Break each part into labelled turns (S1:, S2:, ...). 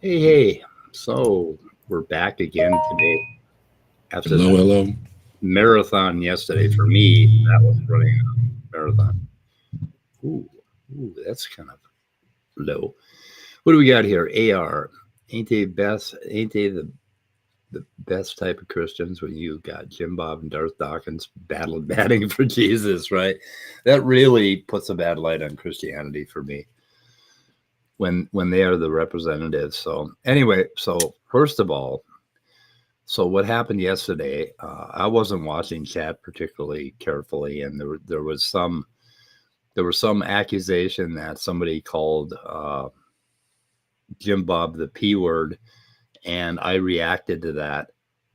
S1: Hey, so we're back again today after
S2: Hello.
S1: marathon yesterday. For me, that was running a marathon. Ooh, that's kind of low. What do we got here? AR. Ain't they the best type of Christians when you got JimBob and Darth Dawkins batting for Jesus, right? That really puts a bad light on Christianity for me. When they are the representatives. So anyway, so first of all, so what happened yesterday, I wasn't watching chat particularly carefully, and there was some accusation that somebody called JimBob the P word, and I reacted to that,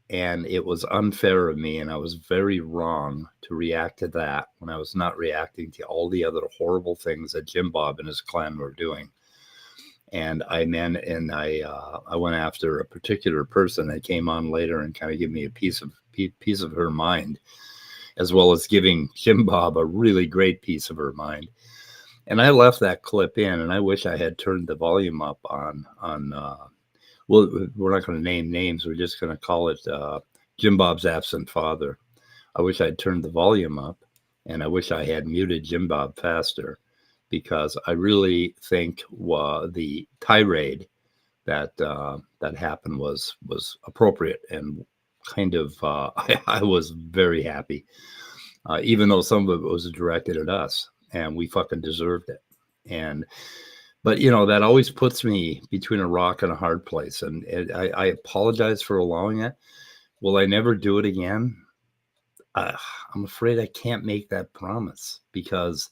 S1: and it was unfair of me, and I was very wrong to react to that when I was not reacting to all the other horrible things that JimBob and his clan were doing. And I went after a particular person that came on later and kind of gave me a piece of her mind, as well as giving JimBob a really great piece of her mind. And I left that clip in, and I wish I had turned the volume up on well, we're not going to name names. We're just going to call it JimBob's absent father. I wish I'd turned the volume up, and I wish I had muted JimBob faster, because I really think the tirade that happened was appropriate, and kind of I was very happy, even though some of it was directed at us, and we fucking deserved it. But that always puts me between a rock and a hard place, and I apologize for allowing it. Will I never do it again? I'm afraid I can't make that promise, because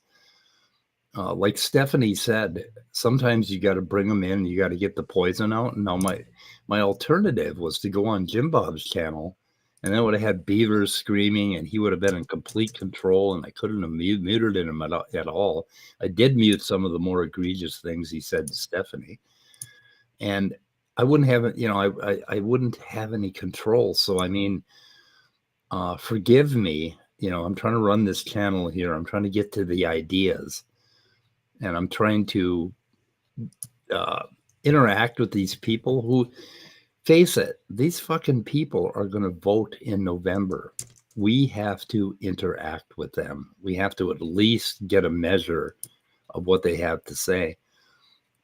S1: like Stephanie said, sometimes you got to bring them in, you got to get the poison out. And now my alternative was to go on JimBob's channel, and then would have had beavers screaming, and he would have been in complete control, and I couldn't have muted him at all. I did mute some of the more egregious things he said to Stephanie, and I wouldn't have I wouldn't have any control. So I mean, forgive me. I'm trying to run this channel here. I'm trying to get to the ideas. And I'm trying to interact with these people who, face it, these fucking people are going to vote in November. We have to interact with them. We have to at least get a measure of what they have to say.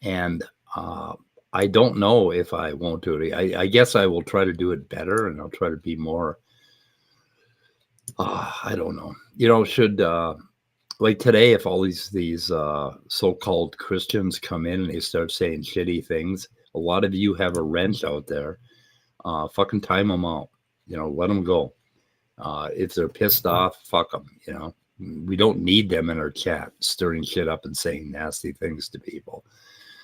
S1: And I don't know if I won't do it. I guess I will try to do it better, and I'll try to be more, I don't know. Should... like today, if all these so-called Christians come in and they start saying shitty things, a lot of you have a wrench out there. Fucking time them out. Let them go. If they're pissed off, fuck them. We don't need them in our chat stirring shit up and saying nasty things to people.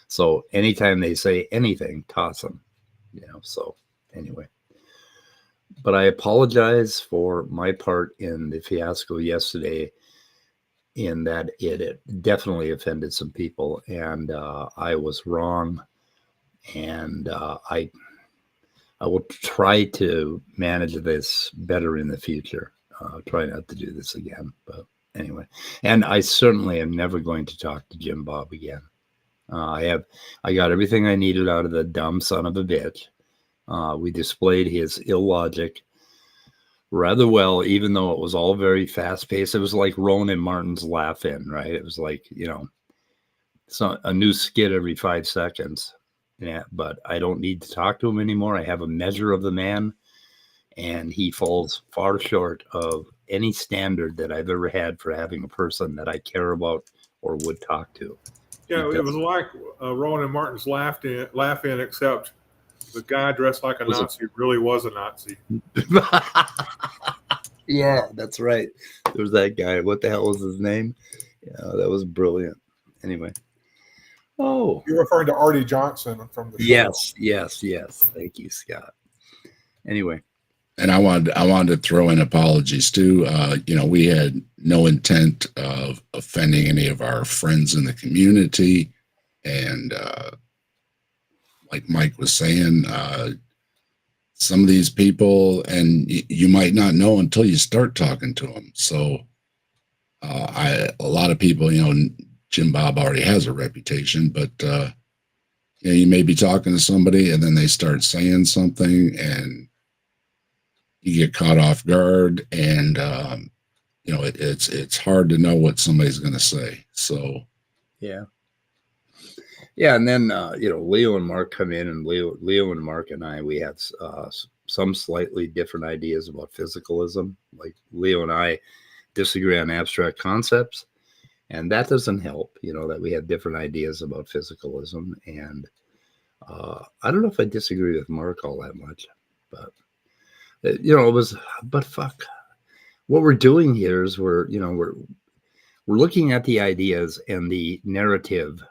S1: So anytime they say anything, toss them. So anyway. But I apologize for my part in the fiasco yesterday, in that it definitely offended some people, and I was wrong, and I will try to manage this better in the future. Try not to do this again, but anyway. And I certainly am never going to talk to JimBob again. I got everything I needed out of the dumb son of a bitch. We displayed his illogic rather well, even though it was all very fast-paced. It was like Rowan and Martin's Laugh-In, right? It was like, a new skit every 5 seconds. Yeah, but I don't need to talk to him anymore. I have a measure of the man, and he falls far short of any standard that I've ever had for having a person that I care about or would talk to.
S3: Yeah, it was like Rowan and Martin's Laugh-In, except the guy dressed like a Nazi really was a Nazi.
S1: Yeah, that's right. There was that guy. What the hell was his name? Yeah, that was brilliant. Anyway. Oh,
S3: You're referring to Artie Johnson from the show.
S1: yes. Thank you, Scott. Anyway.
S2: And I wanted to throw in apologies too. We had no intent of offending any of our friends in the community. And like Mike was saying, some of these people, and you might not know until you start talking to them. So a lot of people, JimBob already has a reputation, but you may be talking to somebody and then they start saying something and you get caught off guard, and it's hard to know what somebody's going to say. So
S1: yeah, and then Leo and Mark come in, and Leo and Mark and we had some slightly different ideas about physicalism. Like Leo and I disagree on abstract concepts, and that doesn't help. That we have different ideas about physicalism, and I don't know if I disagree with Mark all that much, but. But fuck, what we're doing here is we're looking at the ideas and the narrative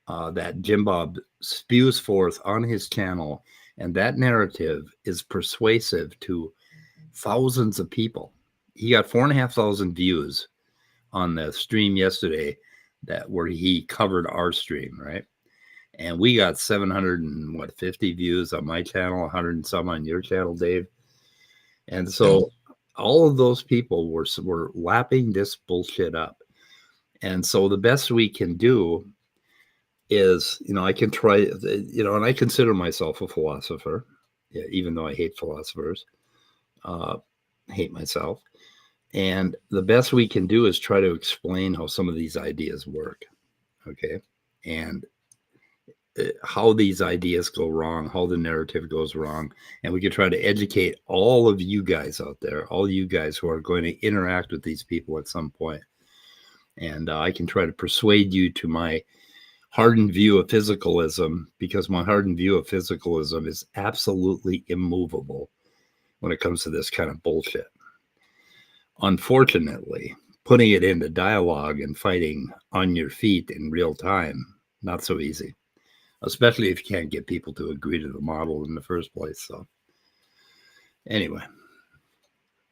S1: that JimBob spews forth on his channel, and that narrative is persuasive to thousands of people. He got 4,500 views on the stream yesterday where he covered our stream, right? And we got 750 views on my channel, 100 and some on your channel, Dave. And so all of those people were lapping this bullshit up. And so the best we can do is, I can try, and I consider myself a philosopher, even though I hate philosophers, hate myself. And the best we can do is try to explain how some of these ideas work. Okay. And how these ideas go wrong, how the narrative goes wrong. And we can try to educate all of you guys out there, all you guys who are going to interact with these people at some point. And I can try to persuade you to my hardened view of physicalism, because my hardened view of physicalism is absolutely immovable when it comes to this kind of bullshit. Unfortunately, putting it into dialogue and fighting on your feet in real time, not so easy. Especially if you can't get people to agree to the model in the first place. So anyway,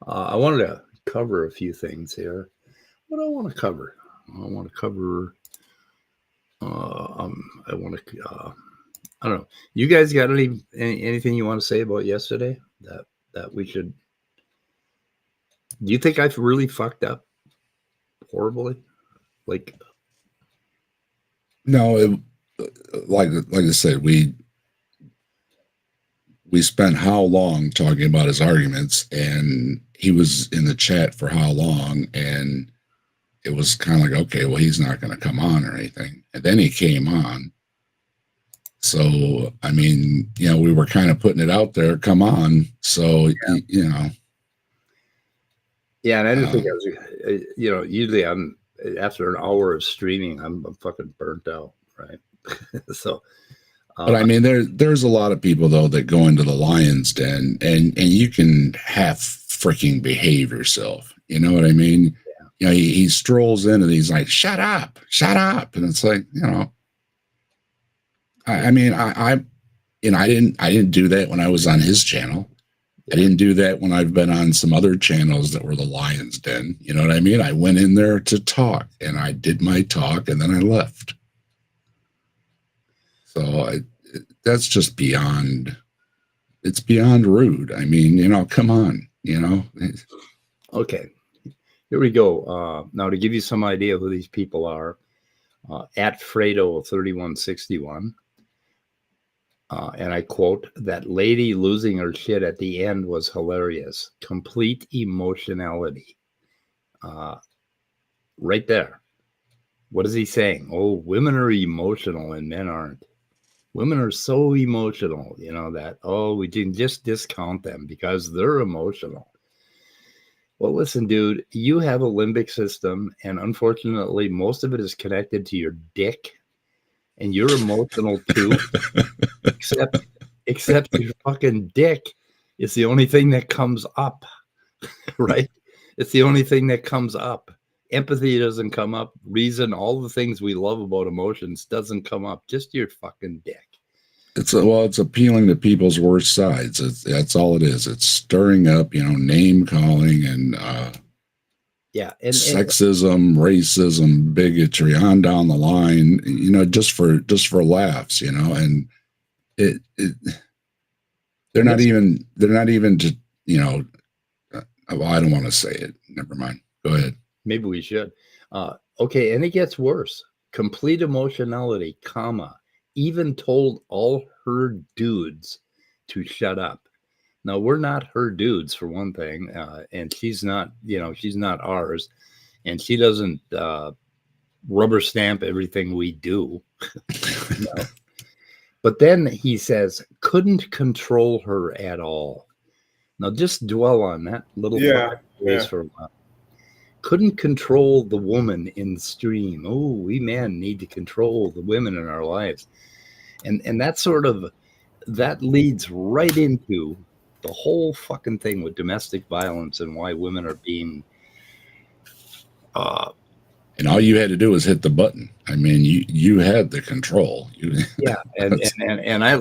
S1: I wanted to cover a few things here. What do I want to cover? I want to cover, I don't know. You guys got anything you want to say about yesterday that we should, do you think I've really fucked up horribly?
S2: no, like I said, we spent how long talking about his arguments, and he was in the chat for how long, and it was kind of like, okay, well, he's not going to come on or anything. And then he came on. So, I mean, we were kind of putting it out there, come on. So,
S1: Yeah, and I didn't think I was, usually I'm, after an hour of streaming, I'm fucking burnt out, right? So,
S2: but I mean, there's a lot of people though that go into the lion's den, and you can half freaking behave yourself. You know what I mean? Yeah. He strolls in and he's like, shut up, and it's like, I mean, I didn't do that when I was on his channel. I didn't do that when I've been on some other channels that were the lion's den. You know what I mean? I went in there to talk, and I did my talk, and then I left. So that's just beyond, it's beyond rude. I mean, come on,
S1: Okay, here we go. Now to give you some idea who these people are, at Fredo3161, and I quote, "That lady losing her shit at the end was hilarious. Complete emotionality." Right there. What is he saying? Oh, women are emotional and men aren't. Women are so emotional, that, we can just discount them because they're emotional. Well, listen, dude, you have a limbic system, and unfortunately, most of it is connected to your dick, and you're emotional too, except your fucking dick is the only thing that comes up, right? It's the only thing that comes up. Empathy doesn't come up. Reason, all the things we love about emotions doesn't come up. Just your fucking dick.
S2: It's appealing to people's worst sides. That's all it is. It's stirring up, name calling and sexism, racism, bigotry on down the line. Just for laughs. And they're not even to, well, I don't want to say it. Never mind. Go ahead.
S1: Maybe we should. Okay, and it gets worse. Complete emotionality, even told all her dudes to shut up. Now, we're not her dudes, for one thing, and she's not ours, and she doesn't rubber stamp everything we do. No. But then he says, couldn't control her at all. Now, just dwell on that little phrase for a while. Couldn't control the woman in the stream. Oh, we men need to control the women in our lives. And that leads right into the whole fucking thing with domestic violence and why women are being
S2: and all you had to do was hit the button. I mean, you had the control.
S1: And I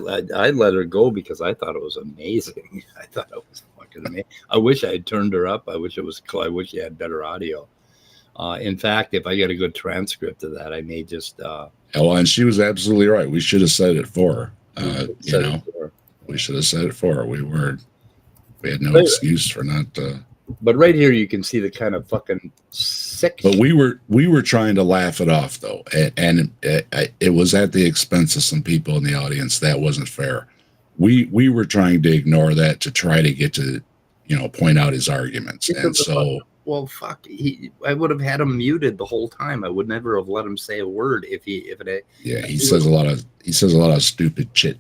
S1: let her go because I thought it was amazing. I thought it was fucking amazing. I wish I had turned her up. I wish you had better audio. In fact, if I get a good transcript of that, I may just.
S2: And she was absolutely right. We should have said it for her. We should have said it for her. We had no excuse for not.
S1: But right here, you can see the kind of fucking sick.
S2: But we were trying to laugh it off, though, and it was at the expense of some people in the audience. That wasn't fair. We were trying to ignore that to try to get to, point out his arguments, and so.
S1: Well, fuck. I would have had him muted the whole time. I would never have let him say a word he
S2: says a lot of stupid shit.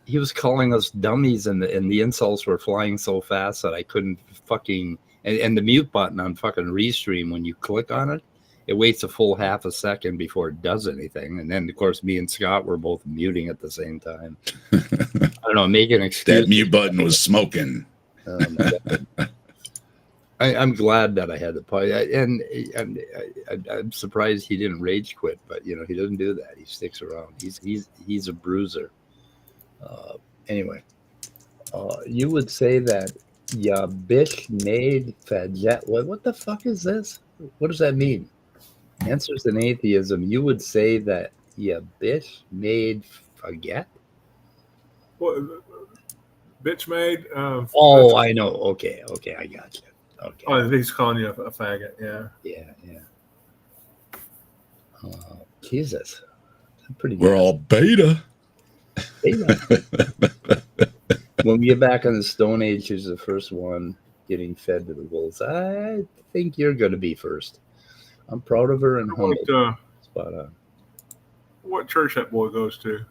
S1: He was calling us dummies, and the insults were flying so fast that I couldn't fucking. And the mute button on fucking Restream, when you click on it, it waits a full half a second before it does anything. And then, of course, me and Scott were both muting at the same time. I don't know, make an excuse.
S2: That mute button was smoking.
S1: I'm glad that I had the party, and I'm surprised he didn't rage quit. But he doesn't do that. He sticks around. He's a bruiser. Anyway, you would say that ya bitch made fajet. What the fuck is this? What does that mean? Answers in atheism. You would say that ya bitch made forget.
S3: What bitch made?
S1: I know. Okay, I got you. Okay.
S3: Oh, he's calling you a faggot.
S1: Yeah. Jesus, pretty.
S2: We're all beta.
S1: When we get back on the Stone Age, who's the first one getting fed to the wolves? I think you're going to be first. I'm proud of her and humbled. Spot on.
S3: What church that boy goes to?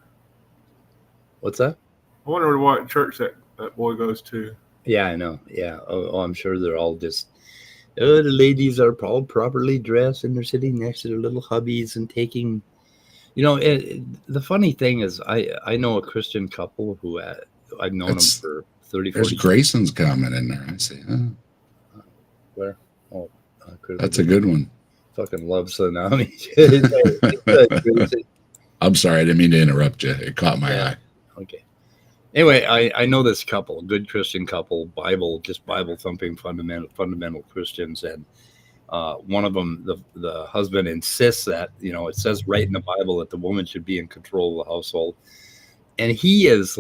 S1: What's that?
S3: I wonder what church that boy goes to.
S1: Yeah, I know. Yeah. Oh, I'm sure they're all just. The ladies are all properly dressed, and they're sitting next to their little hubbies and taking. The funny thing is, I know a Christian couple who I've known them for 30, 40 years.
S2: There's Grayson's comment in there. I see.
S1: Where? Oh,
S2: that's a good one.
S1: Fucking love Tsunami.
S2: I'm sorry, I didn't mean to interrupt you. It caught my eye.
S1: Okay. Anyway, I know this couple, good Christian couple, Bible thumping fundamental Christians, and one of them, the husband insists that, it says right in the Bible that the woman should be in control of the household. And he's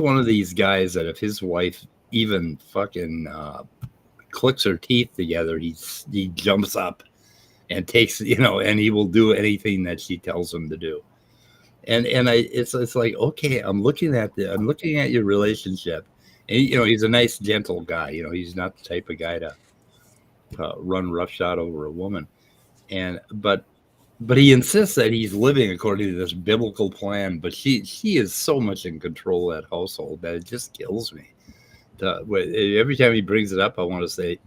S1: one of these guys that if his wife even fucking clicks her teeth together, he jumps up and takes, and he will do anything that she tells him to do. And it's like, okay, I'm looking at your relationship, and he's a nice, gentle guy. He's not the type of guy to run roughshod over a woman, but he insists that he's living according to this biblical plan. But she is so much in control of that household that it just kills me. Every time he brings it up, I want to say,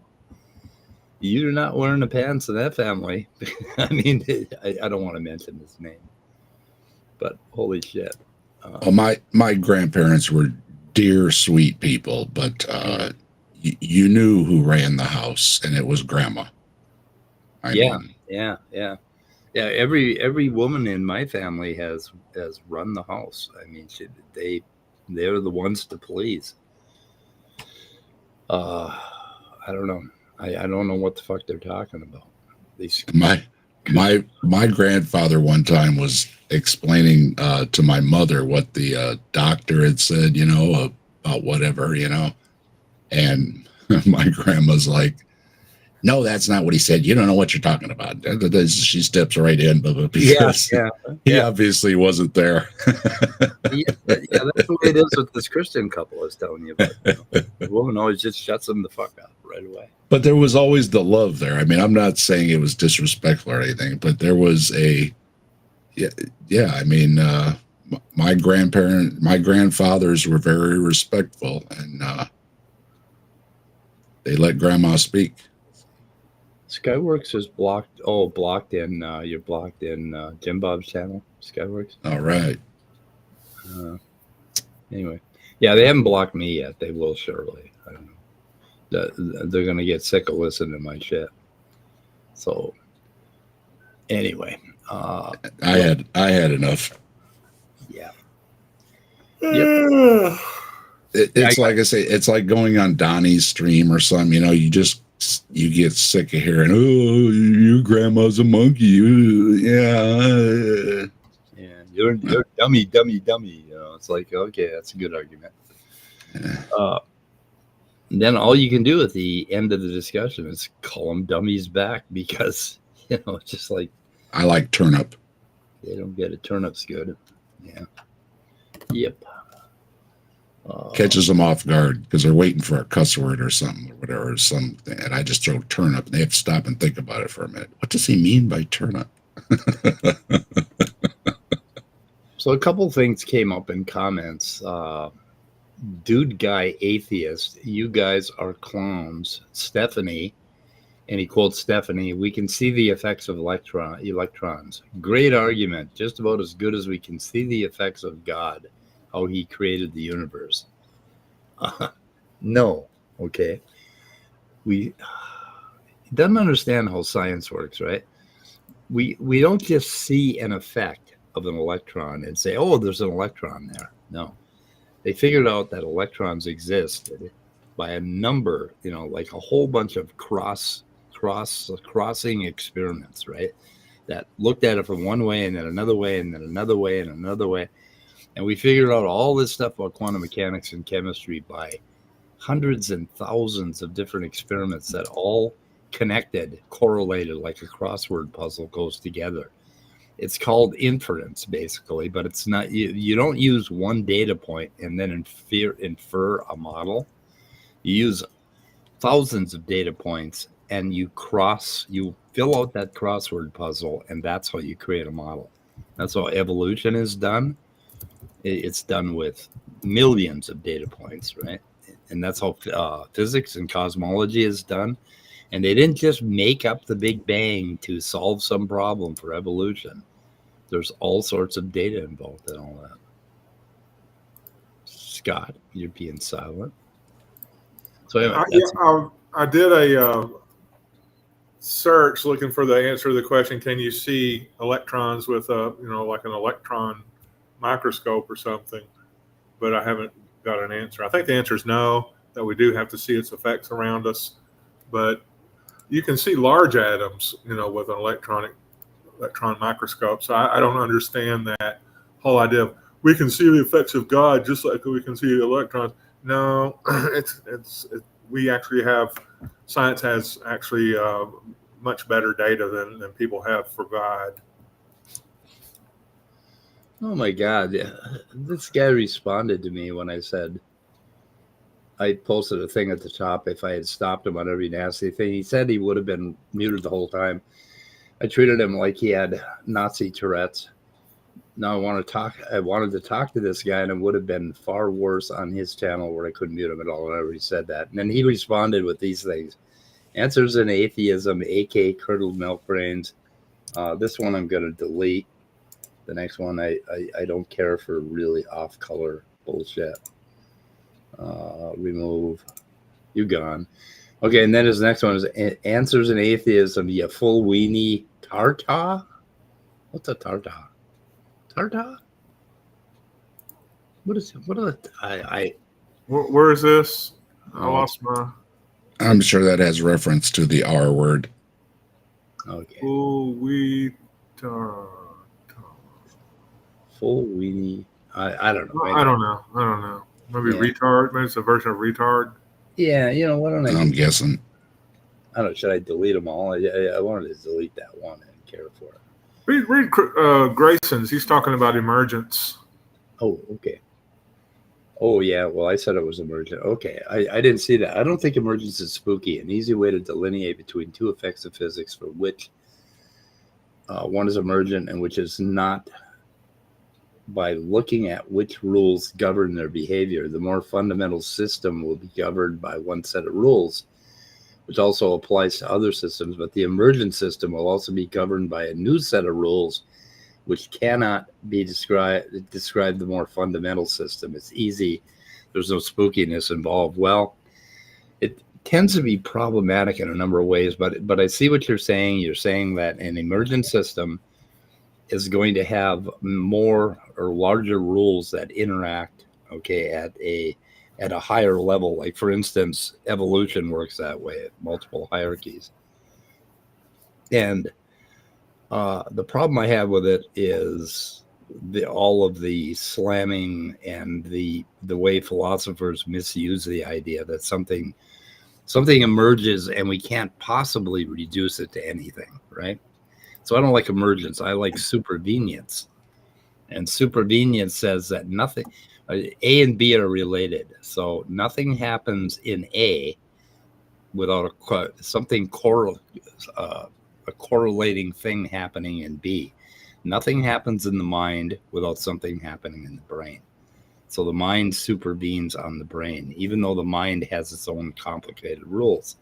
S1: "You're not wearing the pants in that family." I mean, I don't want to mention his name, but holy shit.
S2: My grandparents were dear, sweet people, but you knew who ran the house, and it was Grandma. I
S1: Yeah,
S2: mean,
S1: yeah, yeah, yeah. Every woman in my family has run the house. I mean, they're the ones to please. I don't know. I don't know what the fuck they're talking about. These
S2: my grandfather one time was explaining to my mother what the doctor had said, about whatever, and my grandma's like, no, that's not what he said. You don't know what you're talking about. She steps right in, but because he obviously wasn't there.
S1: Yeah, that's the way it is with this Christian couple I was telling you about. The woman always just shuts them the fuck up right away.
S2: But there was always the love there. I mean, I'm not saying it was disrespectful or anything, but there was I mean, my grandfathers were very respectful, and they let grandma speak.
S1: Skyworks is blocked. Oh, blocked in. You're blocked in JimBob's channel. Skyworks.
S2: All right.
S1: Anyway, yeah, they haven't blocked me yet. They will shortly. I don't know. They're gonna get sick of listening to my shit. So, anyway,
S2: I had enough.
S1: Yeah.
S3: Yep.
S2: It's like I say, it's like going on Donnie's stream or something. You get sick of hearing, "Oh, your grandma's a monkey." Yeah,
S1: you're dummy. It's like, okay, that's a good argument. Then all you can do at the end of the discussion is call them dummies back, because it's just like,
S2: I like turnip.
S1: They don't get it. Turnip's good. Yeah. Yep.
S2: Catches them off guard because they're waiting for a cuss word or something or whatever, and I just throw turnip, and they have to stop and think about it for a minute. What does he mean by turnip?
S1: So a couple things came up in comments. Dude guy atheist, you guys are clowns. Stephanie, and he quotes Stephanie, we can see the effects of electrons. Great argument. Just about as good as we can see the effects of God, how he created the universe. No. Okay. He doesn't understand how science works, right? We don't just see an effect of an electron and say, oh, there's an electron there. No. They figured out that electrons existed by a number, like a whole bunch of crossing experiments, right? That looked at it from one way and then another way and then another way and another way. And we figured out all this stuff about quantum mechanics and chemistry by hundreds and thousands of different experiments that all correlated like a crossword puzzle goes together. It's called inference, basically, but it's not. You don't use one data point and then infer a model. You use thousands of data points and you fill out that crossword puzzle, and that's how you create a model. That's how evolution is done. It's done with millions of data points, right? And that's how physics and cosmology is done. And they didn't just make up the Big Bang to solve some problem for evolution. There's all sorts of data involved in all that. Scott, you're being silent. So anyway,
S3: I did a search looking for the answer to the question, can you see electrons with like an electron microscope or something? But I haven't got an answer. I think the answer is no, that we do have to see its effects around us. But you can see large atoms, with an electron microscope. So I don't understand that whole idea of we can see the effects of God just like we can see the electrons. No, we actually have, science has actually much better data than people have for God.
S1: Oh my God. This guy responded to me when I said, I posted a thing at the top if I had stopped him on every nasty thing. He said he would have been muted the whole time. I treated him like he had Nazi Tourette's. Now I wanted to talk to this guy, and it would have been far worse on his channel where I couldn't mute him at all. I already said that. And then he responded with these things. Answers in atheism, AK curdled milk brains. This one I'm going to delete. The next one, I don't care for really off-color bullshit. Remove. You gone. Okay, and then his next one is answers in atheism. You full weenie tartar. What's a tartar? Tartar? What is it? What are the,
S3: Where is this? I
S1: Oh.
S3: lost my.
S2: I'm sure that has reference to the R word.
S1: Okay.
S3: Full weenie.
S1: Full weenie. I don't know.
S3: I don't know. Maybe
S1: Yeah.
S3: retard. Maybe it's a version of retard.
S1: Yeah, why don't I?
S2: I'm guessing.
S1: I don't know. Should I delete them all? I wanted to delete that one and care for it.
S3: Read Grayson's. He's talking about emergence.
S1: Oh, okay. Oh, yeah. Well, I said it was emergent. Okay. I didn't see that. I don't think emergence is spooky. An easy way to delineate between two effects of physics for which one is emergent and which is not by looking at which rules govern their behavior. The more fundamental system will be governed by one set of rules, which also applies to other systems, but the emergent system will also be governed by a new set of rules which cannot be describe the more fundamental system. It's easy. There's no spookiness involved. Well, it tends to be problematic in a number of ways, but I see what you're saying. You're saying that an emergent system is going to have more or larger rules that interact, okay, at a higher level. Like, for instance, evolution works that way, multiple hierarchies. And the problem I have with it is all of the slamming and the way philosophers misuse the idea that something emerges and we can't possibly reduce it to anything, right? So I don't like emergence. I like supervenience. And supervenience says that nothing, A and B are related. So nothing happens in A without a correlating thing happening in B. Nothing happens in the mind without something happening in the brain. So the mind supervenes on the brain, even though the mind has its own complicated rules.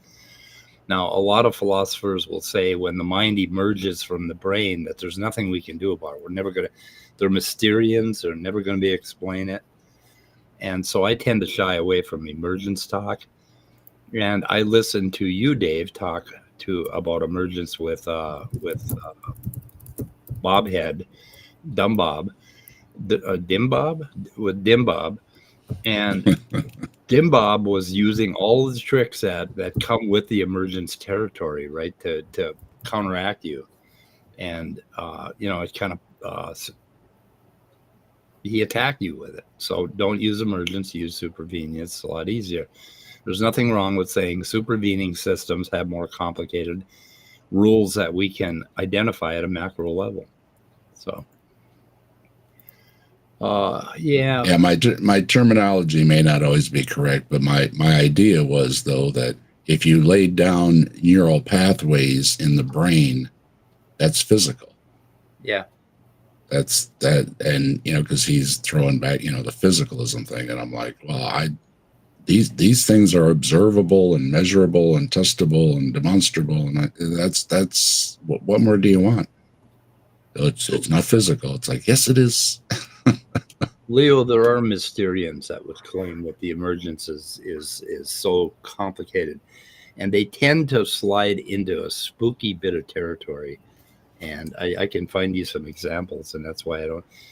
S1: Now, a lot of philosophers will say when the mind emerges from the brain that there's nothing we can do about it. We're never going to, they're Mysterians, they're never going to be able to explain it. And so I tend to shy away from emergence talk. And I listen to you, Dave, talk about emergence with Bobhead, DimBob, with DimBob. And JimBob was using all the tricks that come with the emergence territory, right, to counteract you. And, it kind of, he attacked you with it. So don't use emergence, use supervenience. It's a lot easier. There's nothing wrong with saying supervening systems have more complicated rules that we can identify at a macro level. So, yeah.
S2: My terminology may not always be correct, but my idea was, though, that if you laid down neural pathways in the brain, that's physical.
S1: Yeah.
S2: That's that, and because he's throwing back, the physicalism thing, and I'm like, well, these things are observable and measurable and testable and demonstrable, and that's what more do you want? It's not physical. It's like, yes, it is.
S1: Leo, there are Mysterians that would claim that the emergence is so complicated, and they tend to slide into a spooky bit of territory. And I can find you some examples, and that's why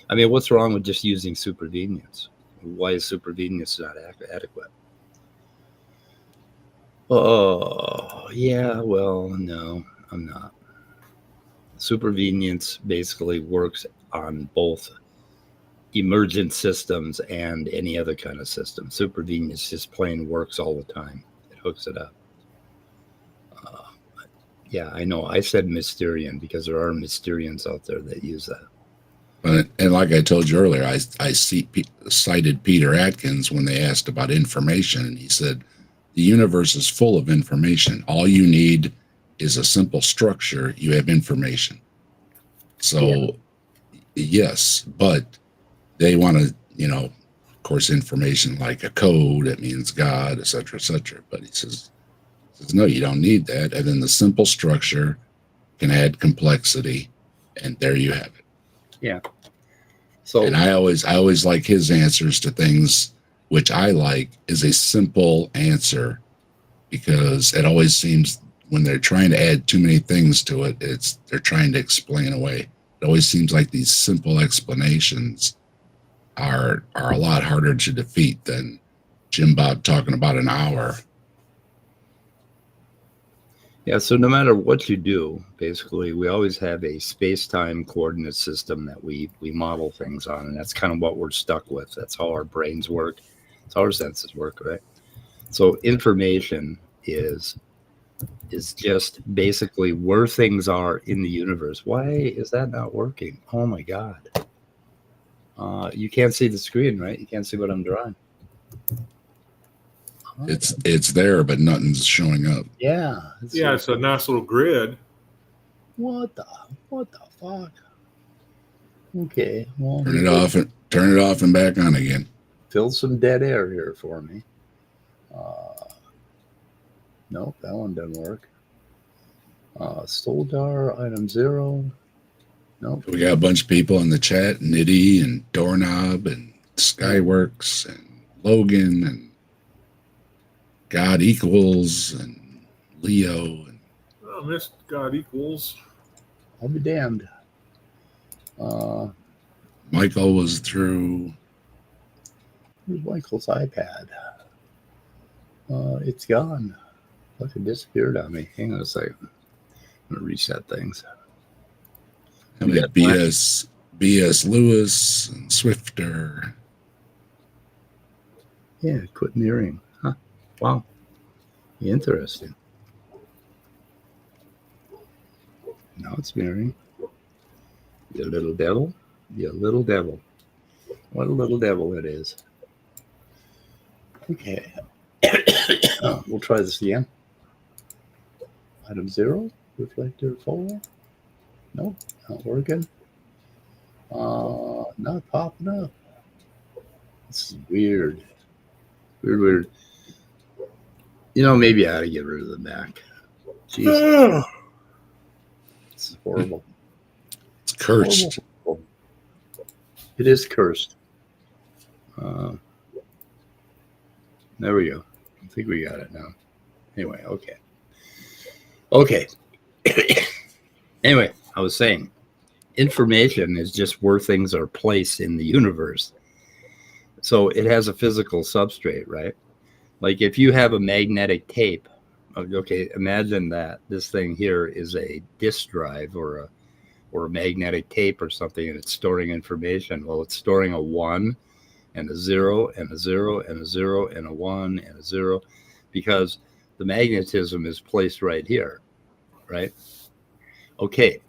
S1: what's wrong with just using supervenience? Why is supervenience not adequate? Oh, yeah, well, no, I'm not. Supervenience basically works on both emergent systems and any other kind of system. Supervenience just plain works all the time. It hooks it up. Yeah, I know. I said Mysterian because there are Mysterians out there that use that.
S2: And like I told you earlier, I cited Peter Atkins when they asked about information, and he said, the universe is full of information. All you need is a simple structure. You have information. So, yes, but they want to, of course, information like a code, it means God, et cetera, but he says, no, you don't need that. And then the simple structure can add complexity, and there you have it.
S1: Yeah. So,
S2: and I always like his answers to things, which I like is a simple answer because it always seems when they're trying to add too many things to it, they're trying to explain away. It always seems like these simple explanations are a lot harder to defeat than JimBob talking about an hour.
S1: Yeah, so no matter what you do, basically, we always have a space-time coordinate system that we model things on, and that's kind of what we're stuck with. That's how our brains work. That's how our senses work, right? So information is just basically where things are in the universe. Why is that not working? Oh my God. You can't see the screen, right? You can't see what I'm drawing.
S2: It's there, but nothing's showing up.
S1: Yeah.
S3: It's a nice little grid.
S1: What the fuck? Okay. Well,
S2: Turn it off and back on again.
S1: Fill some dead air here for me. Nope, that one doesn't work. Stoldar, item 0. Nope.
S2: We got a bunch of people in the chat, Nitty and Doorknob and Skyworks and Logan and God Equals and Leo. And
S3: I missed God Equals.
S1: I'll be damned.
S2: Michael was through.
S1: Where's Michael's iPad? It's gone. Look, it disappeared on me. Hang on a second. I'm going to reset things.
S2: And we had BS Lewis and Swifter.
S1: Yeah, quit mirroring. Huh. Wow. Interesting. Now it's mirroring. You little devil. You little devil. What a little devil it is. Okay. We'll try this again. Item 0. Reflector 4. Nope. Not working. Not popping up. This is weird. Weird. You know, maybe I ought to get rid of the Mac. Jesus. This is horrible.
S2: It's cursed.
S1: Horrible. It is cursed. There we go. I think we got it now. Anyway, okay. Anyway, I was saying, information is just where things are placed in the universe. So it has a physical substrate, right? Like if you have a magnetic tape, okay, imagine that this thing here is a disk drive or a magnetic tape or something, and it's storing information. Well, it's storing a 1 and a 0 and a 0 and a 0 and a 1 and a 0 because the magnetism is placed right here, right? Okay.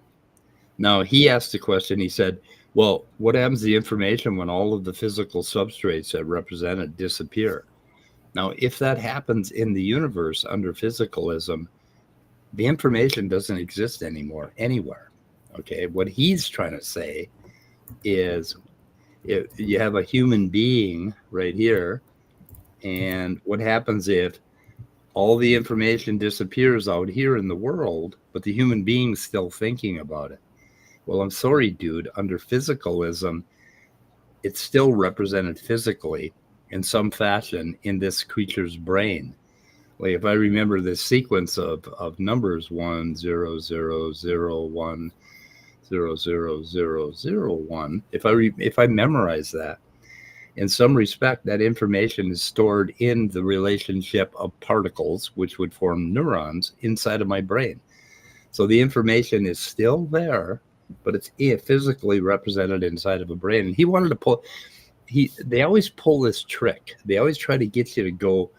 S1: Now he asked the question, he said, well, what happens to the information when all of the physical substrates that represent it disappear? Now, if that happens in the universe under physicalism, the information doesn't exist anymore anywhere. Okay, what he's trying to say is if you have a human being right here, and what happens if all the information disappears out here in the world, but the human being's still thinking about it? Well, I'm sorry, dude, under physicalism, it's still represented physically in some fashion in this creature's brain. Like if I remember this sequence of numbers 1 0 0 0 1 0 0 0 0 1, if I memorize that, in some respect, that information is stored in the relationship of particles, which would form neurons inside of my brain. So the information is still there, but it's physically represented inside of a brain. And he wanted to pull. They always pull this trick. They always try to get you to go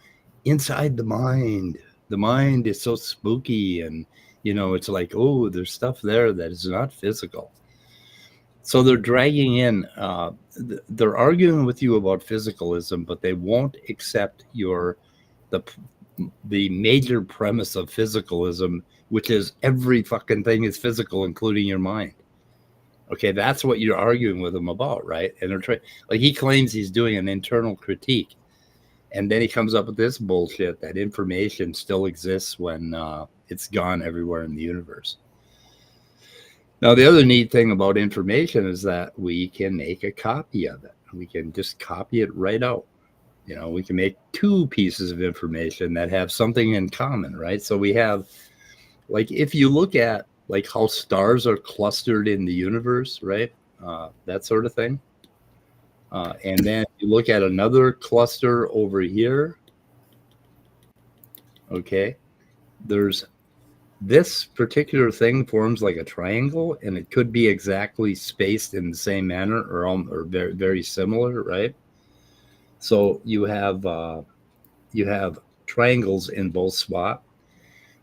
S1: inside the mind. The mind is so spooky, and it's like, oh, there's stuff there that is not physical. So they're dragging in. They're arguing with you about physicalism, but they won't accept the major premise of physicalism, which is every fucking thing is physical, including your mind. Okay, that's what you're arguing with him about, right? And they're trying, like he claims he's doing an internal critique, and then he comes up with this bullshit that information still exists when it's gone everywhere in the universe. Now, the other neat thing about information is that we can make a copy of it. We can just copy it right out. You know, we can make two pieces of information that have something in common, right? So we have, like, if you look at like how stars are clustered in the universe, right? That sort of thing. And then you look at another cluster over here. Okay. There's this particular thing forms like a triangle, and it could be exactly spaced in the same manner or very, very similar, right? So you have triangles in both spots.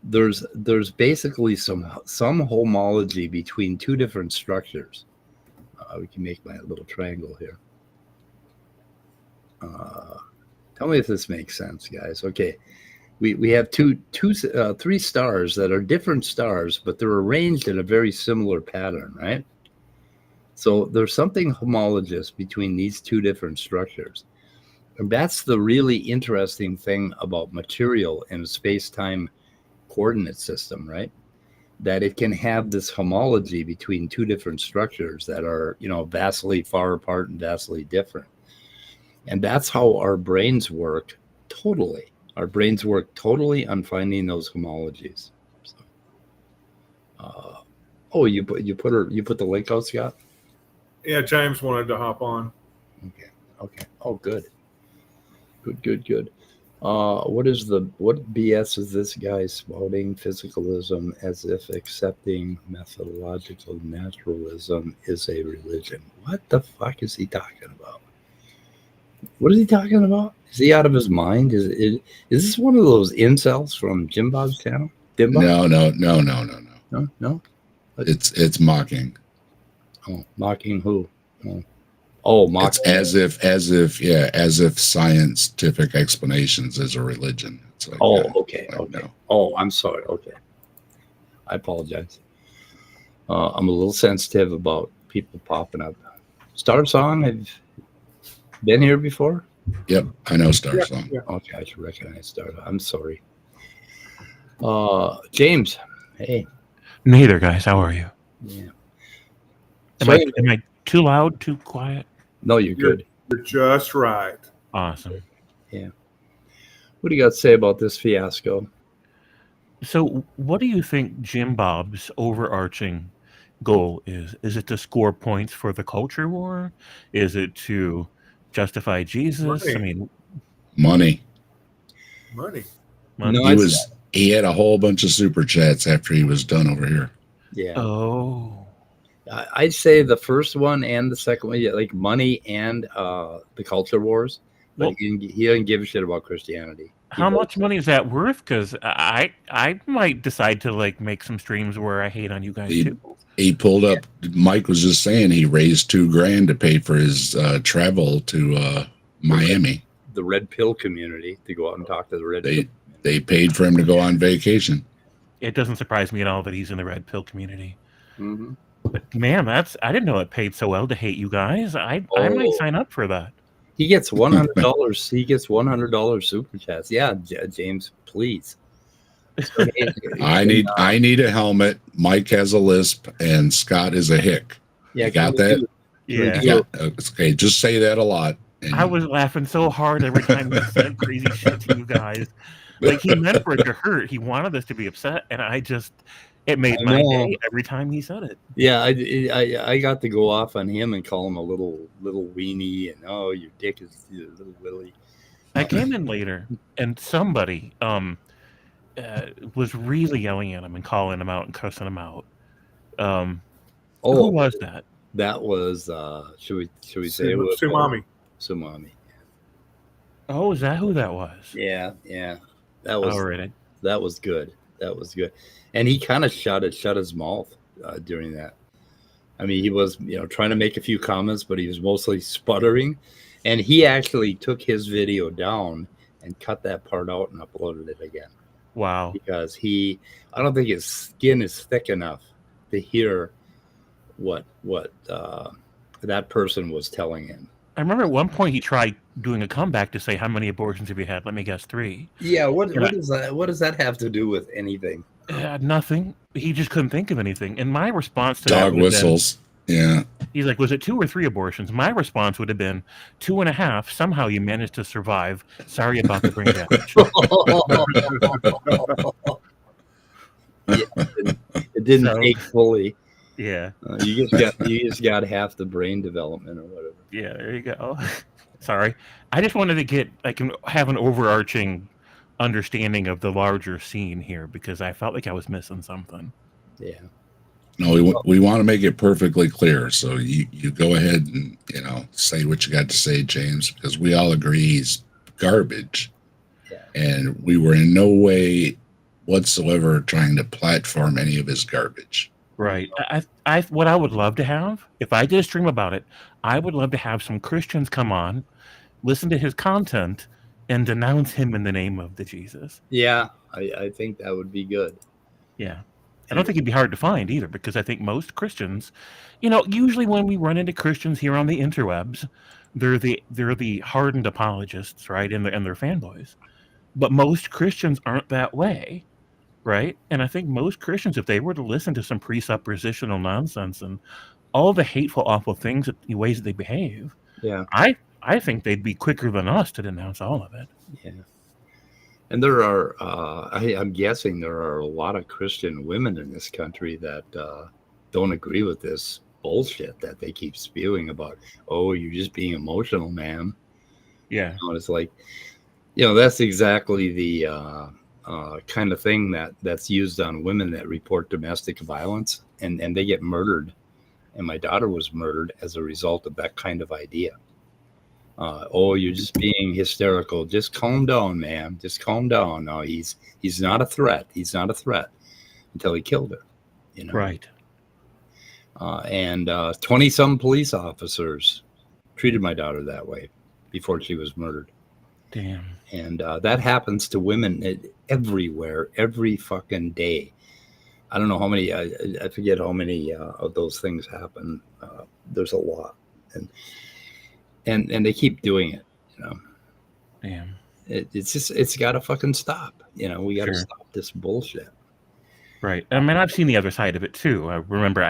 S1: There's basically some homology between two different structures. We can make my little triangle here. Tell me if this makes sense, guys. Okay, we have three stars that are different stars, but they're arranged in a very similar pattern, right? So there's something homologous between these two different structures. And that's the really interesting thing about material in a space-time coordinate system, right? That it can have this homology between two different structures that are, you know, vastly far apart and vastly different. And that's how our brains work totally. Our brains work totally on finding those homologies. So, oh, you put the link out, Scott?
S3: Yeah, James wanted to hop on.
S1: Okay. Oh, good. What BS is this guy spouting? Physicalism, as if accepting methodological naturalism is a religion. What the fuck is he talking about? What is he talking about? Is he out of his mind? Is this one of those incels from JimBob's channel? No.
S2: It's mocking.
S1: Oh, mocking who? Oh, mocking.
S2: It's as if scientific explanations is a religion. It's like,
S1: okay.
S2: No.
S1: Oh, I'm sorry. Okay, I apologize. I'm a little sensitive about people popping up. Star Song, have you been here before?
S2: Yep, I know Star Song.
S3: Yeah.
S1: Okay, I should recognize Star. I'm sorry. James, hey.
S4: Neither, guys. How are you?
S1: Yeah.
S4: Am I too loud, too quiet?
S1: No, you're good.
S3: You're just right.
S4: Awesome.
S1: Yeah. What do you got to say about this fiasco?
S4: So, what do you think JimBob's overarching goal is? Is it to score points for the culture war? Is it to justify Jesus?
S3: Money.
S4: I mean,
S2: Money.
S1: No,
S2: he had a whole bunch of super chats after he was done over here.
S1: Yeah.
S4: Oh.
S1: I'd say the first one and the second one, like money and the culture wars. But
S4: Well,
S1: he doesn't give a shit about Christianity.
S4: how much money is that worth? Because I might decide to like make some streams where I hate on you guys too.
S2: He pulled up. Mike was just saying he raised $2,000 to pay for his travel to Miami.
S1: The red pill community to go out and talk to the red pill.
S2: They paid for him to go on vacation.
S4: It doesn't surprise me at all that he's in the red pill community.
S1: Mm-hmm.
S4: But man, I didn't know it paid so well to hate you guys. I might sign up for that.
S1: He gets $100. He gets $100 super chats. Yeah, James, please. So,
S2: I need a helmet. Mike has a lisp, and Scott is a hick.
S1: Yeah,
S2: you got that?
S4: Yeah.
S2: Okay, just say that a lot.
S4: I was laughing so hard every time he said crazy shit to you guys. Like, he meant for it to hurt. He wanted us to be upset, and it made my day every time he said it.
S1: Yeah, I got to go off on him and call him a little weenie, and your dick is a little willy.
S4: I came in later, and somebody was really yelling at him and calling him out and cussing him out. Who was that?
S1: That was should we say it was Sumami.
S4: Oh, is that who that was?
S1: Yeah. That was
S4: already.
S1: That was good. And he kind of shut his mouth during that. I mean, he was, trying to make a few comments, but he was mostly sputtering. And he actually took his video down and cut that part out and uploaded it again.
S4: Wow.
S1: Because I don't think his skin is thick enough to hear what that person was telling him.
S4: I remember at one point he tried doing a comeback to say, "How many abortions have you had?" Let me guess, 3.
S1: Yeah, what does that have to do with anything?
S4: Nothing. He just couldn't think of anything. And my response to
S2: dog
S4: that was
S2: whistles. Yeah.
S4: He's like, was it 2 or 3 abortions? My response would have been 2.5. Somehow you managed to survive. Sorry about the brain damage.
S1: Yeah, it didn't
S4: So-
S1: take fully.
S4: Yeah.
S1: You just got half the brain development or whatever.
S4: Yeah, there you go. Sorry. I just wanted to get have an overarching understanding of the larger scene here because I felt like I was missing something.
S1: Yeah.
S2: No, we want to make it perfectly clear. So you go ahead and, say what you got to say, James, because we all agree he's garbage.
S1: Yeah.
S2: And we were in no way whatsoever trying to platform any of his garbage.
S4: Right. What I would love to have, if I did a stream about it, I would love to have some Christians come on, listen to his content, and denounce him in the name of the Jesus.
S1: Yeah, I think that would be good.
S4: Yeah. I don't think it'd be hard to find either, because I think most Christians, usually when we run into Christians here on the interwebs, they're the hardened apologists, right, and their fanboys. But most Christians aren't that way, right? And I think most Christians, if they were to listen to some presuppositional nonsense and all the hateful, awful things, the ways that they behave,
S1: Yeah,
S4: I think they'd be quicker than us to denounce all of it.
S1: yeah. And there are, I'm guessing there are a lot of Christian women in this country that don't agree with this bullshit that they keep spewing about, oh, you're just being emotional, man.
S4: Yeah.
S1: It's like, that's exactly the kind of thing that's used on women that report domestic violence and they get murdered. And my daughter was murdered as a result of that kind of idea. Oh, you're just being hysterical. Just calm down, man. Just calm down. No, he's not a threat. He's not a threat until he killed her.
S4: Right.
S1: And 20-some police officers treated my daughter that way before she was murdered.
S4: Damn.
S1: And that happens to women everywhere, every fucking day. I don't know how many. I forget how many of those things happen. There's a lot, and they keep doing it.
S4: Damn.
S1: It's got to fucking stop. We got to stop this bullshit.
S4: Right. I mean, I've seen the other side of it too. I remember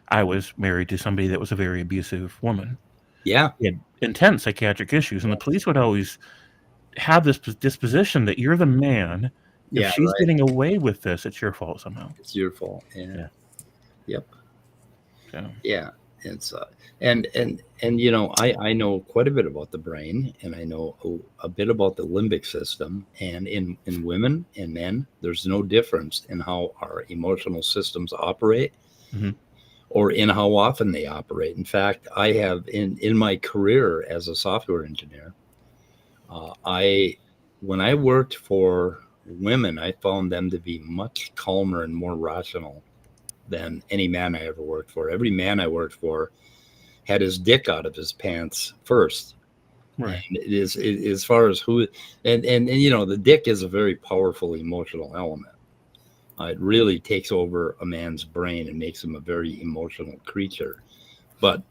S4: I was married to somebody that was a very abusive woman.
S1: Yeah.
S4: He had intense psychiatric issues, and the police would always have this disposition that you're the man. If she's getting away with this, it's your fault somehow.
S1: It's your fault. Yeah. Yep.
S4: So.
S1: Yeah. It's and I know quite a bit about the brain, and I know a bit about the limbic system, and in women and men, there's no difference in how our emotional systems operate, or in how often they operate. In fact, I have in my career as a software engineer, when I worked for women, I found them to be much calmer and more rational than any man I ever worked for. Every man I worked for had his dick out of his pants first.
S4: Right.
S1: And it is as far as who, and the dick is a very powerful emotional element. It really takes over a man's brain and makes him a very emotional creature. But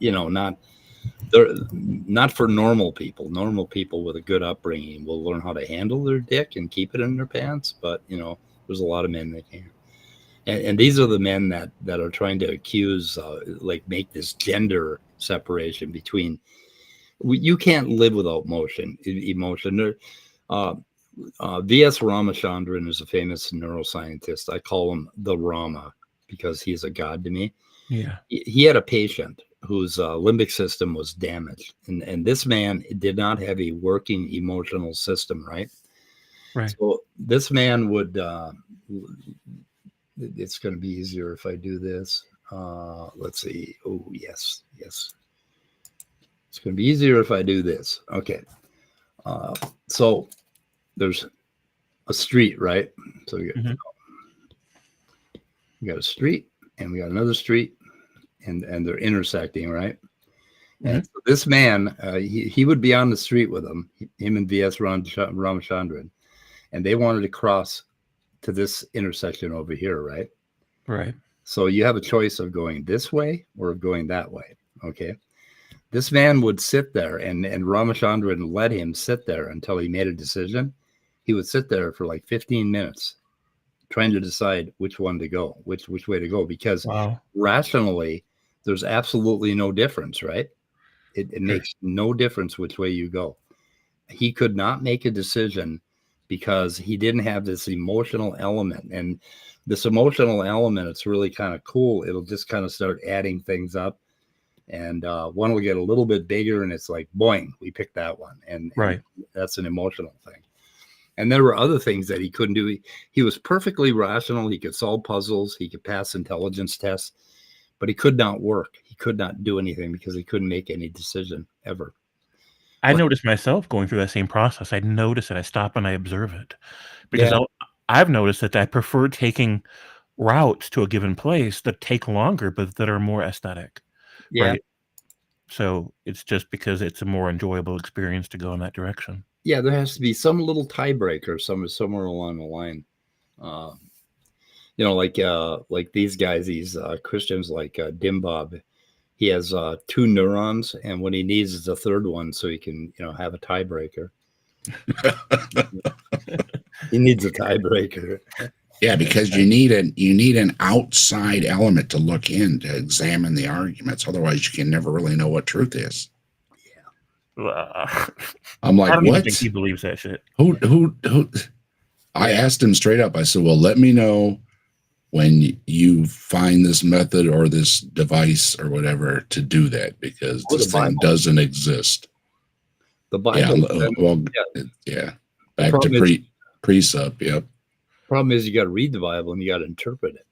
S1: not for normal people. Normal people with a good upbringing will learn how to handle their dick and keep it in their pants. But there's a lot of men that can't. And these are the men that are trying to accuse, make this gender separation between. You can't live without emotion. V.S. Ramachandran is a famous neuroscientist. I call him the Rama because he's a god to me.
S4: Yeah.
S1: He had a patient whose limbic system was damaged, and this man did not have a working emotional system, right?
S4: Right.
S1: So this man would. It's going to be easier if I do this. Let's see. Oh, yes. It's going to be easier if I do this. Okay. So there's a street, right? So we got a street, and we got another street, and they're intersecting, right? And so this man, he would be on the street with him and V.S. Ramachandran, and they wanted to cross to this intersection over here, right?
S4: Right.
S1: So you have a choice of going this way or going that way. Okay. This man would sit there, and Ramachandran let him sit there until he made a decision. He would sit there for like 15 minutes trying to decide which one to go, which way to go, because rationally there's absolutely no difference, right? It makes no difference which way you go. He could not make a decision because he didn't have this emotional element. And this emotional element, it's really kind of cool. It'll just kind of start adding things up. And one will get a little bit bigger, and it's like, boing, we picked that one. And that's an emotional thing. And there were other things that he couldn't do. He was perfectly rational. He could solve puzzles. He could pass intelligence tests, but he could not work. He could not do anything because he couldn't make any decision ever.
S4: I noticed myself going through that same process. I notice it. I stop and I observe it, because I've noticed that I prefer taking routes to a given place that take longer, but that are more aesthetic.
S1: Yeah.
S4: Right. So it's just because it's a more enjoyable experience to go in that direction.
S1: Yeah, there has to be some little tiebreaker somewhere along the line. Like these guys, these Christians like JimBob. He has 2 neurons, and what he needs is a third one so he can, have a tiebreaker. He needs a tiebreaker.
S2: Yeah, because you need an outside element to look in to examine the arguments. Otherwise, you can never really know what truth is.
S4: Yeah.
S2: I'm like,
S4: I don't
S2: what?
S4: even think he believes that shit.
S2: Who? I asked him straight up. I said, well, let me know when you find this method or this device or whatever to do that, because this thing doesn't exist.
S1: The Bible.
S2: Back to precept. Yep.
S1: Problem is, you got to read the Bible and you got to interpret it.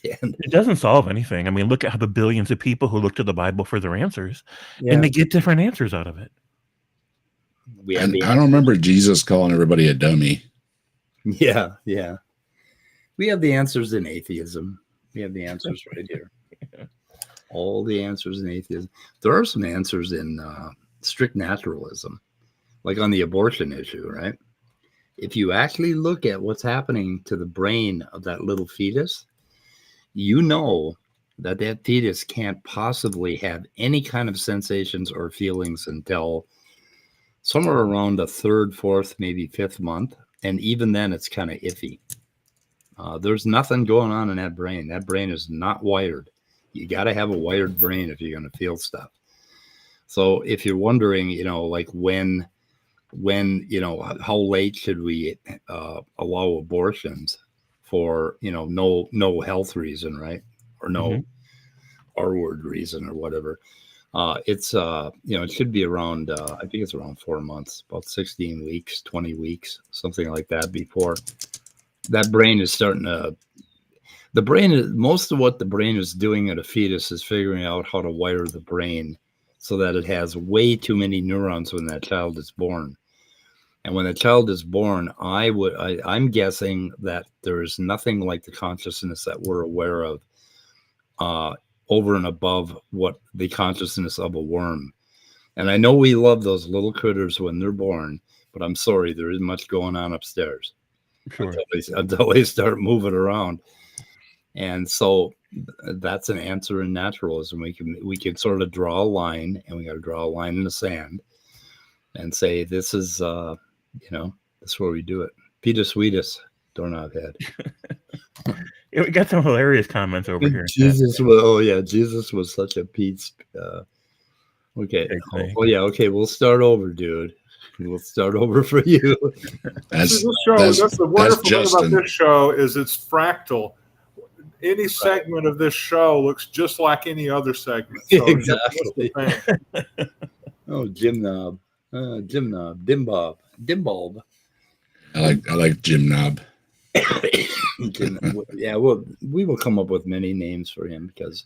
S4: It doesn't solve anything. I mean, look at how the billions of people who look to the Bible for their answers, and they get different answers out of it.
S2: I don't remember Jesus calling everybody a dummy.
S1: Yeah. We have the answers in atheism. We have the answers right here. All the answers in atheism. There are some answers in strict naturalism, like on the abortion issue, right? If you actually look at what's happening to the brain of that little fetus, you know that fetus can't possibly have any kind of sensations or feelings until somewhere around the 3rd, 4th, maybe 5th month. And even then, it's kind of iffy. There's nothing going on in that brain. That brain is not wired. You got to have a wired brain if you're going to feel stuff. So if you're wondering, like when, how late should we allow abortions for, no health reason, right? Or no R-word reason or whatever. It's, it should be around, I think it's around 4 months, about 16 weeks, 20 weeks, something like that, before that brain is starting to, most of what the brain is doing at a fetus is figuring out how to wire the brain so that it has way too many neurons when that child is born. And when the child is born, I'm guessing that there is nothing like the consciousness that we're aware of over and above what the consciousness of a worm. And I know we love those little critters when they're born, but I'm sorry, there isn't much going on upstairs until they start moving around. And so that's an answer in naturalism. We can sort of draw a line, and we got to draw a line in the sand and say, this is, that's where we do it. Peter Sweetus, doorknob head.
S4: We got some hilarious comments over here.
S1: Jesus was such a Pete's. Okay. Okay. We'll start over, dude. We'll start over for you.
S3: That's the wonderful thing about this show is it's fractal. Any segment of this show looks just like any other segment. So
S1: exactly. Oh, JimBob, JimBob.
S2: I like JimBob.
S1: Yeah, we will come up with many names for him because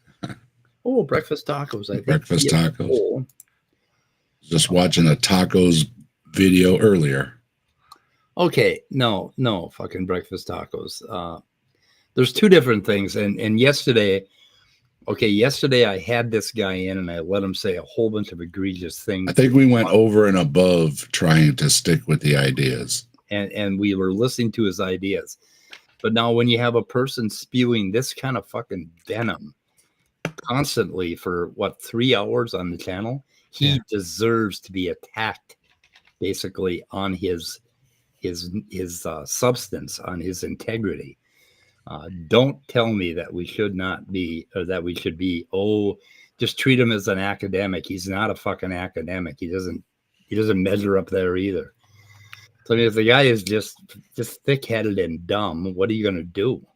S1: breakfast tacos. I think
S2: breakfast tacos. Just watching a tacos video earlier.
S1: Okay, no, fucking breakfast tacos. There's 2 different things, and yesterday I had this guy in and I let him say a whole bunch of egregious things.
S2: I think we went over and above trying to stick with the ideas.
S1: And we were listening to his ideas. But now when you have a person spewing this kind of fucking venom constantly for 3 hours on the channel, he deserves to be attacked basically on his substance, on his integrity. Don't tell me that we should not be, or that we should be, just treat him as an academic. He's not a fucking academic. He doesn't measure up there either. So I mean, if the guy is just thick-headed and dumb, what are you going to do,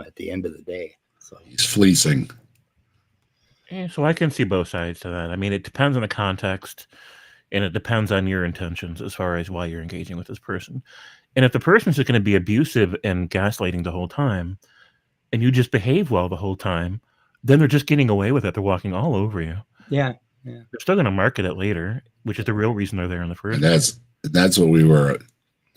S1: at the end of the day? So
S2: he's fleecing.
S4: Yeah, so I can see both sides to that. I mean, it depends on the context, and it depends on your intentions as far as why you're engaging with this person. And if the person's just going to be abusive and gaslighting the whole time, and you just behave well the whole time, then they're just getting away with it. They're walking all over you.
S1: Yeah.
S4: They're still going to market it later, which is the real reason they're there in the first
S2: place. And that's what we were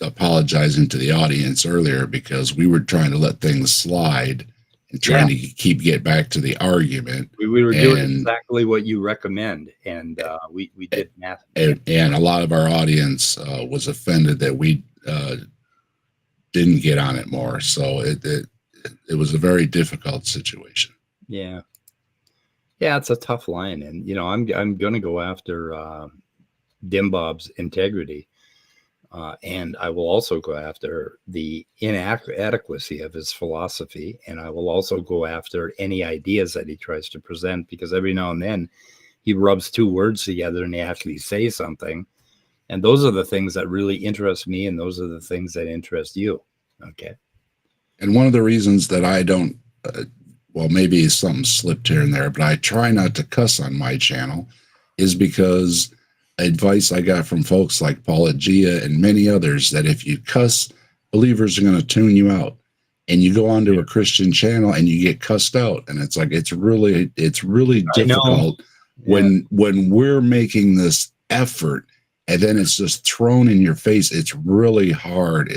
S2: apologizing to the audience earlier, because we were trying to let things slide and trying to get back to the argument.
S1: We were doing exactly what you recommend, and we did math.
S2: And a lot of our audience was offended that we didn't get on it more. So it was a very difficult situation.
S1: Yeah, it's a tough line, and I'm going to go after JimBob's integrity, and I will also go after the inadequacy of his philosophy, and I will also go after any ideas that he tries to present, because every now and then he rubs two words together and he actually says something. And those are the things that really interest me, and those are the things that interest you. Okay.
S2: And one of the reasons that I don't, well, maybe something slipped here and there, but I try not to cuss on my channel, is because advice I got from folks like Paula Gia and many others, that if you cuss, believers are going to tune you out. And you go onto a Christian channel and you get cussed out. And it's like, it's really difficult when we're making this effort, and then it's just thrown in your face. It's really hard.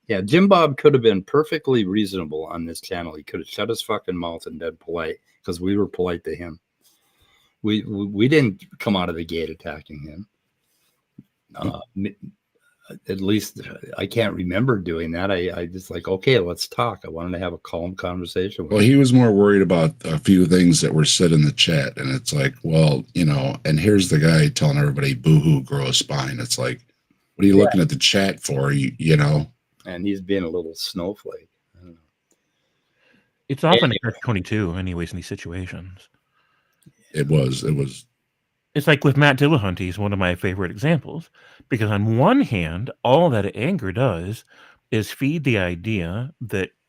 S2: Yeah,
S1: JimBob could have been perfectly reasonable on this channel. He could have shut his fucking mouth and been polite, because we were polite to him. We didn't come out of the gate attacking him. At least I can't remember doing that. I just like, okay, let's talk. I wanted to have a calm conversation with
S2: him. He was more worried about a few things that were said in the chat. And it's like, well, and here's the guy telling everybody, boo-hoo, grow a spine. It's like, what are you looking at the chat for? You know?
S1: And he's being a little snowflake. I don't know.
S4: It's often a catch-22 anyways in these situations.
S2: It was.
S4: It's like with Matt Dillahunty, he's one of my favorite examples, because on one hand, all that anger does is feed the idea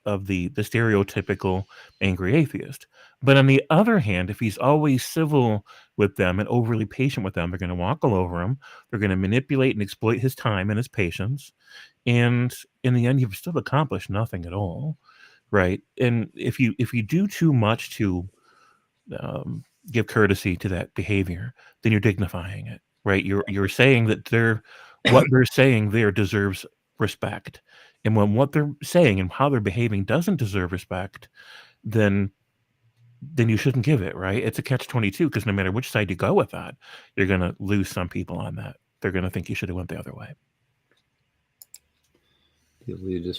S4: of the stereotypical angry atheist. But on the other hand, if he's always civil with them and overly patient with them, they're going to walk all over him. They're going to manipulate and exploit his time and his patience. And in the end, you've still accomplished nothing at all, right? And if you do too much to give courtesy to that behavior, then you're dignifying it, right? You're saying that what they're saying there deserves respect. And when what they're saying and how they're behaving doesn't deserve respect, then you shouldn't give it, right? It's a catch-22, because no matter which side you go with that, you're going to lose some people on that. They're going to think you should have went the other way.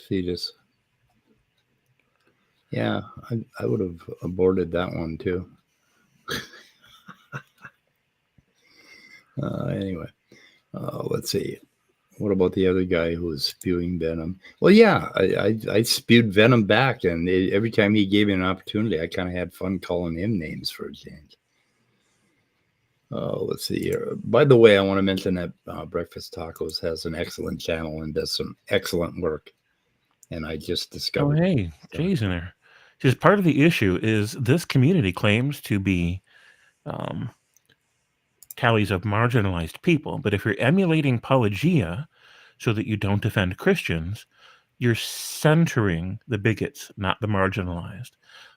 S3: Fetus.
S1: Yeah, I would have aborted that one too. Anyway, let's see. What about the other guy who was spewing venom? Well, yeah, I spewed venom back, and every time he gave me an opportunity, I kind of had fun calling him names for a change. Let's see here. By the way, I want to mention that Breakfast Tacos has an excellent channel and does some excellent work. And I just discovered.
S4: Oh, hey, Jay's in there. Just part of the issue is this community claims to be tallies of marginalized people. But if you're emulating Apologia so that you don't defend Christians, you're centering the bigots, not the marginalized.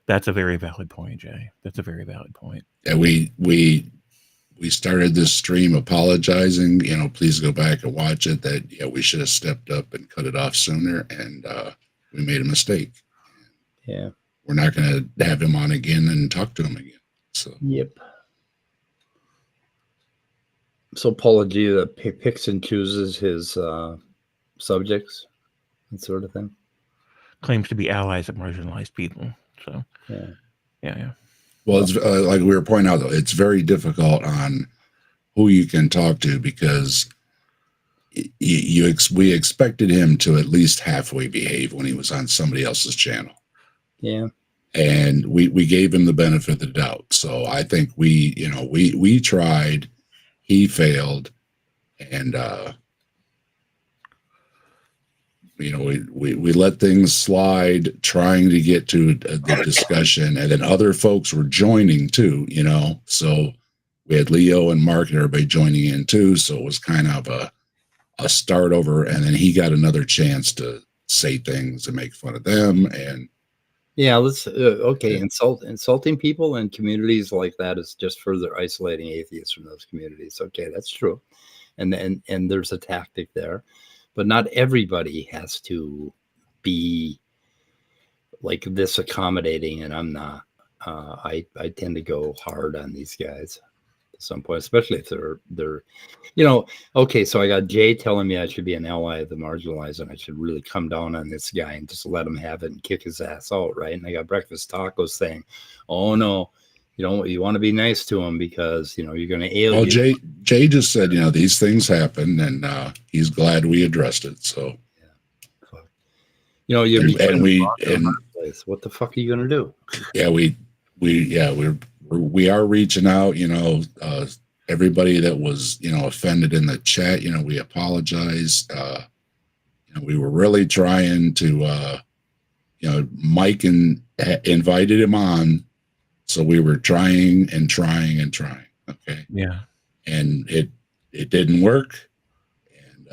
S4: That's a very valid point, Jay. That's a very valid point.
S2: Yeah, we started this stream apologizing, please go back and watch it, that we should have stepped up and cut it off sooner, and we made a mistake.
S1: Yeah.
S2: We're not going to have him on again and talk to him again. So.
S1: Yep. So Apologia picks and chooses his subjects, that sort of thing.
S4: Claims to be allies of marginalized people. So yeah.
S2: Well, it's like we were pointing out, though, it's very difficult on who you can talk to, because we expected him to at least halfway behave when he was on somebody else's channel.
S1: Yeah.
S2: And we gave him the benefit of the doubt. So I think we tried, he failed, and we let things slide, trying to get to the discussion, and then other folks were joining too. So we had Leo and Mark and everybody joining in too. So it was kind of a start over, and then he got another chance to say things and make fun of them. And
S1: yeah, let's insulting people in communities like that is just further isolating atheists from those communities. Okay, that's true, and there's a tactic there, but not everybody has to be like this accommodating, and I'm not. I tend to go hard on these guys at some point, especially if they're okay, so I got Jay telling me I should be an ally of the marginalized, and I should really come down on this guy and just let him have it and kick his ass out, right? And I got Breakfast Tacos saying, oh no, you want to be nice to him because you're going to alienate.
S2: Well, Jay just said these things happen, and he's glad we addressed it. So
S1: what the fuck are you going to do?
S2: Yeah, we are reaching out. Everybody that was offended in the chat, we apologize. We were really trying to Mike invited him on, so we were trying and trying and trying. Okay,
S4: yeah,
S2: and it didn't work,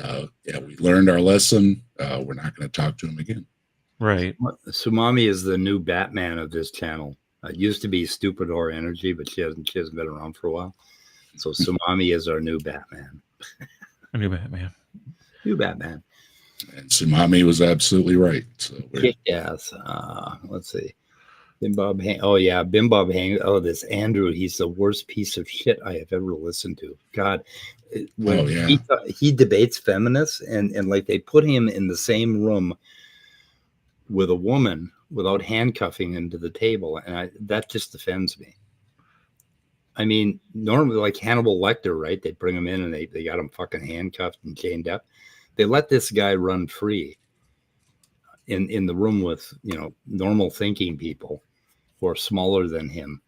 S2: and we learned our lesson. We're not going to talk to him again.
S4: Right.
S1: Sumami is the new Batman of this channel. It used to be Stupid Horror Energy, but she hasn't been around for a while. So Sumami is our new Batman.
S4: A new Batman.
S1: New Batman.
S2: And Sumami was absolutely right. So
S1: yes. Let's see. BimBob BimBob Hang. Oh, this Andrew, he's the worst piece of shit I have ever listened to. God. When he debates feminists and like they put him in the same room with a woman without handcuffing him to the table, and that just offends me. I mean, normally like Hannibal Lecter, right? They bring him in and they got him fucking handcuffed and chained up. They let this guy run free in the room with normal thinking people who are smaller than him,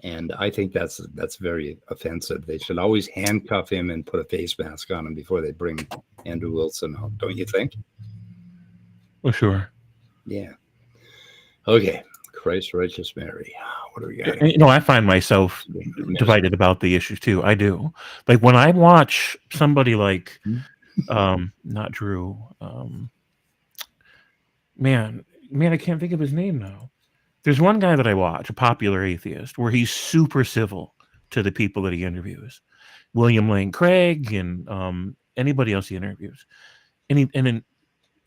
S1: and I think that's very offensive. They should always handcuff him and put a face mask on him before they bring Andrew Wilson out. Don't you think?
S4: Well, sure.
S1: Yeah. Okay. Christ, righteous Mary. What do we got?
S4: I find myself divided about the issues too. I do. Like when I watch somebody like, not Drew. Man, I can't think of his name now. There's one guy that I watch, a popular atheist, where he's super civil to the people that he interviews. William Lane Craig and anybody else he interviews. And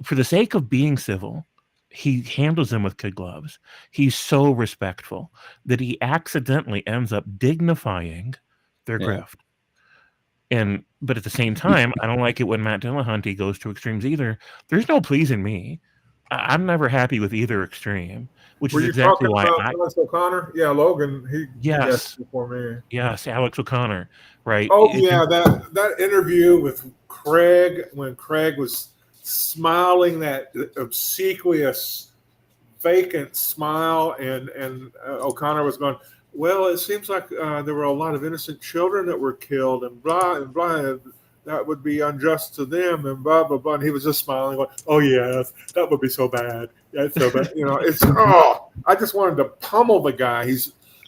S4: for the sake of being civil, he handles them with kid gloves. He's so respectful that he accidentally ends up dignifying their grift. But at the same time, I don't like it when Matt Dillahunty goes to extremes either. There's no pleasing me. I'm never happy with either extreme, which is exactly why
S3: Alex O'Connor? Yeah, Logan.
S4: Yes,
S3: before me.
S4: Yes, Alex O'Connor. Right.
S3: Oh that interview with Craig when Craig was smiling that obsequious, vacant smile, and O'Connor was going, well, it seems like there were a lot of innocent children that were killed, and blah and blah. That would be unjust to them, and blah blah blah. And he was just smiling, going, "Oh yes, that would be so bad. Yeah, it's so bad." I just wanted to pummel the guy.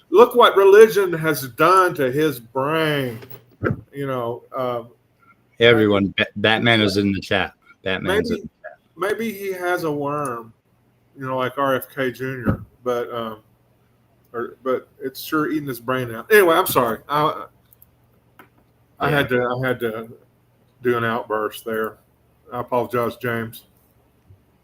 S3: Look what religion has done to his brain.
S1: Hey everyone, Batman is in the chat. Batman's in the chat.
S3: Maybe he has a worm, like RFK Jr. But it's sure eating his brain out. Anyway, I'm sorry. I had to do an outburst there. I apologize, James.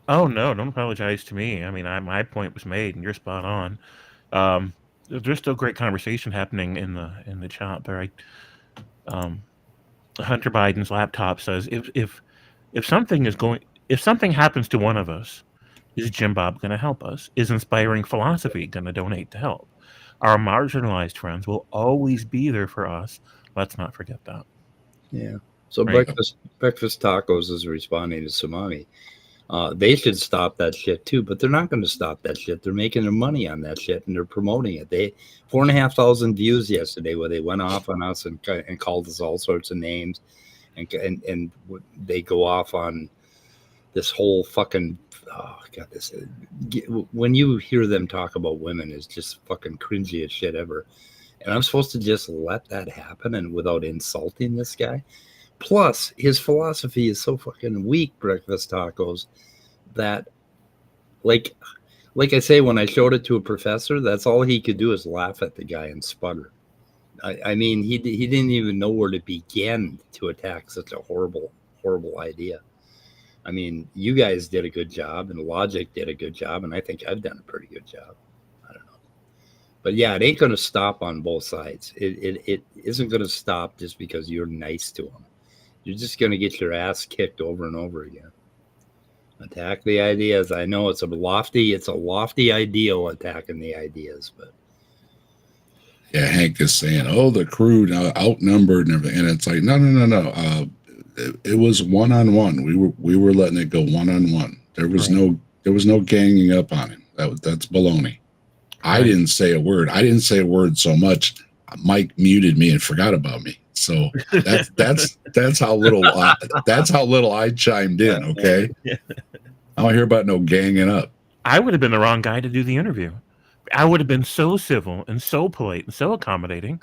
S4: Oh no, don't apologize to me. I mean, my point was made, and you're spot on. There's still great conversation happening in the chat there. Hunter Biden's laptop says if something happens to one of us, is JimBob going to help us? Is Inspiring Philosophy going to donate to help? Our marginalized friends will always be there for us. Let's not forget that.
S1: Yeah. So
S4: Right.
S1: breakfast tacos is responding to tsunami. They should stop that shit too, but they're not going to stop that shit. They're making their money on that shit and they're promoting it. They 4,500 views yesterday where they went off on us and called us all sorts of names, and they go off on this whole fucking when you hear them talk about women is just fucking cringy as shit ever. And I'm supposed to just let that happen and without insulting this guy. Plus, his philosophy is so fucking weak, breakfast tacos, that like I say, when I showed it to a professor, that's all he could do is laugh at the guy and sputter. I mean, he didn't even know where to begin to attack such a horrible idea. I mean, you guys did a good job, and Logic did a good job, and I think I've done a pretty good job. I don't know. But yeah, it ain't going to stop on both sides. It isn't going to stop just because you're nice to them. You're just going to get your ass kicked over and over again. Attack the ideas. I know it's a lofty ideal, attacking the ideas, but
S2: Yeah, Hank is saying, "Oh, the crew outnumbered and everything," and it's like, no. It was one-on-one. We were letting it go one-on-one. There was no ganging up on him. That's baloney. I didn't say a word. I didn't say a word so much. Mike muted me and forgot about me. So that's how little I chimed in. Okay, I don't hear about no ganging up.
S4: I would have been the wrong guy to do the interview. I would have been so civil and so polite and so accommodating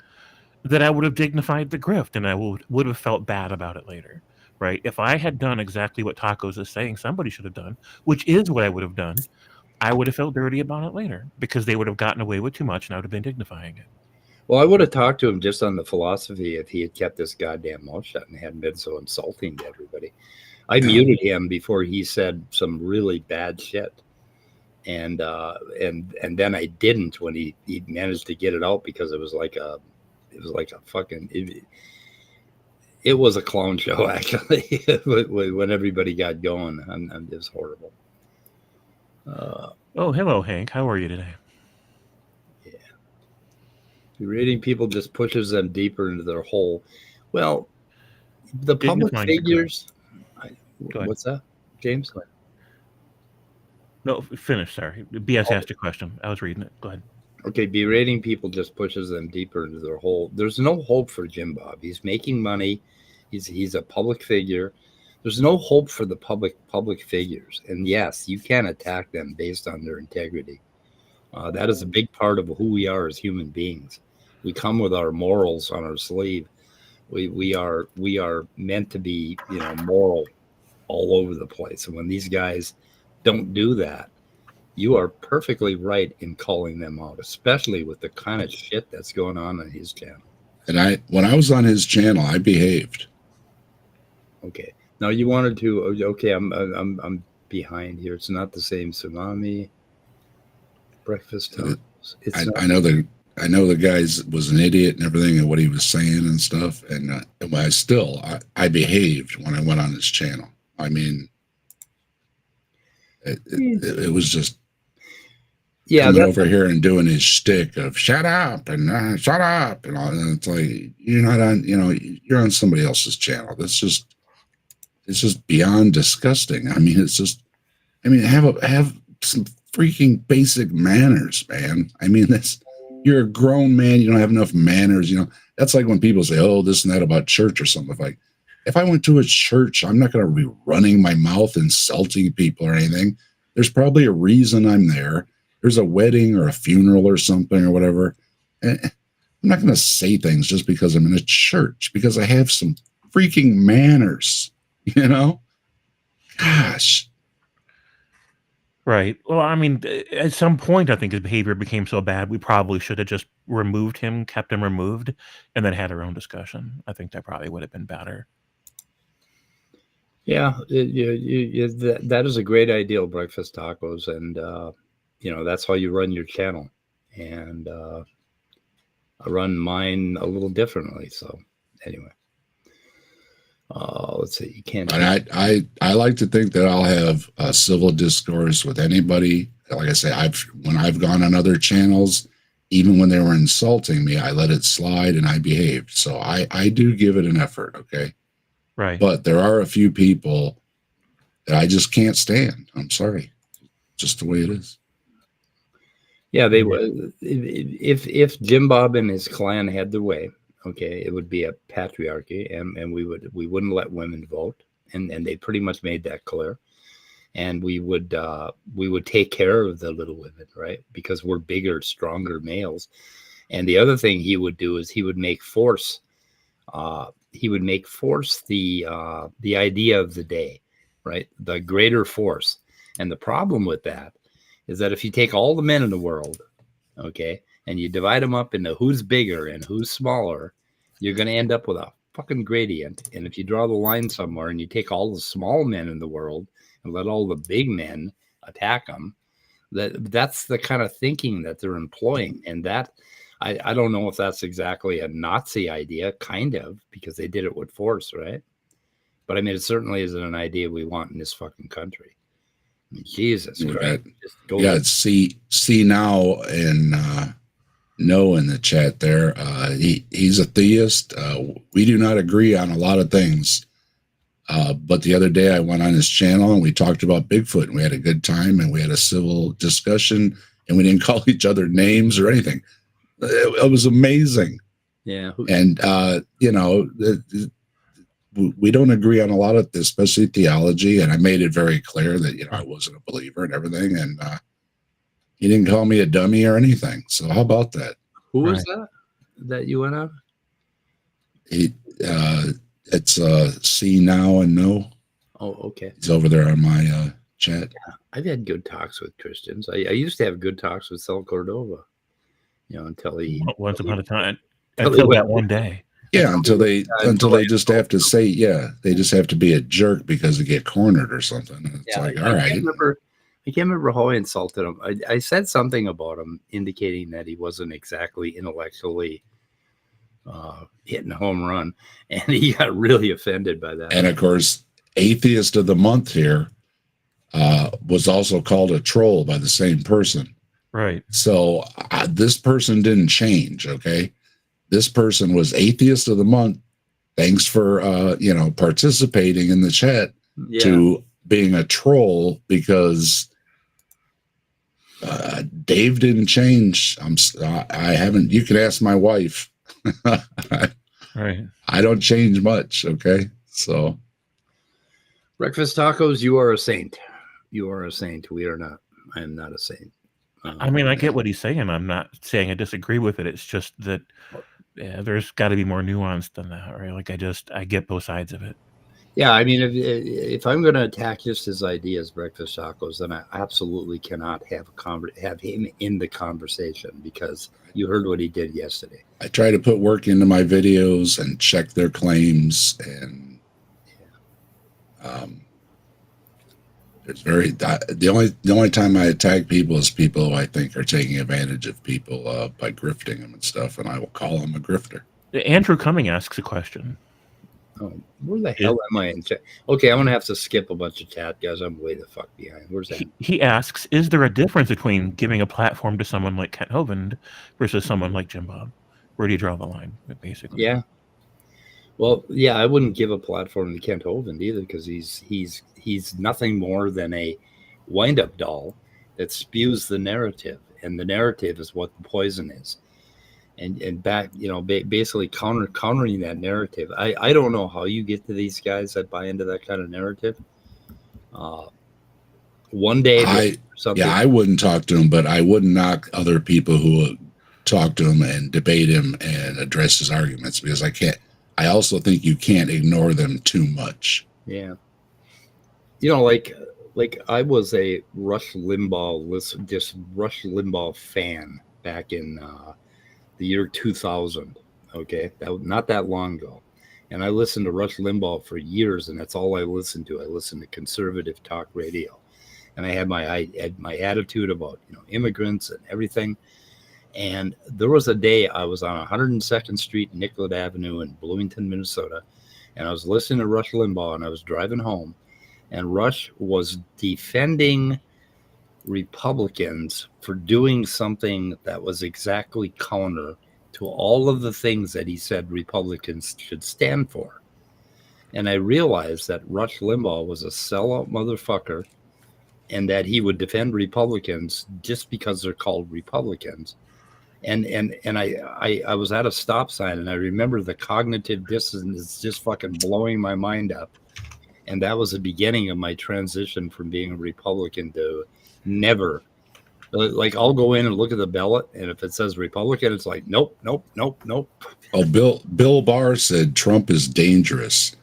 S4: that I would have dignified the grift, and I would have felt bad about it later, right? If I had done exactly what Tacos is saying somebody should have done, which is what I would have done, I would have felt dirty about it later because they would have gotten away with too much and I would have been dignifying it.
S1: Well, I would have talked to him just on the philosophy if he had kept his goddamn mouth shut and hadn't been so insulting to everybody. I muted him before he said some really bad shit. And then I didn't when he managed to get it out because it was like a fucking it was a clown show actually when everybody got going. It was horrible.
S4: Oh, hello, Hank. How are you today?
S1: Yeah. Berating people just pushes them deeper into their hole. Well, the public figures. What's that, James? Go ahead.
S4: No, finish. Sorry. BS asked a question. I was reading it. Go ahead.
S1: Okay, berating people just pushes them deeper into their hole. There's no hope for JimBob. He's making money. He's a public figure. There's no hope for the public figures. And yes, you can attack them based on their integrity. That is a big part of who we are as human beings. We come with our morals on our sleeve. We are meant to be, moral all over the place. And when these guys don't do that, you are perfectly right in calling them out, especially with the kind of shit that's going on his channel.
S2: And when I was on his channel, I behaved.
S1: Okay. Now you wanted to. Okay, I'm behind here. It's not the same tsunami. Breakfast time.
S2: I know the guy was an idiot and everything and what he was saying and stuff. And I behaved when I went on his channel. I mean, it was just coming over here and doing his shtick of shut up and all. And it's like, you're not on, you're on somebody else's channel. It's just beyond disgusting. I mean, have some freaking basic manners, man. I mean, you're a grown man. You don't have enough manners. That's like when people say, oh, this and that about church or something. Like, if I went to a church, I'm not going to be running my mouth, insulting people or anything. There's probably a reason I'm there. There's a wedding or a funeral or something or whatever. And I'm not going to say things just because I'm in a church, because I have some freaking manners, Gosh.
S4: Right. Well, I mean, at some point, I think his behavior became so bad, we probably should have just removed him, kept him removed, and then had our own discussion. I think that probably would have been better.
S1: Yeah, that is a great ideal, breakfast tacos, and that's how you run your channel. And I run mine a little differently. So anyway, let's see. You can't.
S2: And I like to think that I'll have a civil discourse with anybody. Like I say, when I've gone on other channels, even when they were insulting me, I let it slide and I behaved. So I do give it an effort. Okay.
S4: Right.
S2: But there are a few people that I just can't stand. I'm sorry. Just the way it is.
S1: Yeah, they would. If JimBob and his clan had their way, okay, it would be a patriarchy, and we wouldn't let women vote, and they pretty much made that clear. And we would take care of the little women, right? Because we're bigger, stronger males. And the other thing he would do is he would make force the idea of the day, right? The greater force. And the problem with that is that if you take all the men in the world, okay, and you divide them up into who's bigger and who's smaller, you're going to end up with a fucking gradient. And if you draw the line somewhere and you take all the small men in the world and let all the big men attack them, that's the kind of thinking that they're employing. And that, I don't know if that's exactly a Nazi idea, kind of, because they did it with force, right? But I mean, it certainly isn't an idea we want in this fucking country. I mean, Jesus Christ.
S2: Yeah, see now and no in the chat there. He's a theist. We do not agree on a lot of things. But the other day I went on his channel and we talked about Bigfoot and we had a good time and we had a civil discussion and we didn't call each other names or anything. It was amazing.
S1: Yeah.
S2: And, we don't agree on a lot of this, especially theology. And I made it very clear that, I wasn't a believer and everything. And he didn't call me a dummy or anything. So how about that?
S1: Who was that you went on?
S2: It's see now and no.
S1: Oh, okay.
S2: It's over there on my chat.
S1: Yeah, I've had good talks with Christians. I used to have good talks with Sal Cordova, until he
S4: once upon a time until that one day.
S2: Yeah, until they just have to say, they just have to be a jerk because they get cornered or something. It's all right.
S1: I can't remember how I insulted him. I said something about him indicating that he wasn't exactly intellectually hitting a home run, and he got really offended by that.
S2: And of course, Atheist of the Month here was also called a troll by the same person.
S4: Right.
S2: So this person didn't change, okay? This person was Atheist of the Month. Thanks for, participating in the chat to being a troll because Dave didn't change. I haven't. You can ask my wife.
S4: Right.
S2: I don't change much. Okay. So.
S1: Breakfast tacos, you are a saint. You are a saint. We are not. I am not a saint.
S4: I mean, I get what he's saying. I'm not saying I disagree with it. It's just that there's got to be more nuance than that, right? Like I get both sides of it.
S1: Yeah, I mean, if I'm going to attack just his ideas, breakfast tacos, then I absolutely cannot have him in the conversation because you heard what he did yesterday.
S2: I try to put work into my videos and check their claims, and it's the only time I attack people is people who I think are taking advantage of people by grifting them and stuff, and I will call them a grifter.
S4: Andrew Cumming asks a question.
S1: Oh, where the hell am I in chat? Okay, I'm going to have to skip a bunch of chat, guys. I'm way the fuck behind. Where's that?
S4: He asks, is there a difference between giving a platform to someone like Kent Hovind versus someone like JimBob? Where do you draw the line, basically?
S1: Yeah. Well, yeah, I wouldn't give a platform to Kent Hovind either because he's nothing more than a wind-up doll that spews the narrative, and the narrative is what the poison is. And back, basically countering that narrative. I don't know how you get to these guys that buy into that kind of narrative. One day,
S2: I wouldn't talk to him, but I wouldn't knock other people who would talk to him and debate him and address his arguments because I can't. I also think you can't ignore them too much.
S1: Yeah. Like I was a Rush Limbaugh fan back in the year 2000. Okay, not that long ago, and I listened to Rush Limbaugh for years, and that's all I listened to. I listened to conservative talk radio, and I had my attitude about immigrants and everything. And there was a day I was on 102nd Street, Nicollet Avenue in Bloomington, Minnesota, and I was listening to Rush Limbaugh, and I was driving home, and Rush was defending Republicans for doing something that was exactly counter to all of the things that he said Republicans should stand for. And I realized that Rush Limbaugh was a sellout motherfucker, and that he would defend Republicans just because they're called Republicans. And I was at a stop sign, and I remember the cognitive dissonance just fucking blowing my mind up. And that was the beginning of my transition from being a Republican to never. Like, I'll go in and look at the ballot, and if it says Republican, it's like, nope, nope, nope, nope.
S2: Oh, Bill Barr said Trump is dangerous,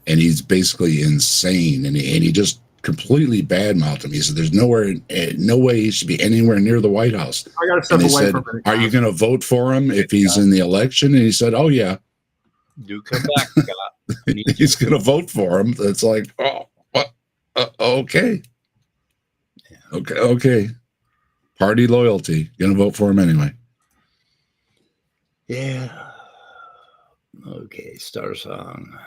S2: and he's basically insane, and he just completely badmouthed him. He said there's no way he should be anywhere near the White House.
S3: I got to step away from it.
S2: Are you going to vote for him if he's in the election? And he said, oh, yeah.
S1: Do come back, Scott.
S2: He's going to vote for him. It's like, oh, what? Okay. Yeah. Okay. Party loyalty. Going to vote for him anyway.
S1: Yeah. Okay, Star Song.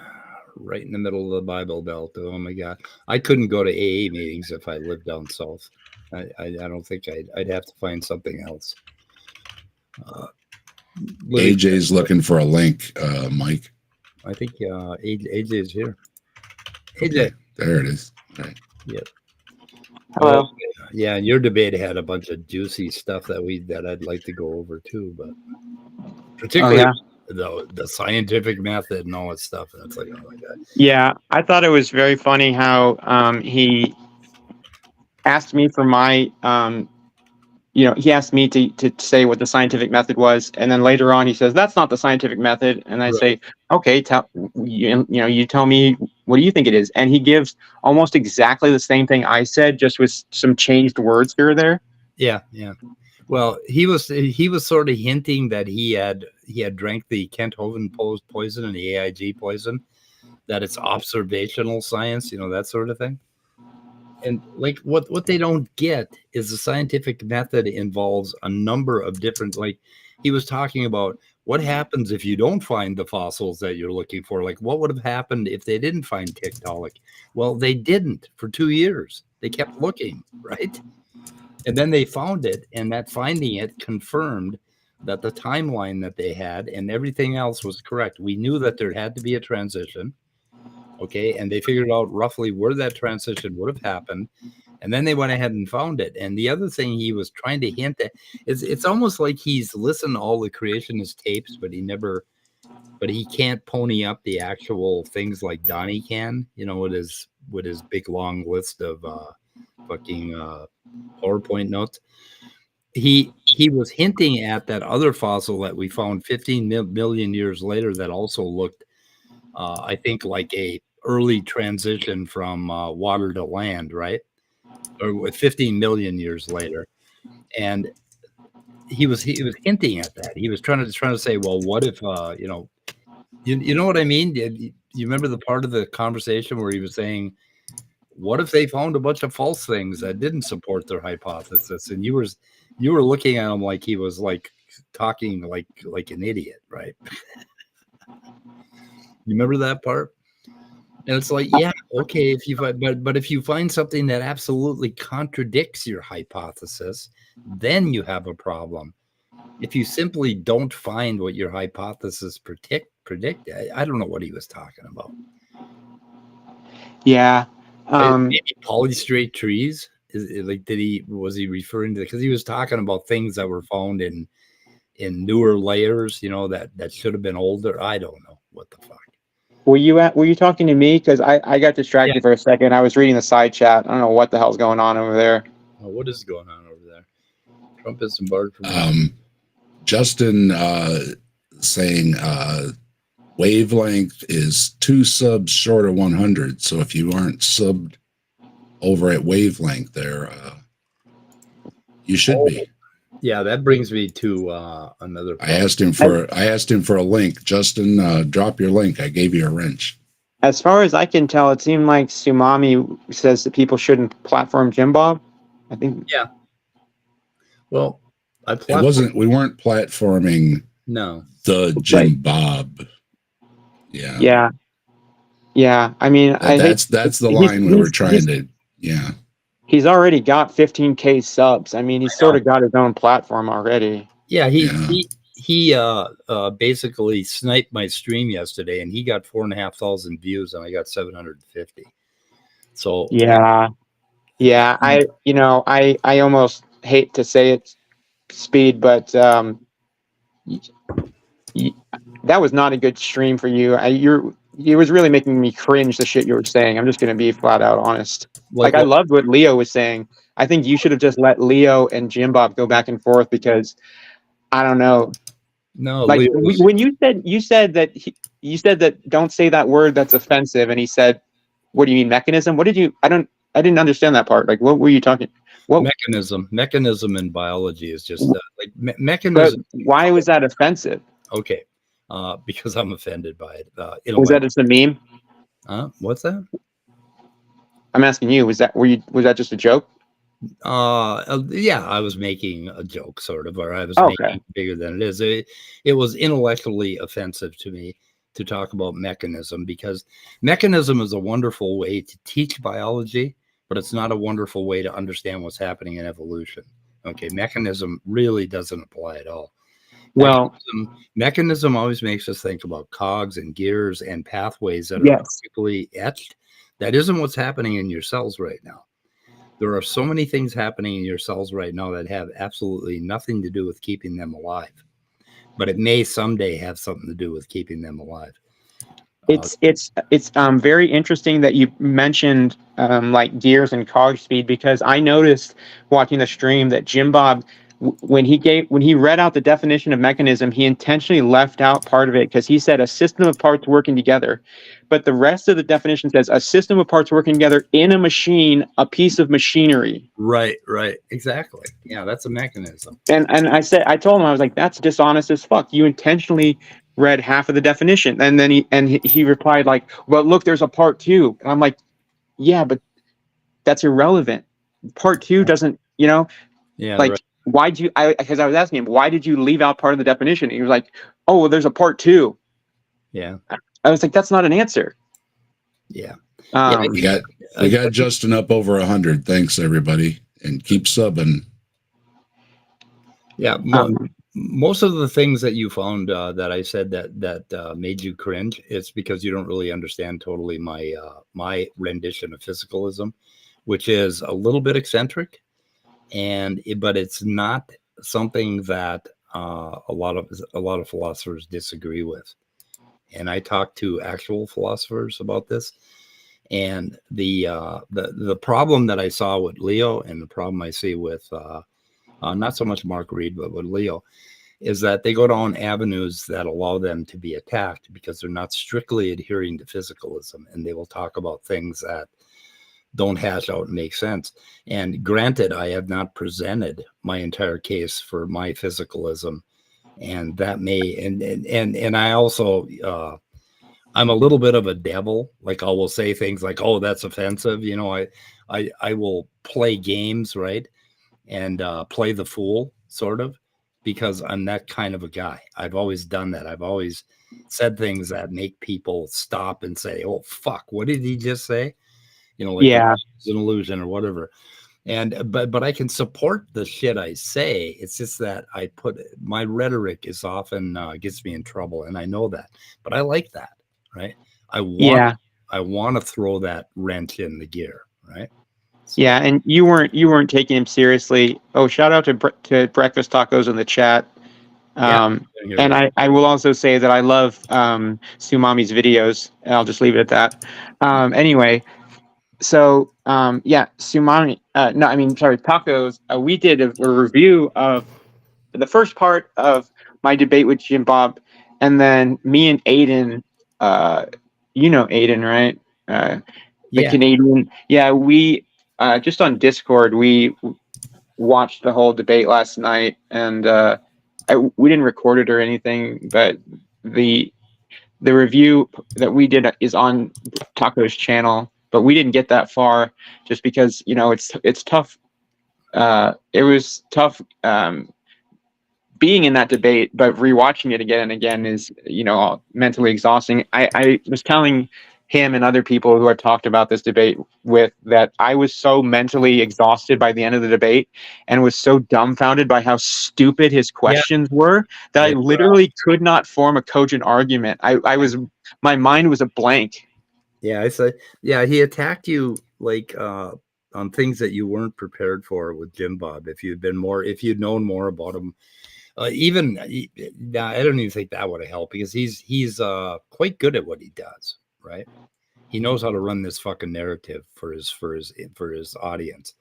S1: Right in the middle of the Bible Belt. Oh my God. I couldn't go to AA meetings if I lived down south. I don't think I'd have to find something else.
S2: AJ's looking for a link, Mike.
S1: I think AJ is here. AJ.
S2: Okay, there it is. Right.
S1: Yep.
S5: Hello.
S1: Yeah, and your debate had a bunch of juicy stuff that I'd like to go over too, but particularly the scientific method and all that stuff. And it's like, oh my God.
S5: Yeah, I thought it was very funny how he asked me for my he asked me to say what the scientific method was, and then later on he says that's not the scientific method, and I say, okay, you tell me, what do you think it is? And he gives almost exactly the same thing I said, just with some changed words here or there.
S1: Yeah. Well, he was sort of hinting that he had drank the Kent Hovind poison and the AIG poison, that it's observational science, that sort of thing. And like what they don't get is the scientific method involves a number of different, like he was talking about what happens if you don't find the fossils that you're looking for. Like what would have happened if they didn't find Tiktaalik? Well, they didn't for 2 years. They kept looking, right? And then they found it, and that finding it confirmed that the timeline that they had and everything else was correct. We knew that there had to be a transition. Okay, and they figured out roughly where that transition would have happened, and then they went ahead and found it. And the other thing he was trying to hint at is it's almost like he's listened to all the creationist tapes, but he can't pony up the actual things like Donnie can, with his big long list of fucking PowerPoint notes. He was hinting at that other fossil that we found 15 million years later that also looked I think like a early transition from water to land, right? Or 15 million years later. And he was hinting at that. He was trying to say, well, what if you know what I mean? You remember the part of the conversation where he was saying, what if they found a bunch of false things that didn't support their hypothesis? And you were looking at him like he was like talking like an idiot, right? You remember that part? And it's like, yeah, okay, if you find, but if you find something that absolutely contradicts your hypothesis, then you have a problem. If you simply don't find what your hypothesis predict, I don't know what he was talking about.
S5: Yeah.
S1: Maybe polystrate trees? Was he referring to, because he was talking about things that were found in newer layers, that should have been older. I don't know what the fuck.
S5: Were you talking to me? Because I got distracted for a second. I was reading the side chat. I don't know what the hell's going on over there.
S1: Oh, what is going on over there? Trump is barred from
S2: Justin saying wavelength is 2 subs short of 100. So if you aren't subbed over at wavelength there, you should be.
S1: Yeah, that brings me to another point.
S2: I asked him for a link. Justin, drop your link. I gave you a wrench.
S5: As far as I can tell, it seemed like Sumami says that people shouldn't platform JimBob. I think.
S1: Yeah. Well,
S2: we weren't platforming.
S1: No.
S2: The JimBob. Yeah.
S5: Yeah. Yeah. I mean,
S2: that's the line we were trying to. Yeah.
S5: He's already got 15K subs. I mean, he's sort of got his own platform already.
S1: Yeah, he he basically sniped my stream yesterday, and he got 4,500 views, and I got 750. So
S5: Yeah. I almost hate to say it, Speed, but that was not a good stream for you. It was really making me cringe, the shit you were saying. I'm just going to be flat out honest. Like, I loved what Leo was saying. I think you should have just let Leo and JimBob go back and forth, because I don't know.
S1: No,
S5: Like,
S1: Leo
S5: when you said that don't say that word, that's offensive, and he said, "What do you mean, mechanism? What did you? I didn't understand that part. Like, what were you talking? What
S1: mechanism in biology is just like
S5: But
S1: mechanism.
S5: why was that offensive?
S1: Okay, because I'm offended by it.
S5: Was that just a meme?
S1: What's that?
S5: I'm asking you. Was that just a joke?
S1: Yeah, I was making a joke, sort of, or I was
S5: Okay.
S1: making it bigger than it is. It was intellectually offensive to me to talk about mechanism, because mechanism is a wonderful way to teach biology, but it's not a wonderful way to understand what's happening in evolution. Okay, mechanism really doesn't apply at all.
S5: Well,
S1: Mechanism always makes us think about cogs and gears and pathways that are
S5: yes.
S1: perfectly etched. That isn't what's happening in your cells right now. There are so many things happening in your cells right now that have absolutely nothing to do with keeping them alive, but it may someday have something to do with keeping them alive.
S5: It's very interesting that you mentioned like gears and cog speed, because I noticed watching the stream that JimBob, when he read out the definition of mechanism, he intentionally left out part of it, because he said a system of parts working together, but the rest of the definition says a system of parts working together in a machine, a piece of machinery.
S1: Right, exactly. Yeah, that's a mechanism.
S5: And I told him, I was like, that's dishonest as fuck. You intentionally read half of the definition. And then he replied like, well, look, there's a part 2. And I'm like, yeah, but that's irrelevant. Part 2 doesn't,
S1: Yeah,
S5: like,
S1: right.
S5: why'd you, because I was asking him, why did you leave out part of the definition? And he was like, oh, well, there's a part 2.
S1: Yeah.
S5: I was like, that's not an answer.
S1: Yeah.
S2: We got Justin up over 100. Thanks, everybody. And keep subbing.
S1: Yeah. Most of the things that you found that I said that made you cringe, it's because you don't really understand totally my rendition of physicalism, which is a little bit eccentric, but it's not something that a lot of philosophers disagree with. And I talked to actual philosophers about this, and the problem that I saw with Leo, and the problem I see with not so much Mark Reed, but with Leo, is that they go down avenues that allow them to be attacked because they're not strictly adhering to physicalism, and they will talk about things that don't hash out and make sense. And granted, I have not presented my entire case for my physicalism, and that may and I also I'm a little bit of a devil. Like, I will say things like, "Oh, that's offensive." I will play games, right, and play the fool, sort of, because I'm that kind of a guy. I've always done that. I've always said things that make people stop and say, "Oh, fuck, what did he just say?" Like,
S5: Yeah.
S1: it's an illusion or whatever. And but I can support the shit I say. It's just that my rhetoric is often gets me in trouble, and I know that. But I like that, right? I want to throw that wrench in the gear, right? So,
S5: yeah, and you weren't taking him seriously. Oh, shout out to Breakfast Tacos in the chat. And I will also say that I love Sumami's videos, and I'll just leave it at that. Anyway, so Sumami. Tacos. We did a review of the first part of my debate with JimBob, and then me and Aiden. You know Aiden, right? The Canadian. Yeah, we just on Discord we watched the whole debate last night, and we didn't record it or anything, but the review that we did is on Taco's channel, but we didn't get that far just because it's tough. It was tough being in that debate, but rewatching it again and again is mentally exhausting. I was telling him and other people who I've talked about this debate with that I was so mentally exhausted by the end of the debate and was so dumbfounded by how stupid his questions were that I literally could not form a cogent argument. My mind was a blank.
S1: Yeah, I say, yeah, he attacked you like on things that you weren't prepared for with JimBob. If you'd known more about him, I don't even think that would have helped because he's quite good at what he does, right? He knows how to run this fucking narrative for his audience,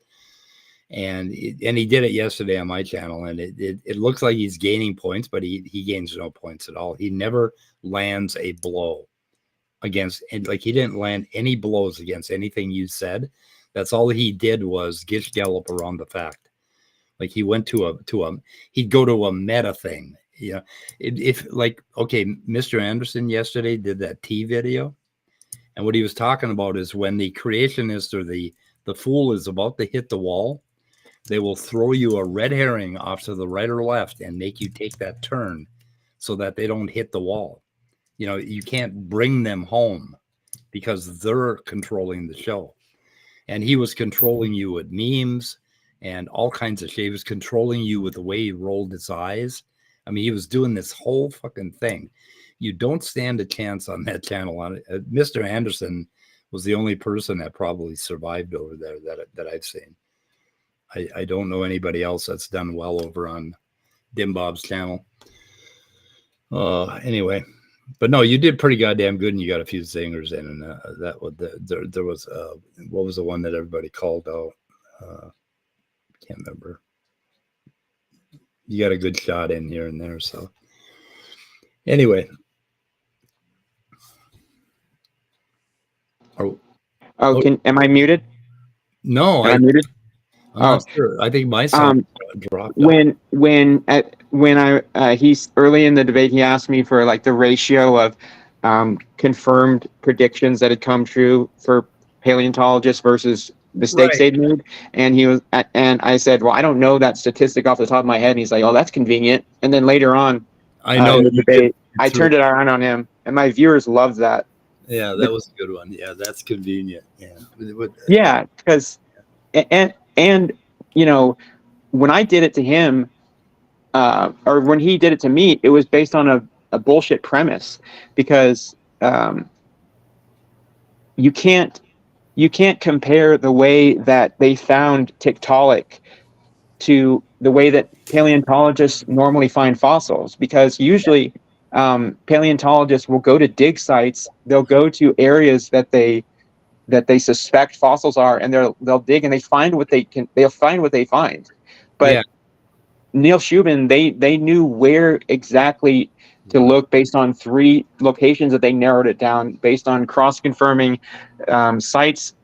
S1: and he did it yesterday on my channel, and it looks like he's gaining points, but he gains no points at all. He never lands a blow against, and like he didn't land any blows against anything you said. That's all he did was gish gallop around the fact. Like he went he'd go to a meta thing. Yeah. If like, okay, Mr. Anderson yesterday did that T video. And what he was talking about is when the creationist or the fool is about to hit the wall, they will throw you a red herring off to the right or left and make you take that turn so that they don't hit the wall. You know, you can't bring them home because they're controlling the show. And he was controlling you with memes and all kinds of shit. He was controlling you with the way he rolled his eyes. I mean, he was doing this whole fucking thing. You don't stand a chance on that channel. Mr. Anderson was the only person that probably survived over there that I've seen. I don't know anybody else that's done well over on JimBob's channel. Anyway, but no, you did pretty goddamn good, and you got a few zingers in, and that was there was what was the one that everybody called out? Can't remember. You got a good shot in here and there. So anyway.
S5: Am I muted?
S1: No,
S5: am I muted?
S1: I'm not sure. I think my sound dropped out.
S5: He's early in the debate, he asked me for like the ratio of confirmed predictions that had come true for paleontologists versus mistakes they'd made, and I said, well, I don't know that statistic off the top of my head, and he's like, oh, that's convenient. And then later on,
S1: I know
S5: in the debate, I turned it around on him, and my viewers loved that.
S1: Yeah, that was a good one. Yeah, that's convenient. Yeah,
S5: yeah, because and you know, when I did it to him, or when he did it to me, it was based on a bullshit premise, because you can't compare the way that they found Tiktaalik to the way that paleontologists normally find fossils, because usually paleontologists will go to dig sites, they'll go to areas that they suspect fossils are, and they'll dig and they'll find what they find. But Neil Shubin, they knew where exactly to look based on 3 locations that they narrowed it down based on cross-confirming sites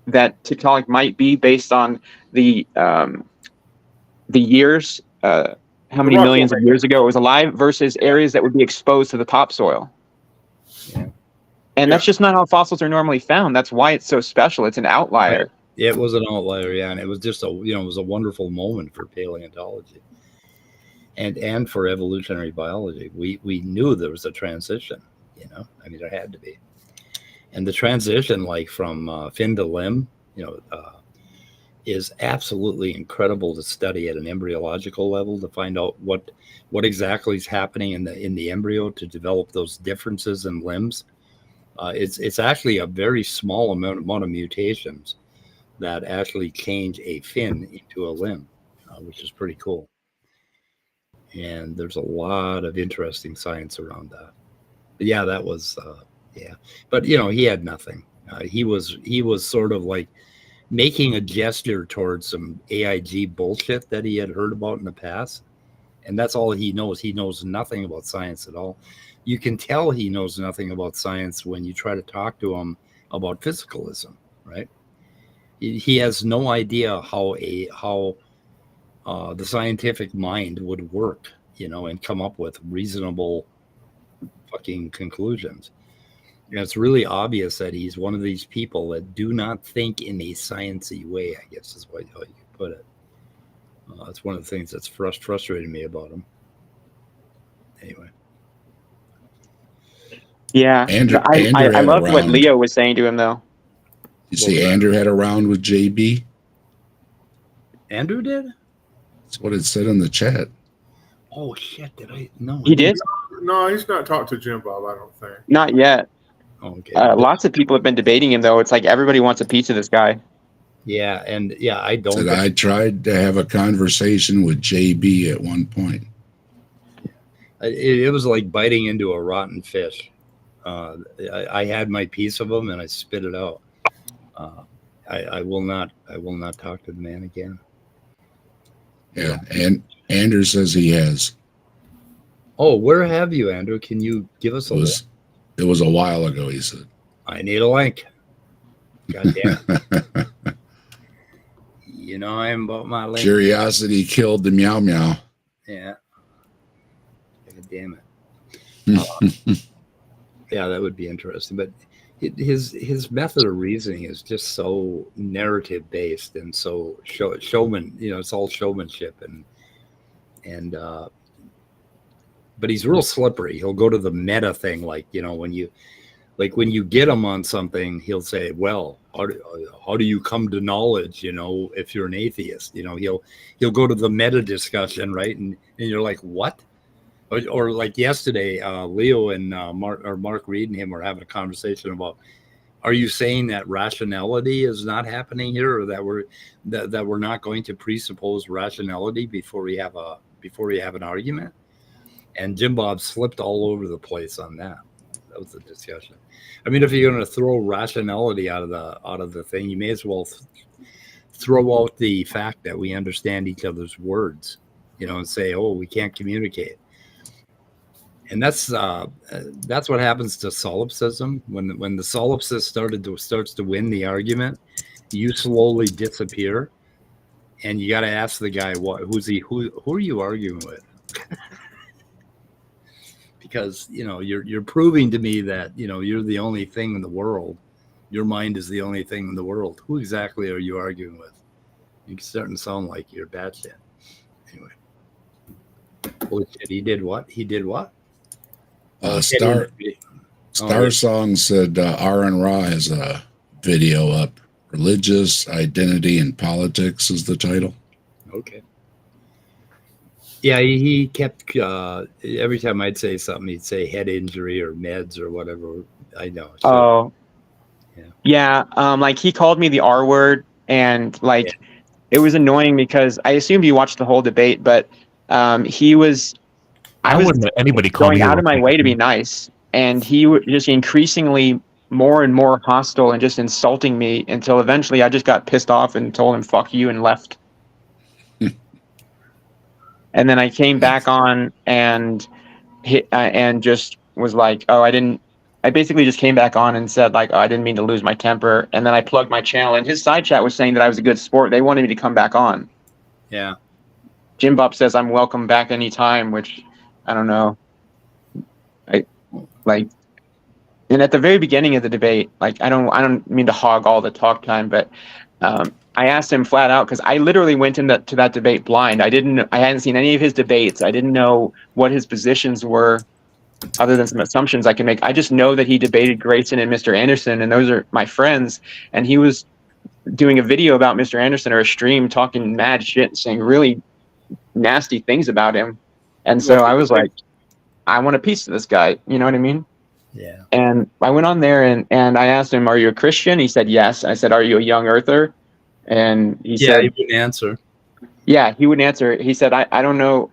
S5: that Tiktaalik might be based on the years, how many millions of years ago it was alive, versus areas that would be exposed to the topsoil.
S1: Yeah.
S5: And that's just not how fossils are normally found. That's why it's so special. It's an outlier.
S1: Right. It was an outlier, yeah, and it was just it was a wonderful moment for paleontology and for evolutionary biology. We knew there was a transition, I mean, there had to be. And the transition, like from fin to limb, is absolutely incredible to study at an embryological level, to find out what exactly is happening in the embryo to develop those differences in limbs. It's actually a very small amount of mutations that actually change a fin into a limb, which is pretty cool. And there's a lot of interesting science around that. But yeah, that was But he had nothing. He was sort of like making a gesture towards some AIG bullshit that he had heard about in the past. And that's all he knows. He knows nothing about science at all. You can tell he knows nothing about science when you try to talk to him about physicalism, right? He has no idea how the scientific mind would work, and come up with reasonable fucking conclusions. And it's really obvious that he's one of these people that do not think in a sciencey way, I guess is how you could put it. That's one of the things that's frustrating me about him. Anyway.
S5: Yeah.
S2: Andrew
S5: I
S2: had a
S5: loved what
S2: round.
S5: Leo was saying to him, though.
S2: You see, Andrew had a round with JB.
S1: Andrew did?
S2: That's what it said in the chat.
S1: Oh shit! Did I? No,
S5: He did?
S3: No, he's not talked to Jim Bob, I don't think.
S5: Not yet.
S1: Oh, okay.
S5: Lots of people have been debating him, though. It's like everybody wants a piece of this guy.
S1: Yeah, and yeah, I don't.
S2: Said I tried to have a conversation with JB at one point.
S1: It was like biting into a rotten fish. I had my piece of him and I spit it out. I will not talk to the man again.
S2: Yeah, and Andrew says he has.
S1: Oh, where have you, Andrew? Can you give us a link?
S2: It was a while ago, he said.
S1: I need a link. God damn it. You know I'm about my link.
S2: Curiosity killed the meow meow.
S1: Yeah. God damn it. Yeah, that would be interesting. But his method of reasoning is just so narrative based and so showman. You know, it's all showmanship and but he's real slippery. He'll go to the meta thing, like, you know, when you get him on something, he'll say, "Well, how do you come to knowledge? You know, if you're an atheist, you know, he'll go to the meta discussion, right? And you're like, what? Or like yesterday, Leo and Mark Reed and him were having a conversation about, are you saying that rationality is not happening here, or that we're not going to presuppose rationality before we have an argument?" And JimBob slipped all over the place on that. That was the discussion. I mean, if you're going to throw rationality out of the thing, you may as well throw out the fact that we understand each other's words, you know, and say, "Oh, we can't communicate." And that's what happens to solipsism. When the solipsist starts to win the argument, you slowly disappear, and you got to ask the guy, who are you arguing with? Because, you know, you're proving to me that, you know, you're the only thing in the world. Your mind is the only thing in the world. Who exactly are you arguing with? You're starting to sound like you're batshit. Anyway. Holy shit, he did what?
S2: Star Song said Aaron Ra has a video up. Religious Identity and Politics is the title.
S1: Okay. Yeah, he kept every time I'd say something, he'd say head injury or meds or whatever. I know. So,
S5: Oh, yeah. Like he called me the R word, and like it was annoying because I assumed you watched the whole debate, but he was. I
S4: wouldn't let anybody call
S5: going
S4: me
S5: out of my way to be nice, and he was just increasingly more and more hostile and just insulting me until eventually I just got pissed off and told him "fuck you" and left. And then I came back on and just was like, "Oh, I didn't." I basically just came back on and said like, "Oh, I didn't mean to lose my temper." And then I plugged my channel, and his side chat was saying that I was a good sport. They wanted me to come back on.
S1: Yeah.
S5: JimBob says I'm welcome back anytime, which I don't know. And at the very beginning of the debate, like I don't mean to hog all the talk time, but I asked him flat out because I literally went to that debate blind. I hadn't seen any of his debates. I didn't know what his positions were, other than some assumptions I can make. I just know that he debated Grayson and Mr. Anderson, and those are my friends. And he was doing a video about Mr. Anderson, or a stream, talking mad shit, saying really nasty things about him. And so I was like, I want a piece of this guy. You know what I mean?
S1: Yeah.
S5: And I went on there and I asked him, "Are you a Christian?" He said, "Yes." I said, "Are you a young earther?" And he said,
S1: he wouldn't answer.
S5: Yeah, he wouldn't answer. He said, I don't know.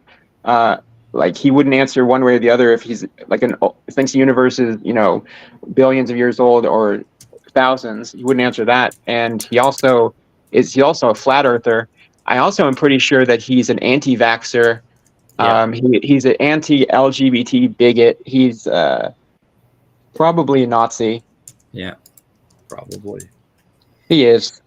S5: Like he wouldn't answer one way or the other if he's like thinks the universe is, you know, billions of years old or thousands. He wouldn't answer that. And he's also a flat earther. I also am pretty sure that he's an anti-vaxxer. Yeah. He's an anti-LGBT bigot. He's probably a Nazi.
S1: Yeah, probably.
S5: He is.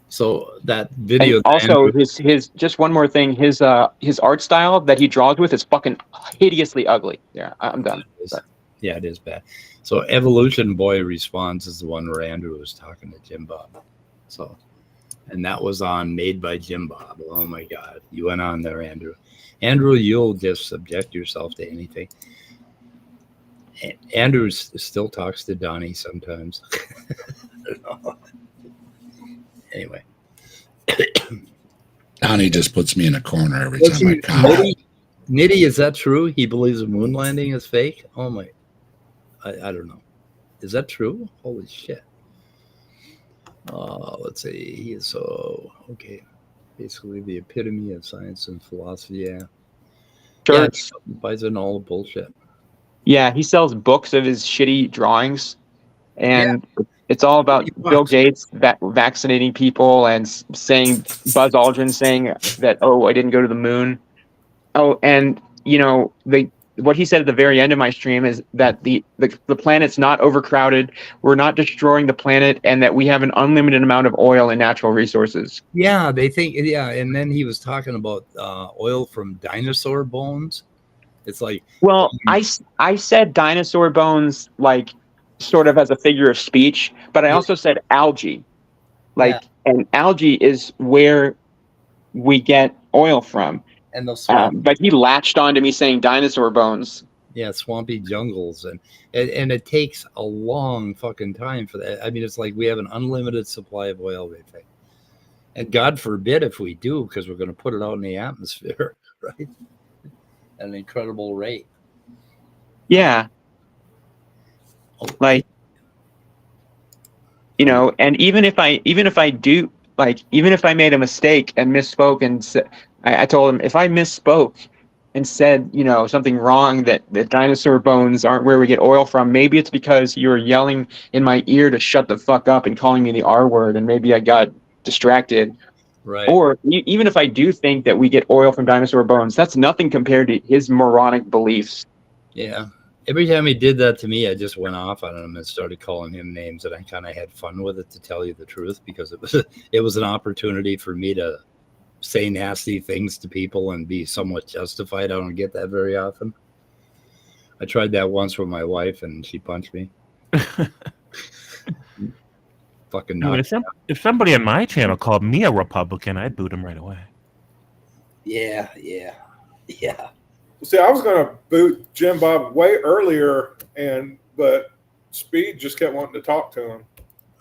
S1: So that video.
S5: Also, his just one more thing. His art style that he draws with is fucking hideously ugly. Yeah, I'm done.
S1: Yeah, it is bad. So Evolution Boi Responds is the one where Andrew was talking to JimBob. So, and that was on Made by JimBob. Oh my God, you went on there, Andrew. Andrew, you'll just subject yourself to anything. Andrew still talks to Donnie sometimes. I don't know. Anyway.
S2: Donnie just puts me in a corner every time I comment.
S1: Nitty, is that true? He believes the moon landing is fake? Oh my. I don't know. Is that true? Holy shit. Let's see. He is so okay. Basically the epitome of science and philosophy. Yeah.
S5: Church.
S1: Yeah, he buys in all the bullshit.
S5: Yeah, he sells books of his shitty drawings, and it's all about Bill Gates vaccinating people and saying Buzz Aldrin saying that, oh, I didn't go to the moon. Oh, and you know, what he said at the very end of my stream is that the planet's not overcrowded, we're not destroying the planet, and that we have an unlimited amount of oil and natural resources.
S1: Yeah, they think, and then he was talking about oil from dinosaur bones. It's like,
S5: well, I said dinosaur bones like sort of as a figure of speech, but I also said algae, and algae is where we get oil from.
S1: And the
S5: but he latched on to me saying dinosaur bones.
S1: Yeah, swampy jungles, and it takes a long fucking time for that. I mean, it's like we have an unlimited supply of oil, they think, and God forbid if we do, because we're going to put it out in the atmosphere, right? At an incredible rate.
S5: Yeah. Like, you know, and even if I do, like, even if I made a mistake and misspoke and I told him if I misspoke and said, you know, something wrong, that dinosaur bones aren't where we get oil from, maybe it's because you were yelling in my ear to shut the fuck up and calling me the R word, and maybe I got distracted.
S1: Right.
S5: Or even if I do think that we get oil from dinosaur bones, that's nothing compared to his moronic beliefs.
S1: Yeah. Every time he did that to me, I just went off on him and started calling him names, and I kind of had fun with it, to tell you the truth, because it was an opportunity for me to say nasty things to people and be somewhat justified. I don't get that very often. I tried that once with my wife, and she punched me. Fucking
S4: I mean, if somebody on my channel called me a Republican, I'd boot him right away.
S1: Yeah.
S3: See, I was going to boot JimBob way earlier, but Speed just kept wanting to talk to him.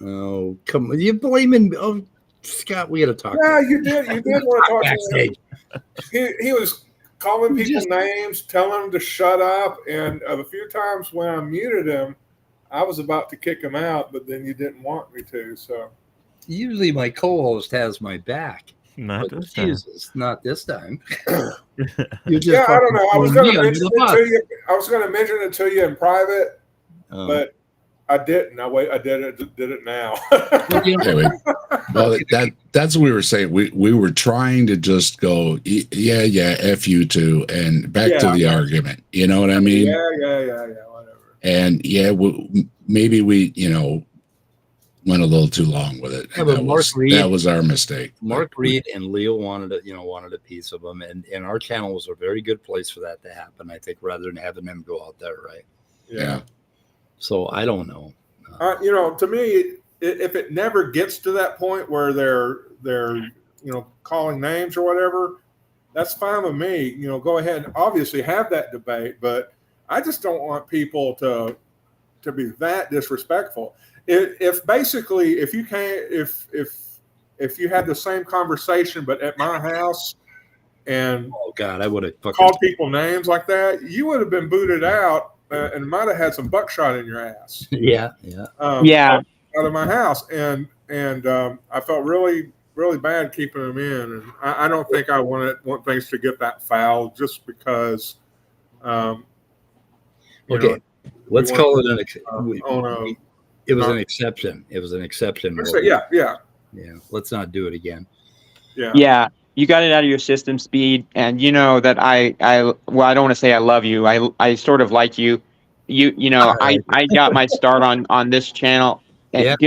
S1: Oh, come on. You're blaming... Oh, Scott, we got to talk.
S3: Yeah, you did. You did want to talk to him. He was calling people names, telling them to shut up, and a few times when I muted him, I was about to kick him out, but then you didn't want me to. So
S1: usually my co-host has my back.
S4: Not
S1: but
S4: this time.
S1: Jesus, not this time.
S3: Yeah, I don't know. I was going to mention it to you. I was going to mention it to you in private, but I didn't. I did it now.
S2: Well, that's what we were saying. We were trying to just go, yeah, F you too, and back to the argument. You know what I mean?
S3: Yeah, whatever.
S2: And maybe we, went a little too long with it.
S1: Yeah, but
S2: that was our mistake.
S1: Mark Reed and Leo wanted a piece of them, and our channel was a very good place for that to happen, I think, rather than having them go out there, right?
S2: Yeah.
S1: So I don't know.
S3: To me, if it never gets to that point where they're calling names or whatever, that's fine with me. Go ahead and obviously have that debate, but I just don't want people to be that disrespectful. If you had the same conversation but at my house and
S1: oh god, I would have
S3: called people names like that, you would have been booted out and might have had some buckshot in your ass.
S5: Out
S3: of my house, and I felt really bad keeping them in, and I don't think I want things to get that foul just because.
S1: Let's call it an exception. It was an exception. It was an exception.
S3: Yeah.
S1: Let's not do it again.
S5: Yeah. You got it out of your system, Speed, and you know that I don't want to say I love you. I sort of like you. I got my start on this channel. And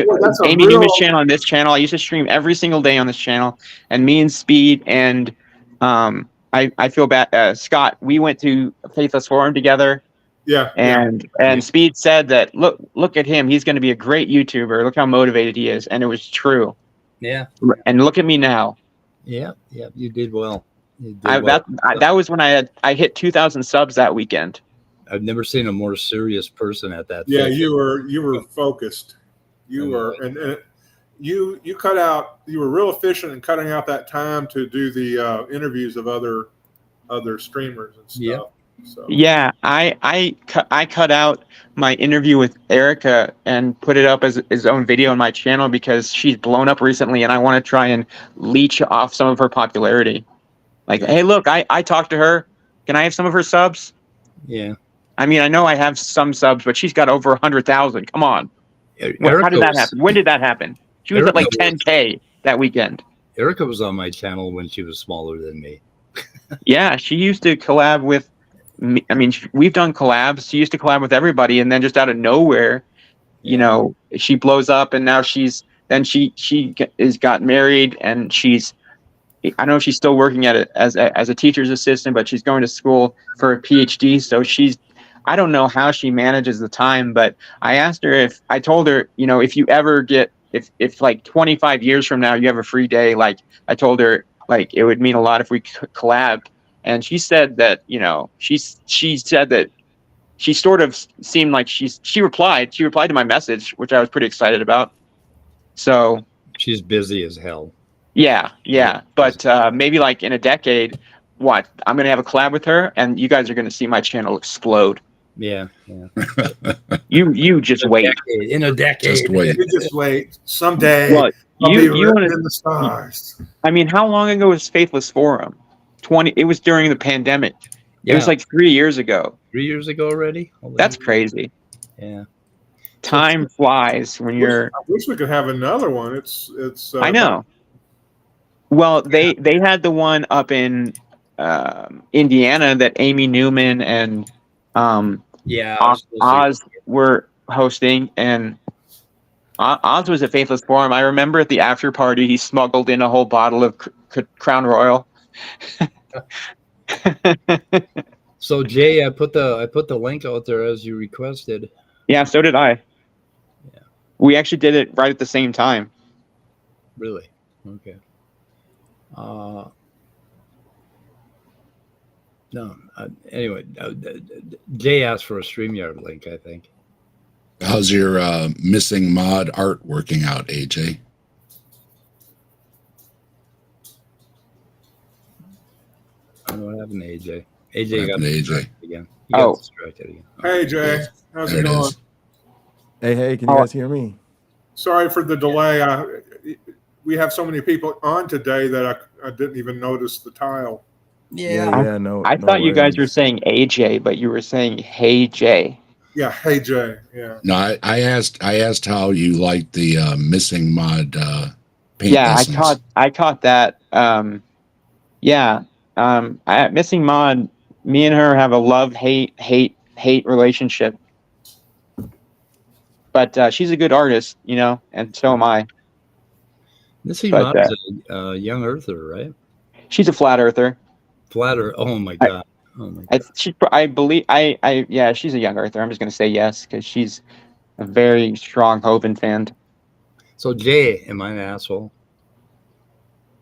S5: Amy Newman's channel on this channel. I used to stream every single day on this channel, and me and Speed and I feel bad. Scott, we went to Faithless Forum together.
S3: Yeah.
S5: And Speed said that look at him, he's going to be a great YouTuber. Look how motivated he is, and it was true.
S1: Yeah.
S5: And look at me now.
S1: Yeah, you did well.
S5: That was when I hit 2,000 subs that weekend.
S1: I've never seen a more serious person at that.
S3: Yeah,
S1: thing.
S3: you were focused. You were, and you cut out. You were real efficient in cutting out that time to do the interviews of other streamers and stuff.
S1: Yep.
S3: So
S5: Yeah, I cut out my interview with Erica and put it up as his own video on my channel because she's blown up recently, and I want to try and leech off some of her popularity. Like, hey, look, I talked to her. Can I have some of her subs?
S1: Yeah.
S5: I mean, I know I have some subs, but she's got over 100,000. Come on.
S1: Erica
S5: How did that
S1: was-
S5: happen? When did that happen? She was at like
S1: Erica was-
S5: 10K that weekend.
S1: Erica was on my channel when she was smaller than me.
S5: Yeah, she used to collab with me. I mean, we've done collabs. She used to collab with everybody, and then just out of nowhere, you know, she blows up, and now she got married, and I know she's still working at it as a teacher's assistant, but she's going to school for a PhD. So I don't know how she manages the time, but I told her, you know, if you ever if like 25 years from now you have a free day, like I told her, like it would mean a lot if we collab. And she said that, you know, she said that she sort of seemed like she replied to my message, which I was pretty excited about. So
S1: She's busy as hell.
S5: yeah. But maybe like in a decade, I'm going to have a collab with her, and you guys are going to see my channel explode.
S1: Yeah.
S5: You just wait.
S1: In a decade.
S2: Just wait.
S3: you just wait. Someday
S5: Well,
S3: I'll be
S5: you
S3: written
S5: want
S3: in the stars.
S5: I mean, how long ago was Faithless Forum? It was during the pandemic.
S1: Yeah.
S5: It was like 3 years ago.
S1: 3 years ago already. Holy
S5: That's crazy.
S1: Yeah.
S5: Time flies when you're.
S3: I wish we could have another one. It's.
S5: I know. Well, they had the one up in Indiana that Amy Newman and
S1: Yeah.
S5: Oz were hosting, and Oz was at Faithless Forum. I remember at the after party, he smuggled in a whole bottle of Crown Royal.
S1: So Jay, I put the link out there as you requested.
S5: Yeah, so did I.
S1: Yeah.
S5: We actually did it right at the same time.
S1: Really? Okay. No. Anyway, Jay asked for a StreamYard link, I think.
S2: How's your missing mod art working out, AJ?
S1: I don't know what happened to AJ.
S2: What
S1: AJ got
S2: happened to AJ?
S1: distracted again. He got distracted again.
S3: Hey Jay, how's
S2: There
S3: it
S2: it
S3: going?
S2: is.
S6: Hey, can you guys hear me?
S3: Sorry for the delay. We have so many people on today that I didn't even notice the tile.
S6: Yeah, no.
S5: I
S6: no
S5: thought you guys were
S6: worries.
S5: saying AJ, but you were saying Hey Jay.
S3: Yeah, hey Jay. Yeah.
S2: No, I asked how you liked the missing mod paint
S5: Yeah,
S2: lessons.
S5: I caught that. Missing Mod, me and her have a love-hate relationship. But she's a good artist, you know, and so am I.
S1: This
S5: But,
S1: is a young earther, right?
S5: She's a flat earther.
S1: Flatter. Oh my god. Oh my god.
S5: She's a young earther. I'm just gonna say yes because she's a very strong Hovind fan.
S1: So Jay, am I an asshole?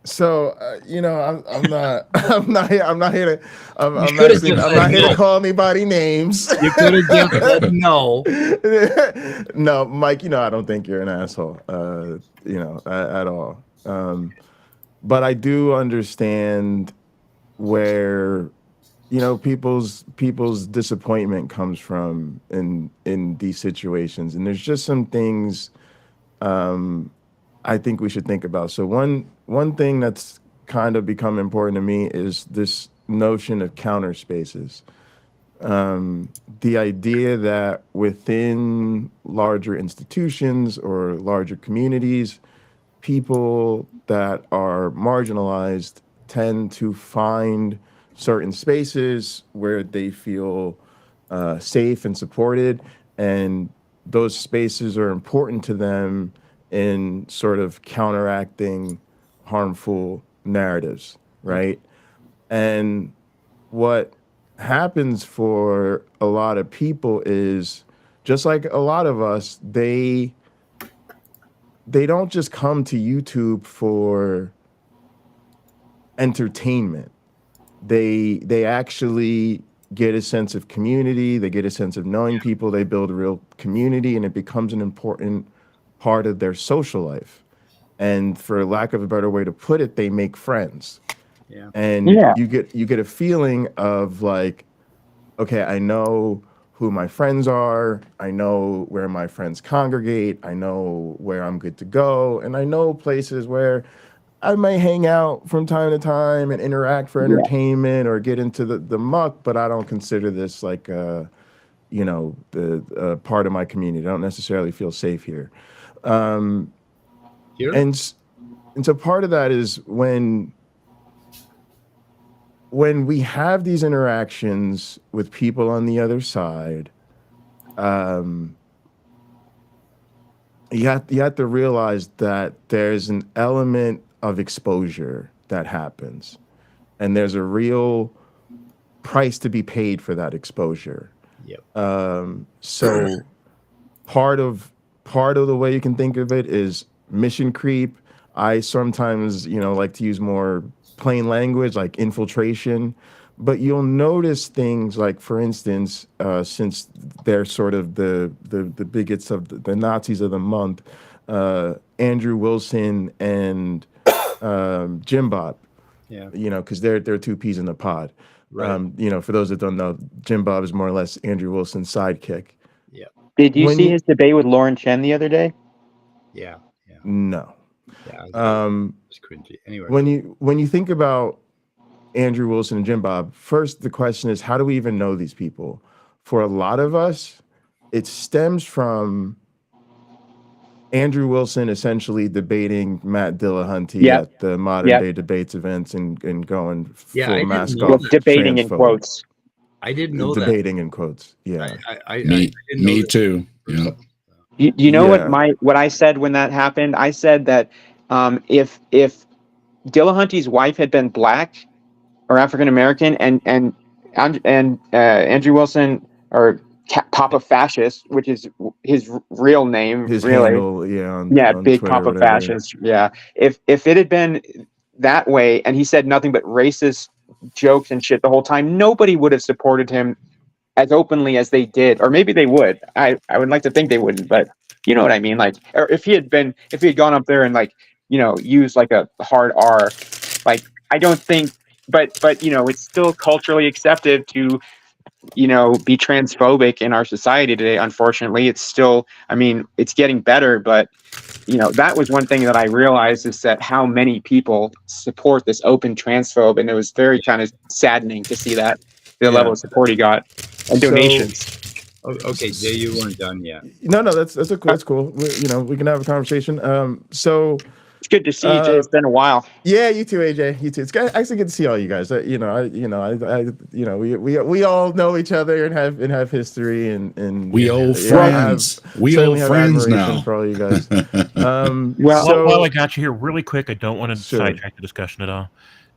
S6: So I'm not I'm not here
S1: could've
S6: to call anybody names.
S1: You could have just said no.
S6: No, Mike, I don't think you're an asshole. At all. But I do understand where people's disappointment comes from in these situations, and there's just some things I think we should think about. So one thing that's kind of become important to me is this notion of counter spaces. The idea that within larger institutions or larger communities, people that are marginalized tend to find certain spaces where they feel safe and supported, and those spaces are important to them in sort of counteracting harmful narratives, right? And what happens for a lot of people is, just like a lot of us, they don't just come to YouTube for entertainment. They actually get a sense of community, they get a sense of knowing people, they build a real community, and it becomes an important part of their social life. And for lack of a better way to put it, they make friends.
S1: Yeah.
S6: And you get a feeling of like, okay, I know who my friends are, I know where my friends congregate, I know where I'm good to go, and I know places where I may hang out from time to time and interact for entertainment or get into the muck, but I don't consider this like the part of my community. I don't necessarily feel safe here.
S1: Here?
S6: And so part of that is when we have these interactions with people on the other side, you have to realize that there's an element of exposure that happens, and there's a real price to be paid for that exposure.
S1: Yep.
S6: So part of the way you can think of it is mission creep. I sometimes, like to use more plain language like infiltration, but you'll notice things like, for instance, since they're sort of the bigots of the Nazis of the month, Andrew Wilson and JimBob, because they're two peas in the pod.
S1: Right.
S6: For those that don't know, JimBob is more or less Andrew Wilson's sidekick.
S1: Yeah.
S5: Did you see his debate with Lauren Chen the other day?
S1: Yeah.
S6: No.
S1: Yeah. It's cringy. Anyway.
S6: When you think about Andrew Wilson and JimBob, first the question is, how do we even know these people? For a lot of us, it stems from Andrew Wilson essentially debating Matt Dillahunty at the modern day debates events and going full mask off.
S5: Debating in quotes.
S1: I didn't know
S6: debating in quotes. Yeah.
S2: Me too. Yeah.
S5: You know what I said when that happened? I said that if Dillahunty's wife had been black or African American and Andrew Wilson or Papa Fascist, which is his real name,
S6: his
S5: really.
S6: handle, on
S5: Big
S6: Twitter,
S5: Papa Fascist. Yeah. If it had been that way and he said nothing but racist jokes and shit the whole time, nobody would have supported him as openly as they did, or maybe they would. I would like to think they wouldn't, but you know what I mean. Like, or if he had gone up there and like, used like a hard R, like I don't think, but it's still culturally accepted to, be transphobic in our society today. Unfortunately, it's still. I mean, it's getting better, but that was one thing that I realized is that how many people support this open transphobe, and it was very kind of saddening to see that the level of support he got. And donations.
S1: Okay, Jay, you weren't done yet.
S6: No, that's cool. We can have a conversation. So
S5: it's good to see you, Jay. It's been a while.
S6: Yeah, you too, AJ. You too. It's actually good to see all you guys. We all know each other and have history and
S2: we old friends. We old friends now.
S6: For all you guys.
S4: While I got you here, really quick, I don't want to sidetrack the discussion at all.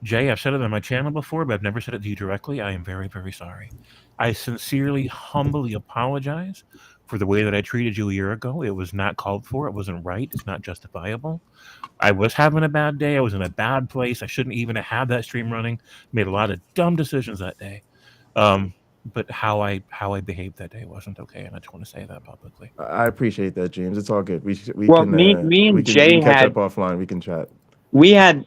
S4: Jay, I've said it on my channel before, but I've never said it to you directly. I am very, very sorry. I sincerely, humbly apologize for the way that I treated you a year ago. It was not called for. It wasn't right. It's not justifiable. I was having a bad day. I was in a bad place. I shouldn't even have had that stream running. Made a lot of dumb decisions that day. But how I behaved that day wasn't okay, and I just want to say that publicly.
S6: I appreciate that, James. It's all good.
S5: Me and Jay
S6: catch up offline. We can chat.
S5: We had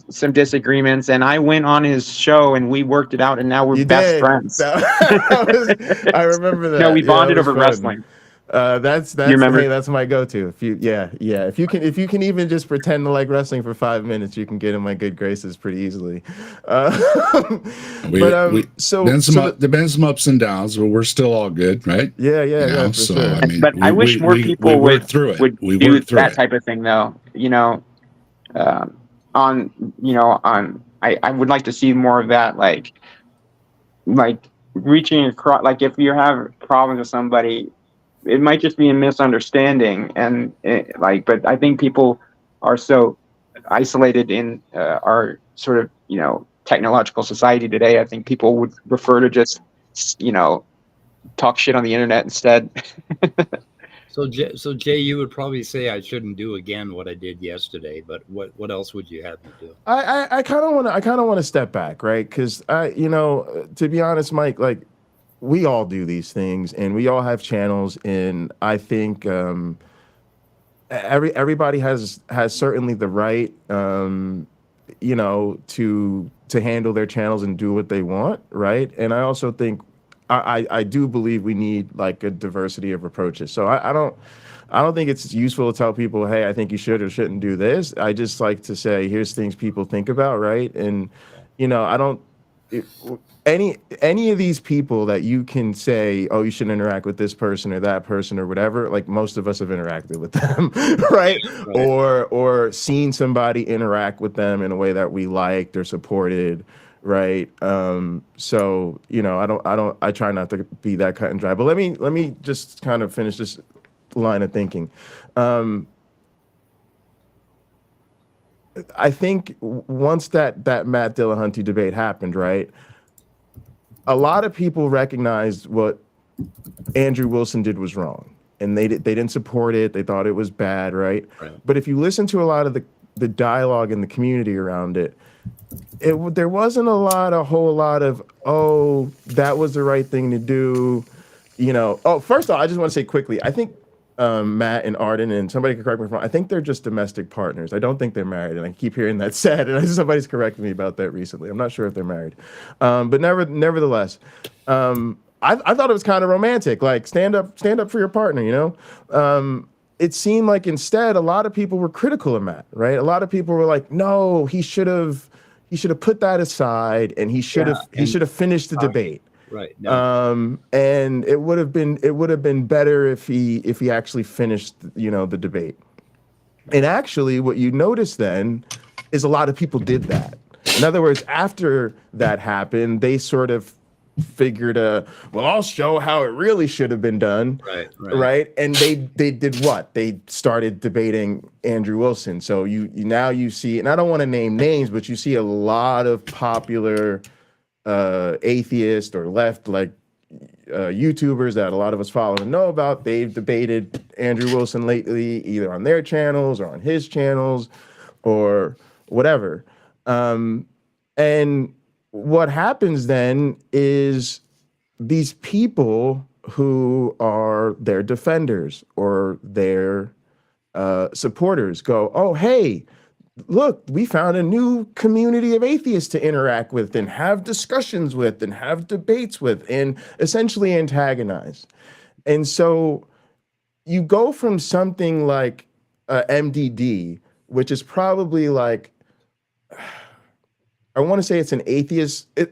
S5: some disagreements, and I went on his show, and we worked it out, and now we're best friends.
S6: I remember that.
S5: No, we bonded over wrestling.
S6: That's my go-to. If you can even just pretend to like wrestling for 5 minutes, you can get in my good graces pretty easily.
S2: There's been some ups and downs, but we're still all good, right?
S6: Yeah. For sure.
S5: I mean, but I wish more people would do that type of thing, though. I would like to see more of that, like reaching across. Like if you have problems with somebody, it might just be a misunderstanding, but I think people are so isolated in our sort of technological society today. I think people would prefer to just talk shit on the internet instead.
S1: So Jay, you would probably say I shouldn't do again what I did yesterday, but what else would you have me do?
S6: I kind of want to step back, right? Because to be honest, Mike, like we all do these things, and we all have channels, and I think everybody has certainly the right, to handle their channels and do what they want, right? And I also think I do believe we need like a diversity of approaches. So I don't think it's useful to tell people, hey, I think you should or shouldn't do this. I just like to say, here's things people think about, right? And I don't any of these people that you can say, oh, you should interact with this person or that person or whatever, like most of us have interacted with them, right? Or seen somebody interact with them in a way that we liked or supported, right? So I try not to be that cut and dry. But let me just kind of finish this line of thinking. I think once that Matt Dillahunty debate happened, right, a lot of people recognized what Andrew Wilson did was wrong, and they didn't support it. They thought it was bad, right? But if you listen to a lot of the dialogue in the community around it, there wasn't a whole lot of, oh, that was the right thing to do. Oh, first of all, I just want to say quickly, I think Matt and Arden, and somebody can correct me if I'm wrong, I think they're just domestic partners. I don't think they're married, and I keep hearing that said, and somebody's corrected me about that recently. I'm not sure if they're married. But nevertheless, I thought it was kind of romantic, like stand up for your partner, It seemed like instead a lot of people were critical of Matt, right? A lot of people were like, no, he should have put that aside, and he should have finished the debate.
S1: Right. No.
S6: And it would have been better if he actually finished, the debate. And actually, what you notice then is a lot of people did that. In other words, after that happened, they sort of figured, well, I'll show how it really should have been done. Right. And they did what? They started debating Andrew Wilson. So you see, and I don't want to name names, but you see a lot of popular atheist or left YouTubers that a lot of us follow and know about. They've debated Andrew Wilson lately, either on their channels or on his channels or whatever. And what happens then is these people who are their defenders or their supporters go, oh, hey, look, we found a new community of atheists to interact with and have discussions with and have debates with and essentially antagonize. And so you go from something like MDD, which is probably like, I want to say it's an atheist, it's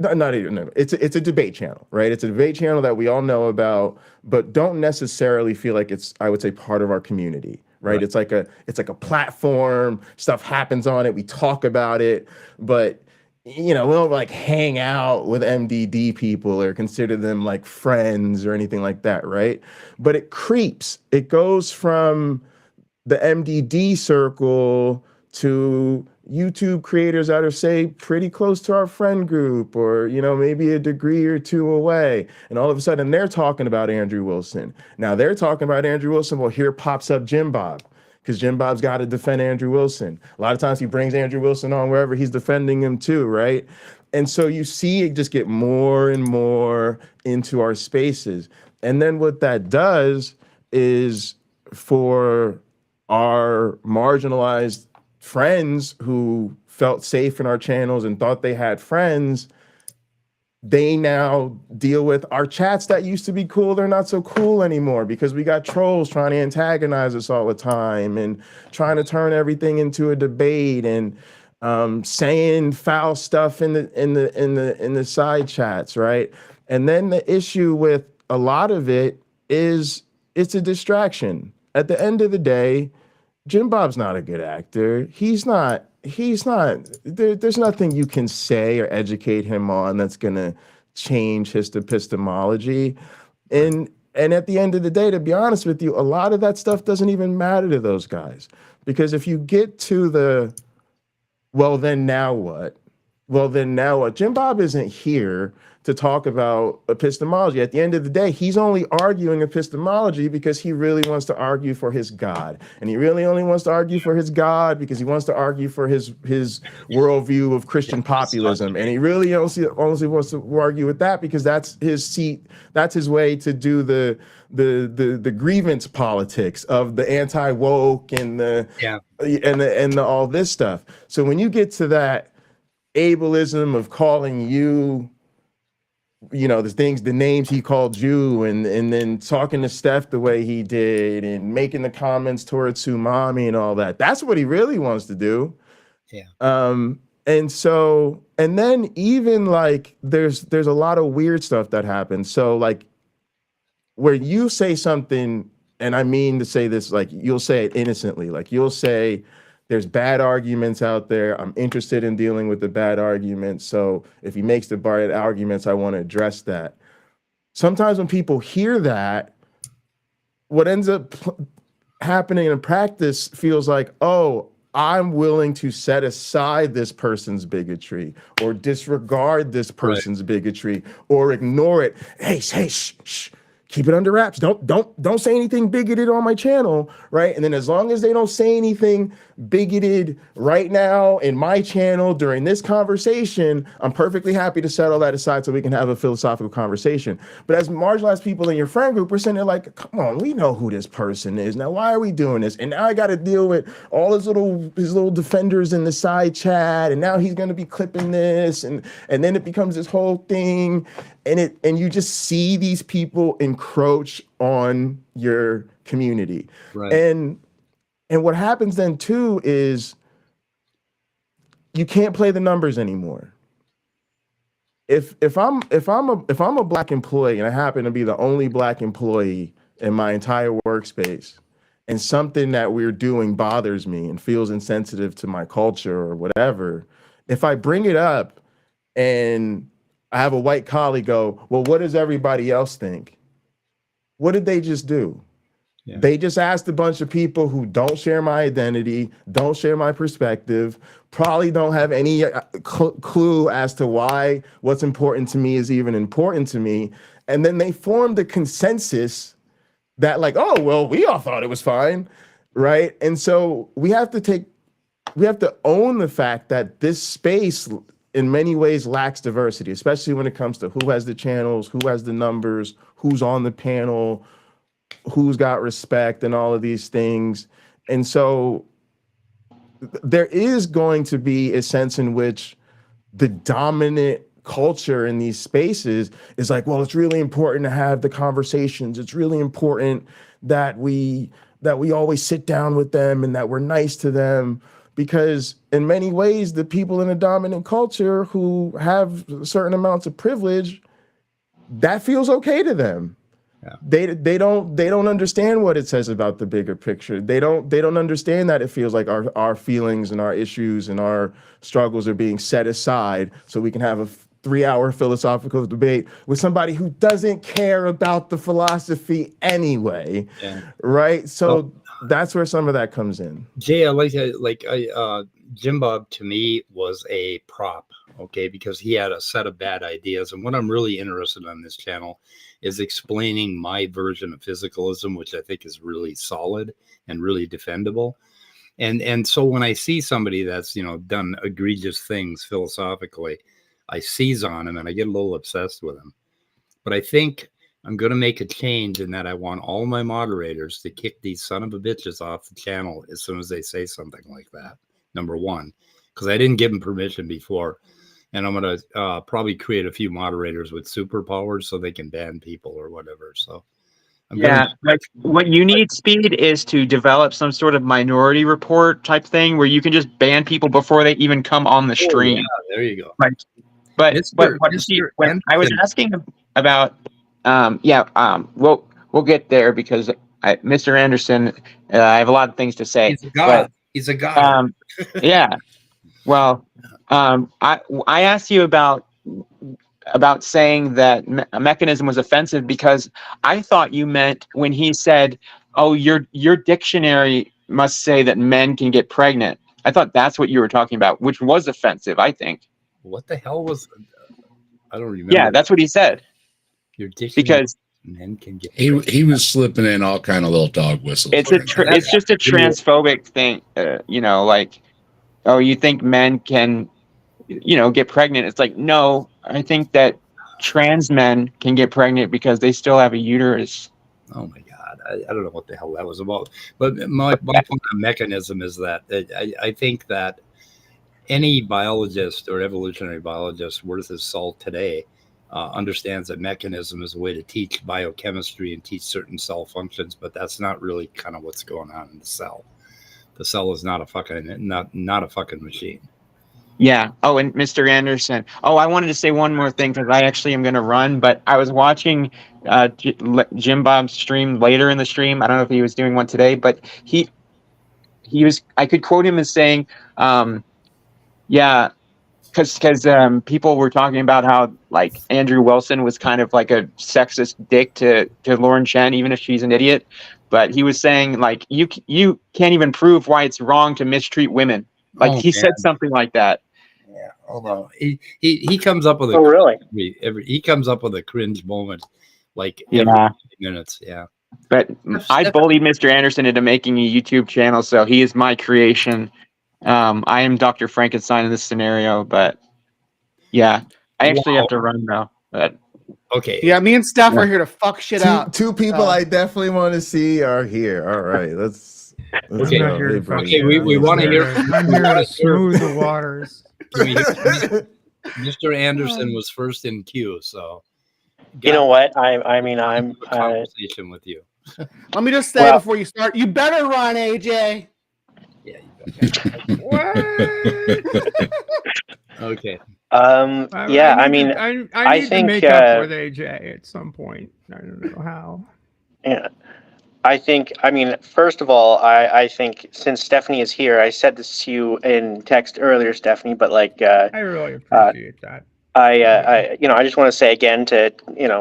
S6: a debate channel, right? It's a debate channel that we all know about, but don't necessarily feel like it's, I would say, part of our community. Right? It's like a platform, stuff happens on it, we talk about it, but we don't like hang out with MDD people or consider them like friends or anything like that, right? But it creeps. It goes from the MDD circle to YouTube creators that are, say, pretty close to our friend group or, maybe a degree or two away. And all of a sudden they're talking about Andrew Wilson. Now they're talking about Andrew Wilson. Well, here pops up JimBob, because JimBob's got to defend Andrew Wilson. A lot of times he brings Andrew Wilson on wherever he's defending him too, right? And so you see it just get more and more into our spaces. And then what that does is for our marginalized friends who felt safe in our channels and thought they had friends, they now deal with our chats that used to be cool. They're not so cool anymore because we got trolls trying to antagonize us all the time and trying to turn everything into a debate and saying foul stuff in the side chats, right? And then the issue with a lot of it is it's a distraction. At the end of the day, JimBob's not a good actor. He's not, there's nothing you can say or educate him on that's going to change his epistemology. And at the end of the day, to be honest with you, a lot of that stuff doesn't even matter to those guys. Because if you get to the, well, then now what? well, then now JimBob isn't here to talk about epistemology. At the end of the day, he's only arguing epistemology because he really wants to argue for his God. And he really only wants to argue for his God because he wants to argue for his worldview of Christian populism. And he really only wants to argue with that because that's his seat, that's his way to do the grievance politics of the anti-woke and the all this stuff. So when you get to that ableism of calling you, the names he called you, and then talking to Steph the way he did, and making the comments towards Sumami and all that. That's what he really wants to do.
S1: Yeah.
S6: And then even like there's a lot of weird stuff that happens. So like where you say something, and I mean to say this, like you'll say it innocently, like you'll say, there's bad arguments out there. I'm interested in dealing with the bad arguments. So if he makes the bad arguments, I want to address that. Sometimes when people hear that, what ends up happening in practice feels like, oh, I'm willing to set aside this person's bigotry or disregard this person's bigotry or ignore it. Hey, shh. Keep it under wraps. Don't say anything bigoted on my channel, right? And then as long as they don't say anything bigoted right now in my channel during this conversation, I'm perfectly happy to settle that aside so we can have a philosophical conversation. But as marginalized people in your friend group, we're sitting there like, come on, we know who this person is. Now, why are we doing this? And now I got to deal with all his little defenders in the side chat, and now he's going to be clipping this, and then it becomes this whole thing. And you just see these people encroach on your community.
S1: Right.
S6: And what happens then too is you can't play the numbers anymore. If I'm a black employee and I happen to be the only black employee in my entire workspace, and something that we're doing bothers me and feels insensitive to my culture or whatever, if I bring it up and I have a white colleague go, well, what does everybody else think? What did they just do? Yeah. They just asked a bunch of people who don't share my identity, don't share my perspective, probably don't have any clue as to why what's important to me is even important to me. And then they formed a consensus that like, oh, well, we all thought it was fine, right? And so we have to own the fact that this space in many ways lacks diversity, especially when it comes to who has the channels, who has the numbers, who's on the panel, who's got respect, and all of these things. And so there is going to be a sense in which the dominant culture in these spaces is like, well, it's really important to have the conversations. It's really important that we always sit down with them and that we're nice to them. Because in many ways, the people in a dominant culture who have certain amounts of privilege, that feels okay to them. Yeah. They don't understand what it says about the bigger picture. They don't understand that it feels like our feelings and our issues and our struggles are being set aside so we can have a 3-hour philosophical debate with somebody who doesn't care about the philosophy anyway. Yeah. Right? So that's where some of that comes in.
S1: Jay, I JimBob to me was a prop, okay, because he had a set of bad ideas. And what I'm really interested in on this channel is explaining my version of physicalism, which I think is really solid and really defendable. And so when I see somebody that's, done egregious things philosophically, I seize on him and I get a little obsessed with him. But I think I'm going to make a change in that I want all my moderators to kick these son of a bitches off the channel as soon as they say something like that. Number one, because I didn't give them permission before. And I'm going to probably create a few moderators with superpowers so they can ban people or whatever. So
S5: like what you need, Speed, is to develop some sort of minority report type thing where you can just ban people before they even come on the stream.
S1: Yeah, there you go.
S5: But when I was asking about, we'll get there because Mr. Anderson, I have a lot of things to say.
S1: He's a god.
S5: Yeah. Well, I asked you about saying that a mechanism was offensive because I thought you meant when he said, "Oh, your dictionary must say that men can get pregnant." I thought that's what you were talking about, which was offensive, I think.
S1: What the hell was? I don't remember.
S5: Yeah, that's what he said.
S1: Your dictionary
S5: Because
S1: men can get.
S2: He was slipping in all kind of little dog whistles.
S5: it's
S2: during that.
S5: it's just a transphobic thing. You know, like, oh, you think men can, you know, get pregnant? It's like, no, I think that trans men can get pregnant because they still have a uterus.
S1: Oh my God, I don't know what the hell that was about. But my point on mechanism is that I think that any biologist or evolutionary biologist worth his salt today understands that mechanism is a way to teach biochemistry and teach certain cell functions, but that's not really kind of what's going on in the cell. The cell is not a fucking not a fucking machine.
S5: Yeah. Oh, and Mr. Anderson. Oh, I wanted to say one more thing because I actually am going to run, but I was watching JimBob's stream later in the stream. I don't know if he was doing one today, but he was. I could quote him as saying, "Yeah." Because people were talking about how like Andrew Wilson was kind of like a sexist dick to Lauren Chen, even if she's an idiot. But he was saying like you can't even prove why it's wrong to mistreat women. Like he said something like that.
S1: Yeah, hold on. He comes up with a
S7: really?
S1: He comes up with a cringe moment like every 50 minutes. Yeah.
S5: But I bullied Mr. Anderson into making a YouTube channel, so he is my creation. I am Dr. Frankenstein in this scenario, but yeah, I actually have to run now. But
S1: okay,
S8: yeah, me and Steph are here to fuck shit up.
S6: Two people I definitely want to see are here. All right, let's
S1: okay.
S6: go.
S1: Okay, we want to hear.
S9: I'm here to smooth the waters.
S1: Mr. Anderson was first in queue, so
S7: you know what? I mean, I'm
S1: conversation with you.
S8: Let me just say before you start, you better run, AJ.
S1: Yeah, you better.
S9: What?
S1: Okay.
S7: Yeah, I mean,
S9: I need
S7: think
S9: to make up with AJ at some point. I don't know how.
S7: Yeah. I think, I mean, first of all, I think since Stephanie is here, I said this to you in text earlier, Stephanie, but like,
S9: I really appreciate that.
S7: I just want to say again to,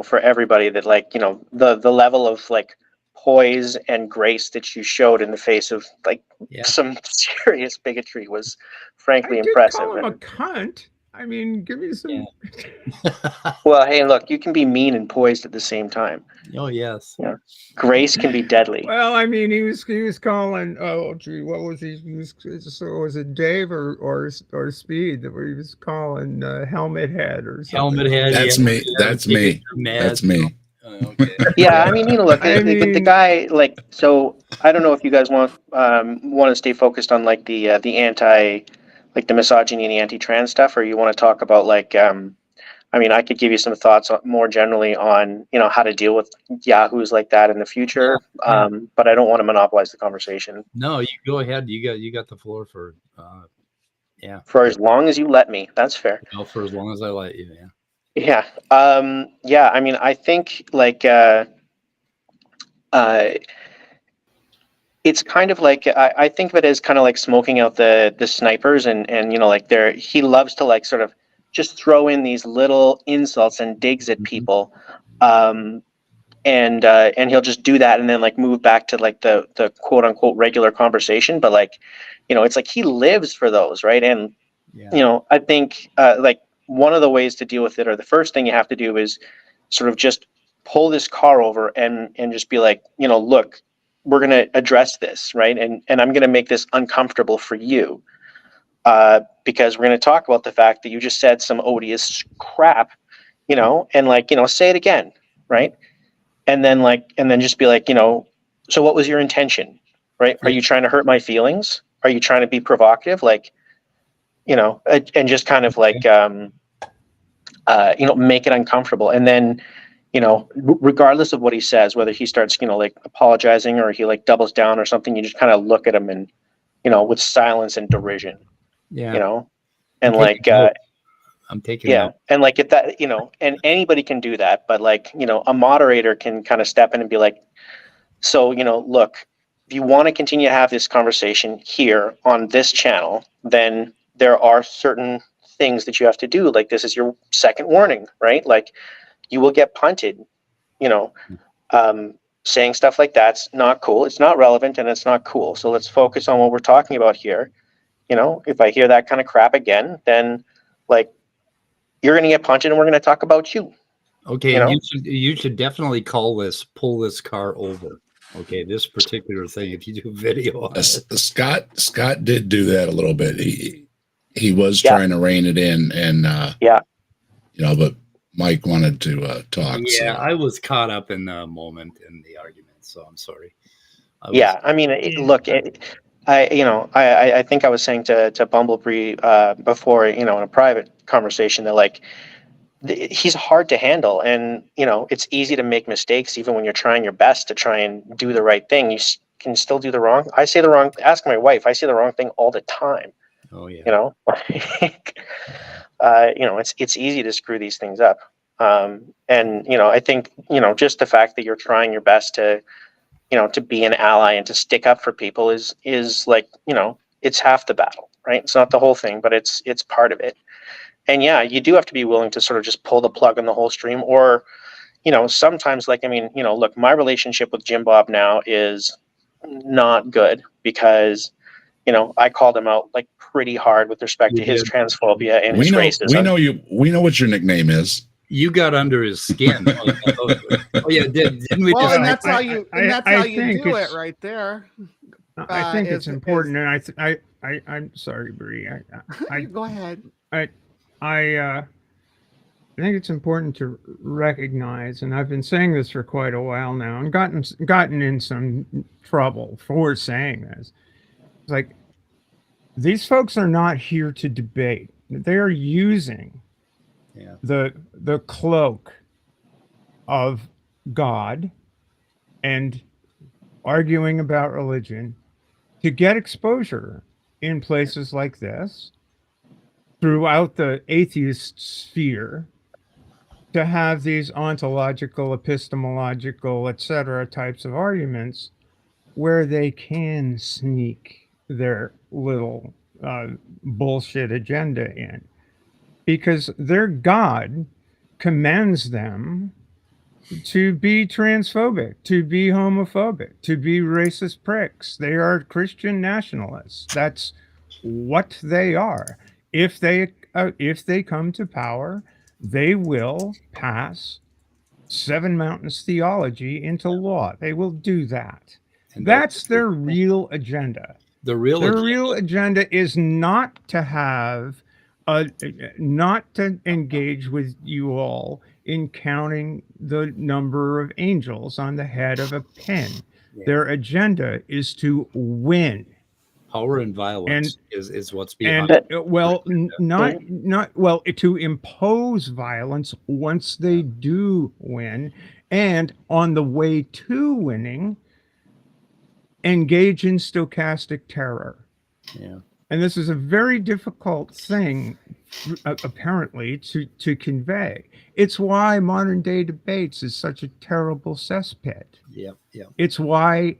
S7: for everybody that like, the level of like poise and grace that you showed in the face of like some serious bigotry was frankly impressive.
S9: Call him a cunt. I mean, give me some.
S7: Yeah. Well, hey, look, you can be mean and poised at the same time.
S1: Oh yes.
S7: Yeah. Grace can be deadly.
S9: Well, I mean, he was calling. Oh, gee, what was he? Was it Dave or Speed that he was calling Helmet Head or something?
S1: Helmet Head.
S2: That's me. That's me. That's me.
S7: Okay. Yeah, I mean, look, the guy, like, so I don't know if you guys want to stay focused on like the anti, like the misogyny and the anti-trans stuff, or you want to talk about like, I mean, I could give you some thoughts more generally on, how to deal with yahoos like that in the future, but I don't want to monopolize the conversation.
S1: No, you go ahead. You got the floor for,
S7: for as long as you let me. That's fair.
S1: No, for as long as I let you. Yeah.
S7: Yeah. I mean, I think like it's kind of like I think of it as kind of like smoking out the snipers and like he loves to like sort of just throw in these little insults and digs at people. And he'll just do that and then like move back to like the quote unquote regular conversation. But like, it's like he lives for those, right? And I think like one of the ways to deal with it, or the first thing you have to do, is sort of just pull this car over and just be like, look, we're going to address this, right? And I'm going to make this uncomfortable for you, because we're going to talk about the fact that you just said some odious crap, and like, say it again, right? And then just be like, so what was your intention, right? Are you trying to hurt my feelings? Are you trying to be provocative? Like, and just kind of like, make it uncomfortable. And then, regardless of what he says, whether he starts, like apologizing or he like doubles down or something, you just kind of look at him and, with silence and derision, and like,
S1: I'm taking
S7: and like if that, and anybody can do that, but like, a moderator can kind of step in and be like, so, look, if you want to continue to have this conversation here on this channel, then there are certain things that you have to do. Like, this is your second warning, right? Like, you will get punted, saying stuff like that's not cool. It's not relevant and it's not cool. So let's focus on what we're talking about here. If I hear that kind of crap again, then like, you're going to get punched, and we're going to talk about you.
S1: Okay,
S7: You know?
S1: and you should definitely pull this car over. Okay, this particular thing. If you do video on it.
S2: Scott did do that a little bit. He was
S7: Yeah.
S2: trying to rein it in, and
S7: Yeah.
S2: you know, but Mike wanted to talk.
S1: Yeah,
S2: so.
S1: I was caught up in the moment in the argument, so I'm sorry.
S7: I mean, look, I think I was saying to Bumblebee before, in a private conversation, that like he's hard to handle, and it's easy to make mistakes even when you're trying your best to try and do the right thing. You can still do the wrong. I say the wrong. Ask my wife. I say the wrong thing all the time.
S1: Oh yeah.
S7: It's easy to screw these things up. And I think just the fact that you're trying your best to be an ally and to stick up for people is like, it's half the battle, right? It's not the whole thing, but it's part of it. And yeah, you do have to be willing to sort of just pull the plug on the whole stream, or, sometimes look, my relationship with JimBob now is not good because, I called him out like pretty hard with respect to his transphobia and his racism.
S2: We know what your nickname is.
S1: You got under his skin. Didn't we?
S8: Well, and that's how you do it right there.
S9: I think it's important, and I'm sorry, Bree.
S8: Go ahead.
S9: I think it's important to recognize, and I've been saying this for quite a while now, and gotten in some trouble for saying this. It's like, these folks are not here to debate. They are using the cloak of God and arguing about religion to get exposure in places like this, throughout the atheist sphere, to have these ontological, epistemological, etc. types of arguments where they can sneak their little bullshit agenda in, because their God commands them to be transphobic, to be homophobic, to be racist pricks. They are Christian nationalists. That's what they are. If they come to power, they will pass Seven Mountains theology into law. They will do that. And that's their real agenda. Their real agenda is not to have, not to engage with you all in counting the number of angels on the head of a pin. Yeah. Their agenda is to win.
S1: Power and violence is what's behind it.
S9: Well, to impose violence once they do win, and on the way to winning, engage in stochastic terror.
S1: Yeah.
S9: And this is a very difficult thing, apparently, to convey. It's why modern day debates is such a terrible cesspit.
S1: Yeah.
S9: It's why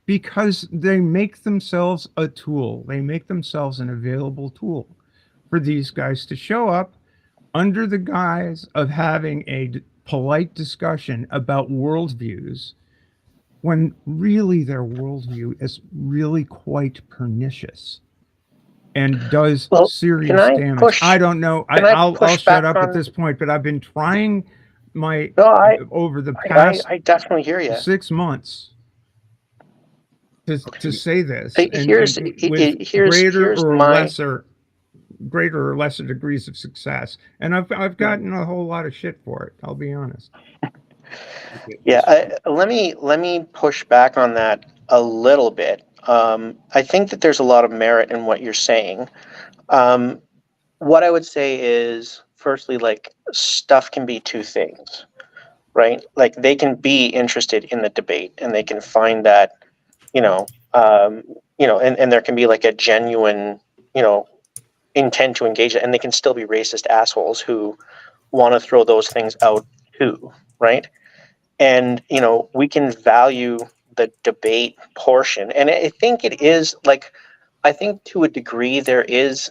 S9: because they make themselves a tool. They make themselves an available tool for these guys to show up under the guise of having a polite discussion about worldviews, when really their worldview is really quite pernicious and does serious damage. I don't know. I'll shut up at this point, but I've been trying over the past
S7: I definitely hear you.
S9: 6 months to say this.
S7: Here's
S9: greater or lesser degrees of success, and I've gotten a whole lot of shit for it. I'll be honest.
S7: Yeah, let me push back on that a little bit. I think that there's a lot of merit in what you're saying. What I would say is, firstly, like, stuff can be two things, right? Like, they can be interested in the debate, and they can find that, and there can be like a genuine, intent to engage it, and they can still be racist assholes who want to throw those things out too, right? And, we can value the debate portion. And I think it is, like, I think to a degree there is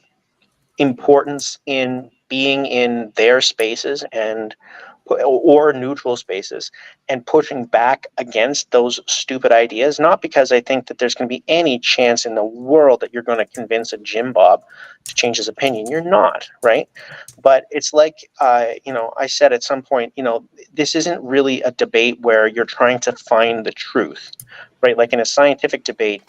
S7: importance in being in their spaces and or neutral spaces and pushing back against those stupid ideas, not because I think that there's going to be any chance in the world that you're going to convince a JimBob to change his opinion. You're not, right? But it's like, I said at some point, this isn't really a debate where you're trying to find the truth, right? Like in a scientific debate,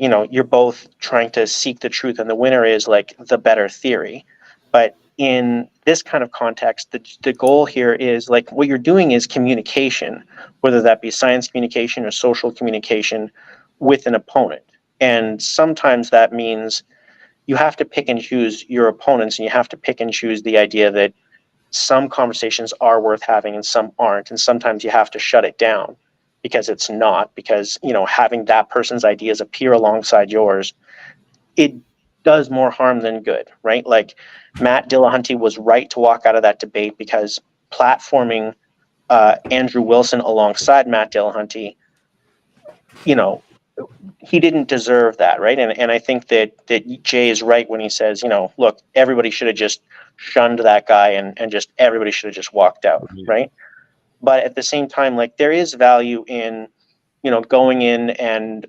S7: you're both trying to seek the truth, and the winner is like the better theory. But in this kind of context, the goal here is like what you're doing is communication, whether that be science communication or social communication with an opponent. And sometimes that means you have to pick and choose your opponents, and you have to pick and choose the idea that some conversations are worth having and some aren't. And sometimes you have to shut it down because it's not, because, having that person's ideas appear alongside yours, it does more harm than good, right? Like Matt Dillahunty was right to walk out of that debate because platforming Andrew Wilson alongside Matt Dillahunty, he didn't deserve that, right? And I think that Jay is right when he says, look, everybody should have just shunned that guy and just everybody should have just walked out, right? But at the same time, like there is value in, going in and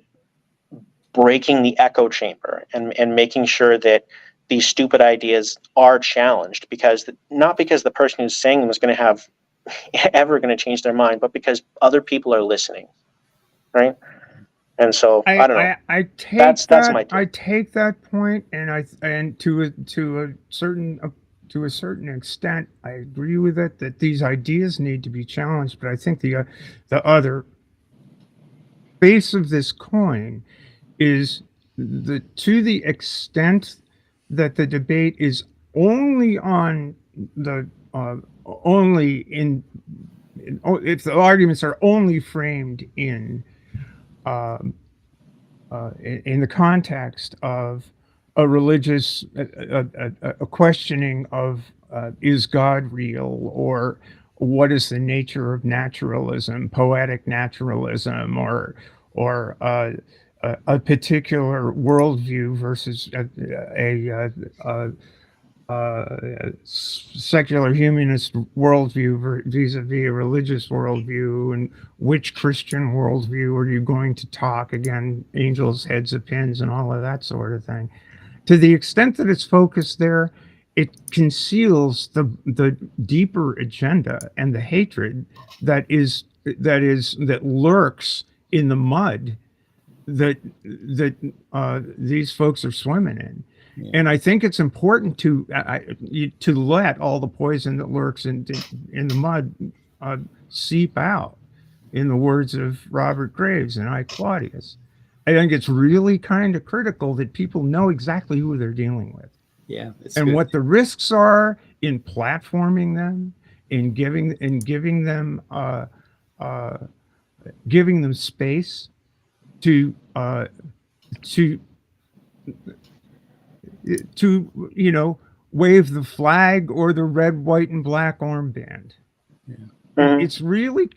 S7: breaking the echo chamber and making sure that these stupid ideas are challenged, not because the person who's saying them is going to have ever going to change their mind, but because other people are listening, right? And so I don't know.
S9: I take
S7: that's my take.
S9: I take that point, and to a certain extent, I agree with it that these ideas need to be challenged. But I think the other face of this coin is to the extent that the debate is only on the if the arguments are only framed in the context of a religious a questioning of is God real, or what is the nature of naturalism, poetic naturalism, or a particular worldview versus a secular humanist worldview vis-a-vis a religious worldview, and which Christian worldview are you going to talk? Again, angels, heads of pins, and all of that sort of thing. To the extent that it's focused there, it conceals the deeper agenda and the hatred that lurks in the mud that these folks are swimming in. Yeah. And I think it's important to let all the poison that lurks in the mud seep out. In the words of Robert Graves and I, Claudius, I think it's really kind of critical that people know exactly who they're dealing with.
S1: Yeah,
S9: and good. What the risks are in platforming them, in giving them space to wave the flag or the red, white, and black armband. Yeah. It's really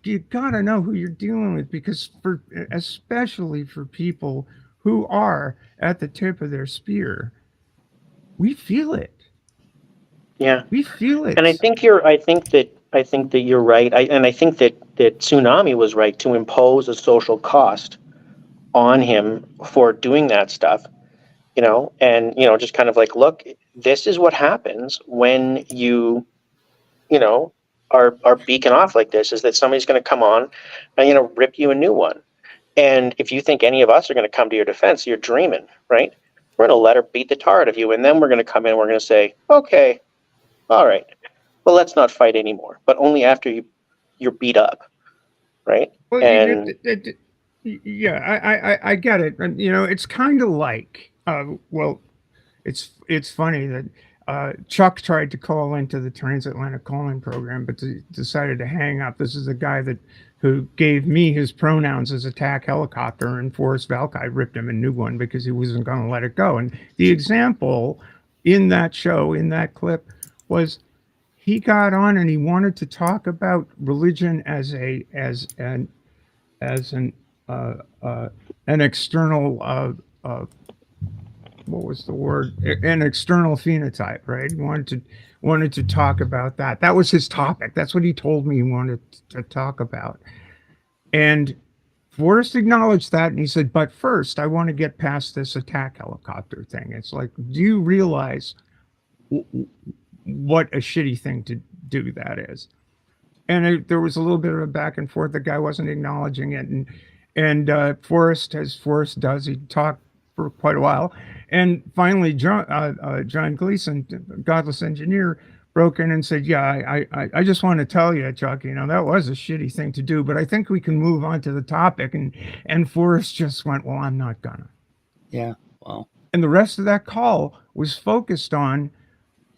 S9: you gotta know who you're dealing with, because especially for people who are at the tip of their spear, we feel it.
S7: Yeah,
S9: we feel it.
S7: And I think that you're right. I think that Tsunami was right to impose a social cost on him for doing that stuff. And just kind of like, look, this is what happens when you are beacon off like this, is that somebody's going to come on and rip you a new one. And if you think any of us are going to come to your defense, you're dreaming, right? We're going to let her beat the tar out of you, and then we're going to come in and we're going to say, okay, all right, well, let's not fight anymore, but only after you're beat up, right?
S9: Well,
S7: and
S9: I get it. And it's kind of like it's funny that Chuck tried to call into the transatlantic calling program, but decided to hang up. This is a guy who gave me his pronouns as attack helicopter, and Forrest Valkai ripped him a new one because he wasn't going to let it go. And the example in that show, in that clip, was he got on and he wanted to talk about religion as an external what was the word? An external phenotype, right? He wanted to talk about that. That was his topic. That's what he told me he wanted to talk about. And Forrest acknowledged that, and he said, but first, I want to get past this attack helicopter thing. It's like, do you realize what a shitty thing to do that is? And there was a little bit of a back and forth. The guy wasn't acknowledging it. And Forrest, as Forrest does, he talked for quite a while. And finally, John Gleason, Godless Engineer, broke in and said, yeah, I just want to tell you, Chuck, you know, that was a shitty thing to do, but I think we can move on to the topic. And Forrest just went, well, I'm not gonna.
S1: Yeah, well.
S9: And the rest of that call was focused on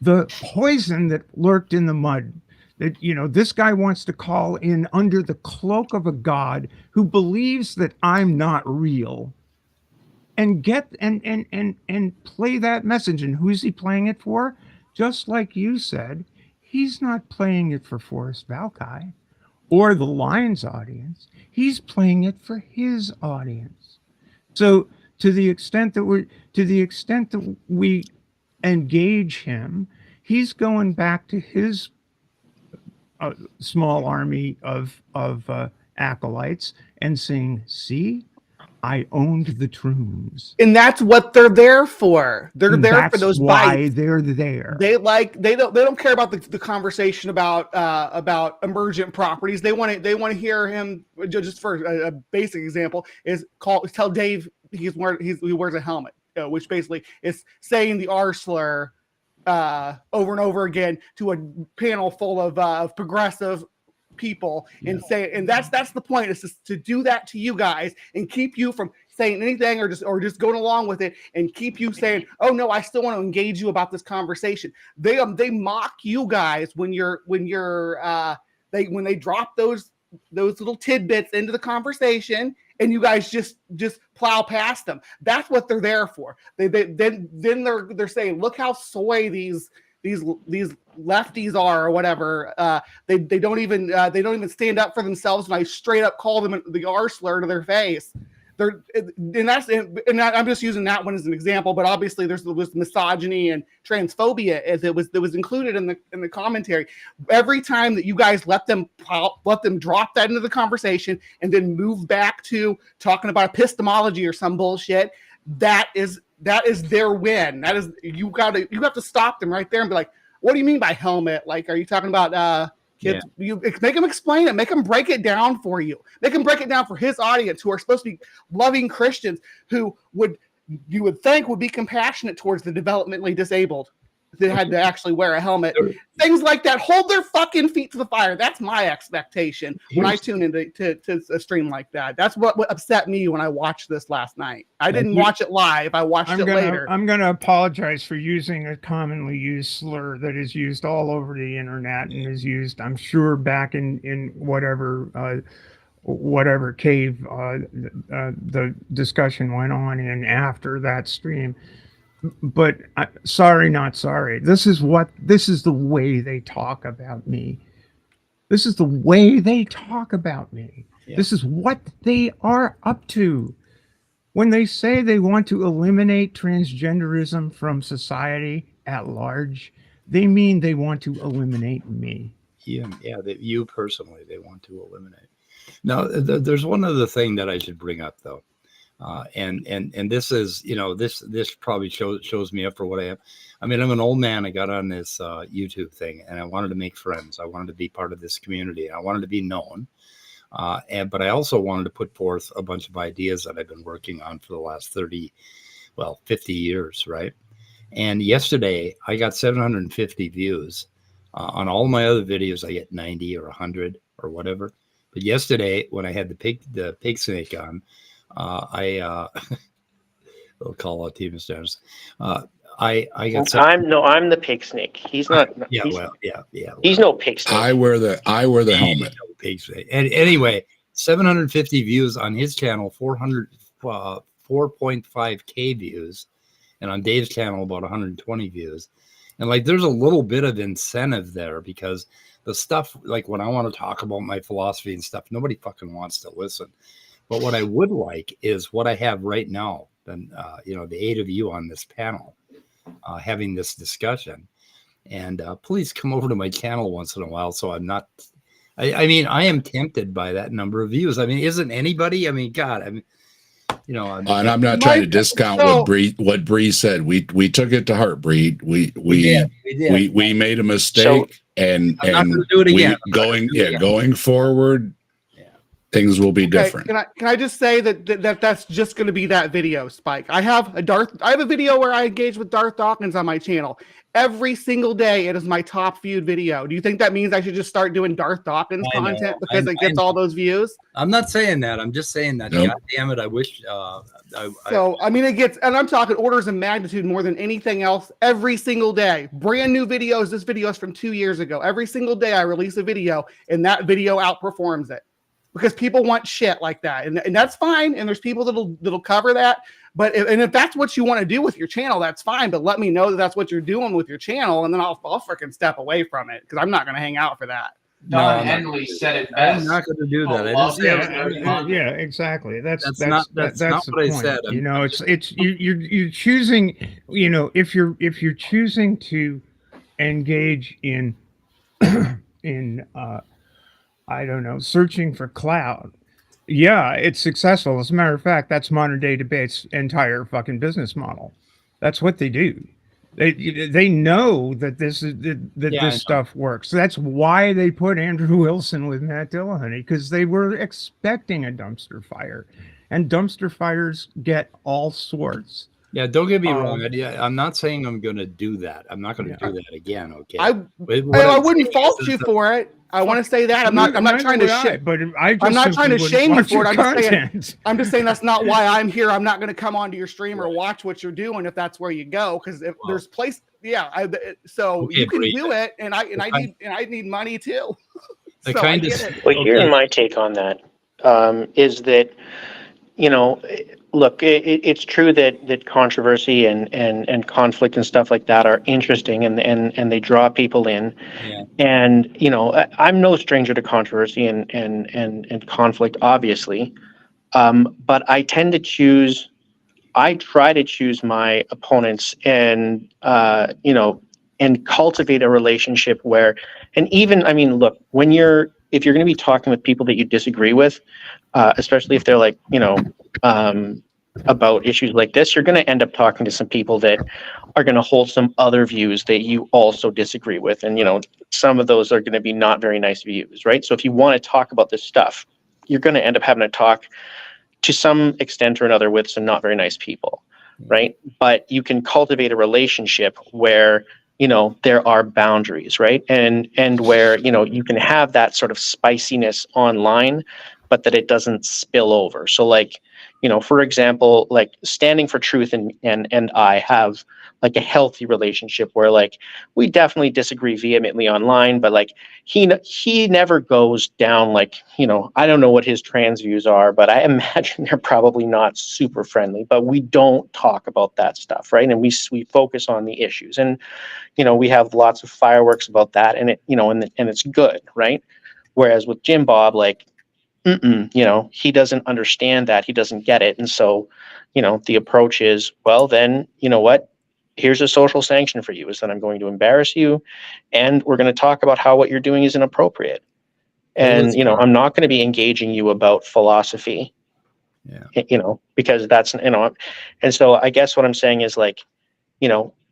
S9: the poison that lurked in the mud. That, you know, this guy wants to call in under the cloak of a God who believes that I'm not real, and get and play that message. And who's he playing it for? Just like you said, he's not playing it for Forrest Valkai or the Lions audience. He's playing it for his audience. So to the extent that we engage him, he's going back to his small army of acolytes and saying, see, I owned the Troons.
S8: And that's what they're there for. They're
S9: And
S8: there
S9: that's
S8: for those
S9: why
S8: bites.
S9: they're there.
S8: They don't care about the conversation about emergent properties. They want to hear him. Just for a basic example, tell Dave he wears a helmet, which basically is saying the R slur over and over again to a panel full of progressive people, and say, and that's the point, is just to do that to you guys and keep you from saying anything or just going along with it, and keep you saying, oh no, I still want to engage you about this conversation. They mock you guys when they drop those little tidbits into the conversation, and you guys just plow past them. That's what they're there for. Then they're saying, look how soy these lefties are, or whatever. They don't even stand up for themselves, and I straight up call them the R slur to their face. I'm just using that one as an example, but obviously there was misogyny and transphobia as it was included in the commentary. Every time that you guys let them drop that into the conversation and then move back to talking about epistemology or some bullshit, that is their win. That is, you have to stop them right there and be like, what do you mean by helmet? Like, are you talking about kids? Yeah. You make them explain it, make them break it down for you. Make him break it down for his audience, who are supposed to be loving Christians, who you would think would be compassionate towards the developmentally disabled that had to actually wear a helmet. Things like that. Hold their fucking feet to the fire. That's my expectation when I tune into to a stream like that. That's what upset me when I watched this last night. I didn't watch it live. I watched it later.
S9: I'm going to apologize for using a commonly used slur that is used all over the internet and is used, I'm sure, back in whatever cave the discussion went on in after that stream. But sorry, not sorry. This is the way they talk about me. This is the way they talk about me. Yeah. This is what they are up to. When they say they want to eliminate transgenderism from society at large, they mean they want to eliminate me.
S1: Yeah, you personally, they want to eliminate. Now, there's one other thing that I should bring up, though. And this is, this probably shows me up for what I am. I mean, I'm an old man. I got on this YouTube thing, and I wanted to make friends. I wanted to be part of this community. I wanted to be known. But I also wanted to put forth a bunch of ideas that I've been working on for the last 50 years, right? And yesterday, I got 750 views. On all my other videos, I get 90 or 100 or whatever. But yesterday, when I had the pig snake on, I'll call out Team Stars. I got.
S7: I'm the pig snake. He's not. He's no pig snake.
S2: I wear the helmet.
S1: No pig snake. And anyway, 750 views on his channel, 4.5K views, and on Dave's channel about 120 views. And like, there's a little bit of incentive there, because the stuff, like when I want to talk about my philosophy and stuff, nobody fucking wants to listen. But what I would like is what I have right now than the 8 of you on this panel having this discussion. And please come over to my channel once in a while, so I'm not. I mean, I am tempted by that number of views. I mean, isn't anybody? I mean, God, I mean,
S2: and I'm not trying to discount what Bree said. We took it to heart, Bree. We made a mistake, and
S1: I'm not gonna do it again.
S2: Going forward, things will be different.
S8: Can I just say that's just going to be that video, Spike? I have a video where I engage with Darth Dawkins on my channel. Every single day, it is my top viewed video. Do you think that means I should just start doing Darth Dawkins content because it gets all those views?
S1: I'm not saying that. I'm just saying that.
S2: Nope.
S1: God damn it! I wish.
S8: I mean, it gets, and I'm talking orders of magnitude more than anything else. Every single day, brand new videos. This video is from 2 years ago. Every single day, I release a video, and that video outperforms it because people want shit like that, and that's fine. And there's people that'll cover that. But if that's what you want to do with your channel, that's fine. But let me know that that's what you're doing with your channel, and then I'll freaking step away from it because I'm not going to hang out for that.
S10: Don Henley said it best.
S1: I'm not going to do that.
S9: Yeah, exactly. That's
S1: not
S9: the
S1: what
S9: point.
S1: I said.
S9: It's you're choosing. If you're choosing to engage in I don't know, searching for clout. Yeah, it's successful. As a matter of fact, that's modern day debate's entire fucking business model. That's what they do. They know that this stuff works. That's why they put Andrew Wilson with Matt Dillahunty, because they were expecting a dumpster fire, and dumpster fires get all sorts.
S1: Yeah, don't get me wrong. I'm not saying I'm going to do that. I'm not going to do that again. Okay.
S8: I wouldn't fault you for it. I want to say that I'm not trying to shame,
S9: but
S8: I'm not trying to shame you for it. I'm just saying that's not why I'm here. I'm not going to come onto your stream or watch what you're doing if that's where you go, because if there's place, so you can do it, and I need money too.
S7: Well, here's my take on that. Is that look, it's true that controversy and conflict and stuff like that are interesting and they draw people in. Yeah. And, I'm no stranger to controversy and conflict, obviously. But I try to choose my opponents and cultivate a relationship where, and even, look, if you're going to be talking with people that you disagree with, especially if they're like, about issues like this, you're going to end up talking to some people that are going to hold some other views that you also disagree with. And, some of those are going to be not very nice views, right? So if you want to talk about this stuff, you're going to end up having to talk to some extent or another with some not very nice people, right? But you can cultivate a relationship where, there are boundaries, right? And where, you can have that sort of spiciness online, but that it doesn't spill over. So like, for example, like Standing for Truth and I have like a healthy relationship where like we definitely disagree vehemently online, but like he never goes down like, I don't know what his trans views are, but I imagine they're probably not super friendly, but we don't talk about that stuff, right? And we focus on the issues, and we have lots of fireworks about that, and it and it's good, right? Whereas with JimBob, like he doesn't understand that, he doesn't get it, and so the approach is, well, then what, here's a social sanction for you, is that I'm going to embarrass you, and we're going to talk about how what you're doing is inappropriate, and I'm not going to be engaging you about philosophy, because that's and so I guess what I'm saying is like,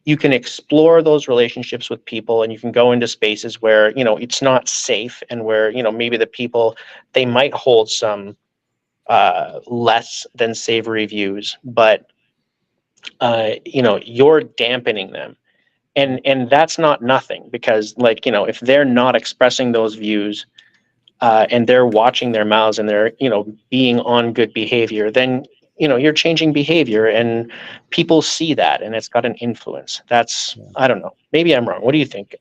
S7: you can explore those relationships with people, and you can go into spaces where, it's not safe, and where, maybe the people, they might hold some less than savory views, but, you're dampening them. And that's not nothing, because like, if they're not expressing those views and they're watching their mouths and they're, being on good behavior, then you're changing behavior, and people see that, and it's got an influence. That's, I don't know, maybe I'm wrong. What do you think,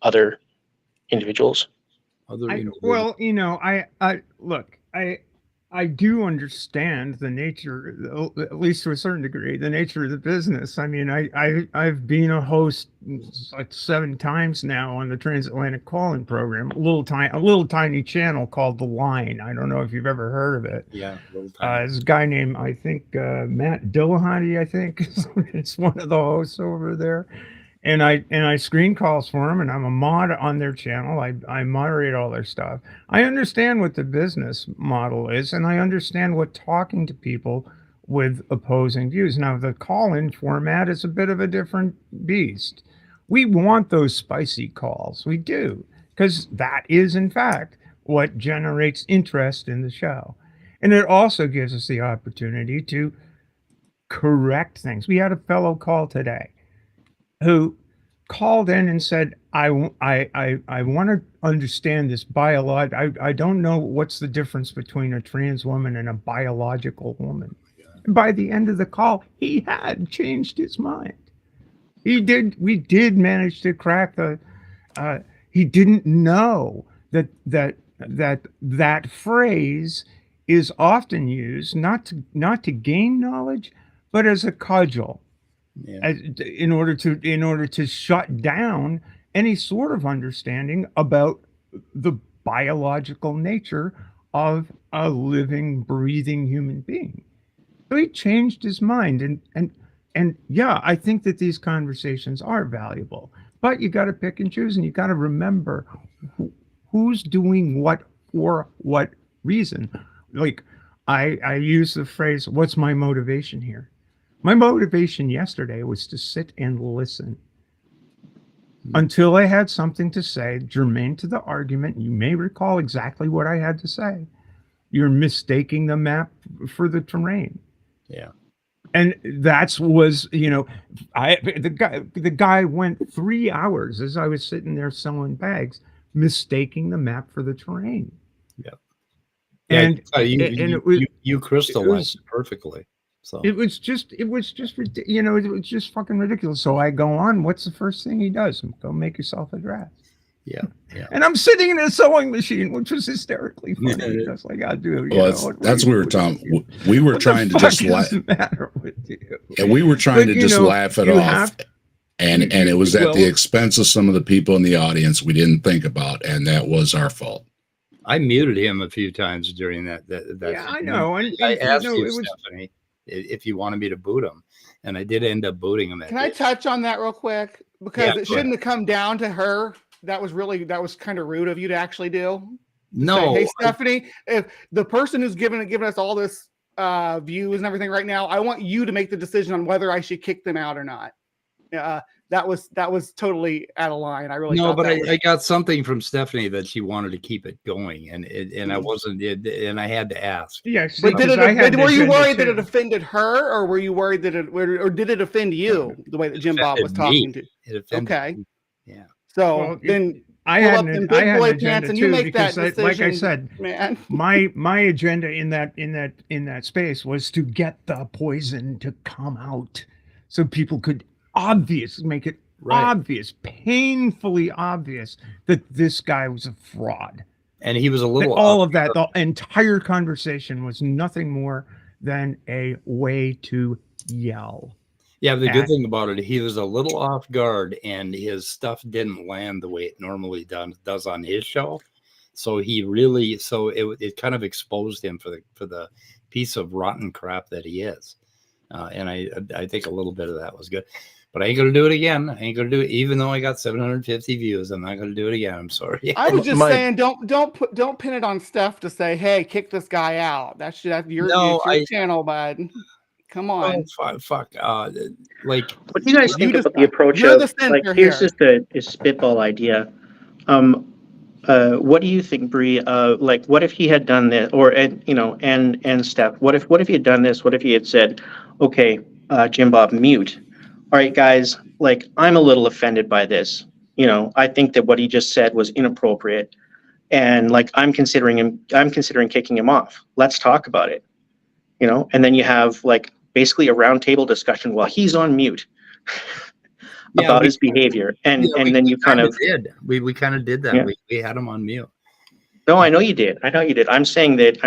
S7: other individuals?
S9: Well, look, I do understand the nature, at least to a certain degree, the nature of the business. I mean, I've been a host like 7 times now on the Transatlantic Calling Program, a little tiny channel called The Line. I don't know if you've ever heard of it.
S1: Yeah, little tiny.
S9: There's a guy named, I think, Matt Dillahunty, I think, is one of the hosts over there. And I screen calls for them, and I'm a mod on their channel. I moderate all their stuff. I understand what the business model is, and I understand what talking to people with opposing views. Now, the call-in format is a bit of a different beast. We want those spicy calls. We do, because that is, in fact, what generates interest in the show. And it also gives us the opportunity to correct things. We had a fellow call today who called in and said, I want to understand this biological. I don't know what's the difference between a trans woman and a biological woman. And by the end of the call, he had changed his mind. We did manage to crack the, he didn't know that phrase is often used not to gain knowledge, but as a cudgel. Yeah. In order to shut down any sort of understanding about the biological nature of a living, breathing human being. So he changed his mind, and yeah, I think that these conversations are valuable, but you got to pick and choose, and you got to remember who's doing what for what reason. Like I use the phrase, "What's my motivation here?" My motivation yesterday was to sit and listen until I had something to say germane to the argument. You may recall exactly what I had to say. You're mistaking the map for the terrain.
S1: Yeah.
S9: And was, the guy went 3 hours as I was sitting there selling bags, mistaking the map for the terrain.
S1: Yeah.
S9: And,
S1: you crystallized it perfectly. So
S9: it was just fucking ridiculous. So I go on. What's the first thing he does? Go make yourself a dress.
S1: Yeah.
S9: And I'm sitting in a sewing machine, which was hysterically funny. That's like I do.
S2: That's what we were talking. We were trying to just laugh.
S9: Matter with you?
S2: And we were trying to just laugh it off. And it was at the expense of some of the people in the audience we didn't think about, and that was our fault.
S1: I muted him a few times during that.
S9: Yeah, I know. And
S1: I asked you, Stephanie, if you wanted me to boot him, and I did end up booting him.
S8: Can I touch on that real quick? Because it shouldn't have come down to her. That was kind of rude of you to actually do.
S1: No,
S8: say, hey Stephanie, if the person who's giving us all this views and everything right now, I want you to make the decision on whether I should kick them out or not. That was totally out of line. I really
S1: but I got something from Stephanie that she wanted to keep it going, and I wasn't, and I had to ask.
S9: Yes,
S8: but were you worried that it offended her, or were you worried that or did it offend you the way that JimBob was talking to?
S1: It offended
S8: okay,
S1: me. Yeah.
S8: So then
S9: I had an agenda too, because like I said,
S8: man,
S9: my agenda in that space was to get the poison to come out, so people could make it obvious, painfully obvious that this guy was a fraud.
S1: And he was a little.
S9: All of that, the entire conversation was nothing more than a way to yell.
S1: Yeah, the good thing about it, he was a little off guard, and his stuff didn't land the way it normally does on his show. So it kind of exposed him for the piece of rotten crap that he is. And I think a little bit of that was good. But I ain't gonna do it again. I ain't gonna do it, even though I got 750 views. I'm not gonna do it again. I'm sorry.
S8: I was just saying, don't pin it on Steph to say, hey, kick this guy out. That's your channel, bud. Come on.
S1: Oh, fuck.
S7: What do you guys think about the approach of, like, here's just a spitball idea. What do you think, Bree? Like, what if he had done this, and Steph, what if he had done this? What if he had said, okay, JimBob, mute. All right, guys, like, I'm a little offended by this. I think that what he just said was inappropriate. And like, I'm considering kicking him off. Let's talk about it. And then you have like basically a roundtable discussion while he's on mute about his behavior. And then you kind of
S1: did. We kind of did that.
S7: Yeah.
S1: We had him on mute.
S7: No, I know you did. I know you did. I'm saying that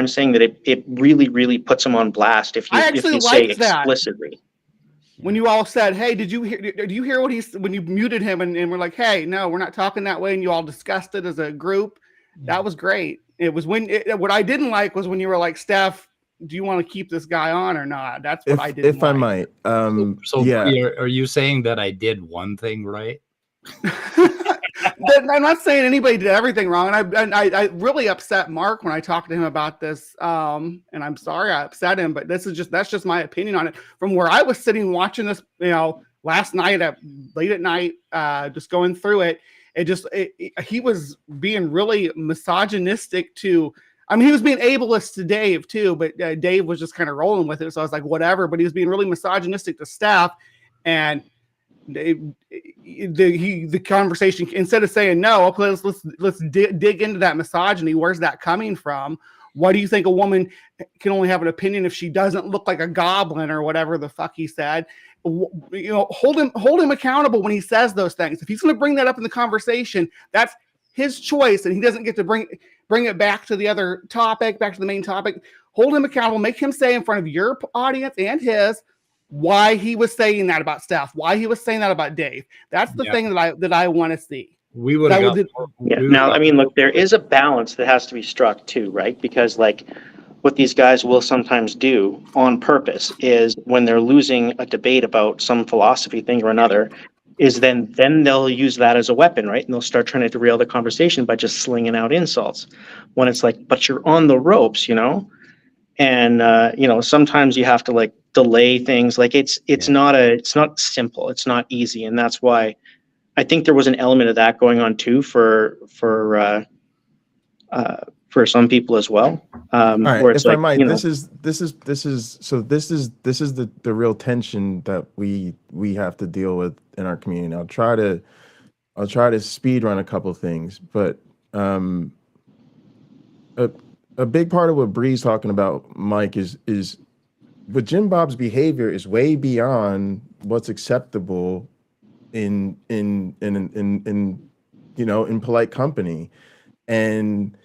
S7: it really, really puts him on blast if you
S8: I actually
S7: say
S8: liked that.
S7: explicitly.
S8: When you all said, "Hey, did you hear what when you muted him and we're like, hey, no, we're not talking that way," and you all discussed it as a group. That was great. It was what I didn't like was when you were like, Steph, do you want to keep this guy on or not? That's what I didn't.
S6: If I might,
S1: So
S6: yeah.
S1: are you saying that I did one thing right?
S8: I'm not saying anybody did everything wrong, and I really upset Mark when I talked to him about this. And I'm sorry I upset him, but that's just my opinion on it. From where I was sitting watching this, last night late at night, just going through it. He was being really misogynistic to. I mean, he was being ableist to Dave too, but Dave was just kind of rolling with it. So I was like, whatever. But he was being really misogynistic to Steph, and the conversation, instead of saying no, okay, let's dig into that misogyny. Where's that coming from? Why do you think a woman can only have an opinion if she doesn't look like a goblin or whatever the fuck he said? Hold him accountable when he says those things. If he's going to bring that up in the conversation, that's his choice, and he doesn't get to bring it back to the other topic, back to the main topic. Hold him accountable. Make him say in front of your audience and his why he was saying that about Steph, why he was saying that about Dave. That's the thing that I want to see.
S1: We would have.
S7: Now, I mean, look, there is a balance that has to be struck too, right? Because like what these guys will sometimes do on purpose is when they're losing a debate about some philosophy thing or another, is then they'll use that as a weapon, right? And they'll start trying to derail the conversation by just slinging out insults. When it's like, but you're on the ropes, and sometimes you have to like delay things. Like it's not simple, it's not easy, and that's why I think there was an element of that going on too for some people as well.
S6: All right,
S7: where it's
S6: if I
S7: like,
S6: might, this is the real tension that we have to deal with in our community. I'll try to speed run a couple things, but a big part of what Bree's talking about, Mike, is what JimBob's behavior is way beyond what's acceptable in polite company. And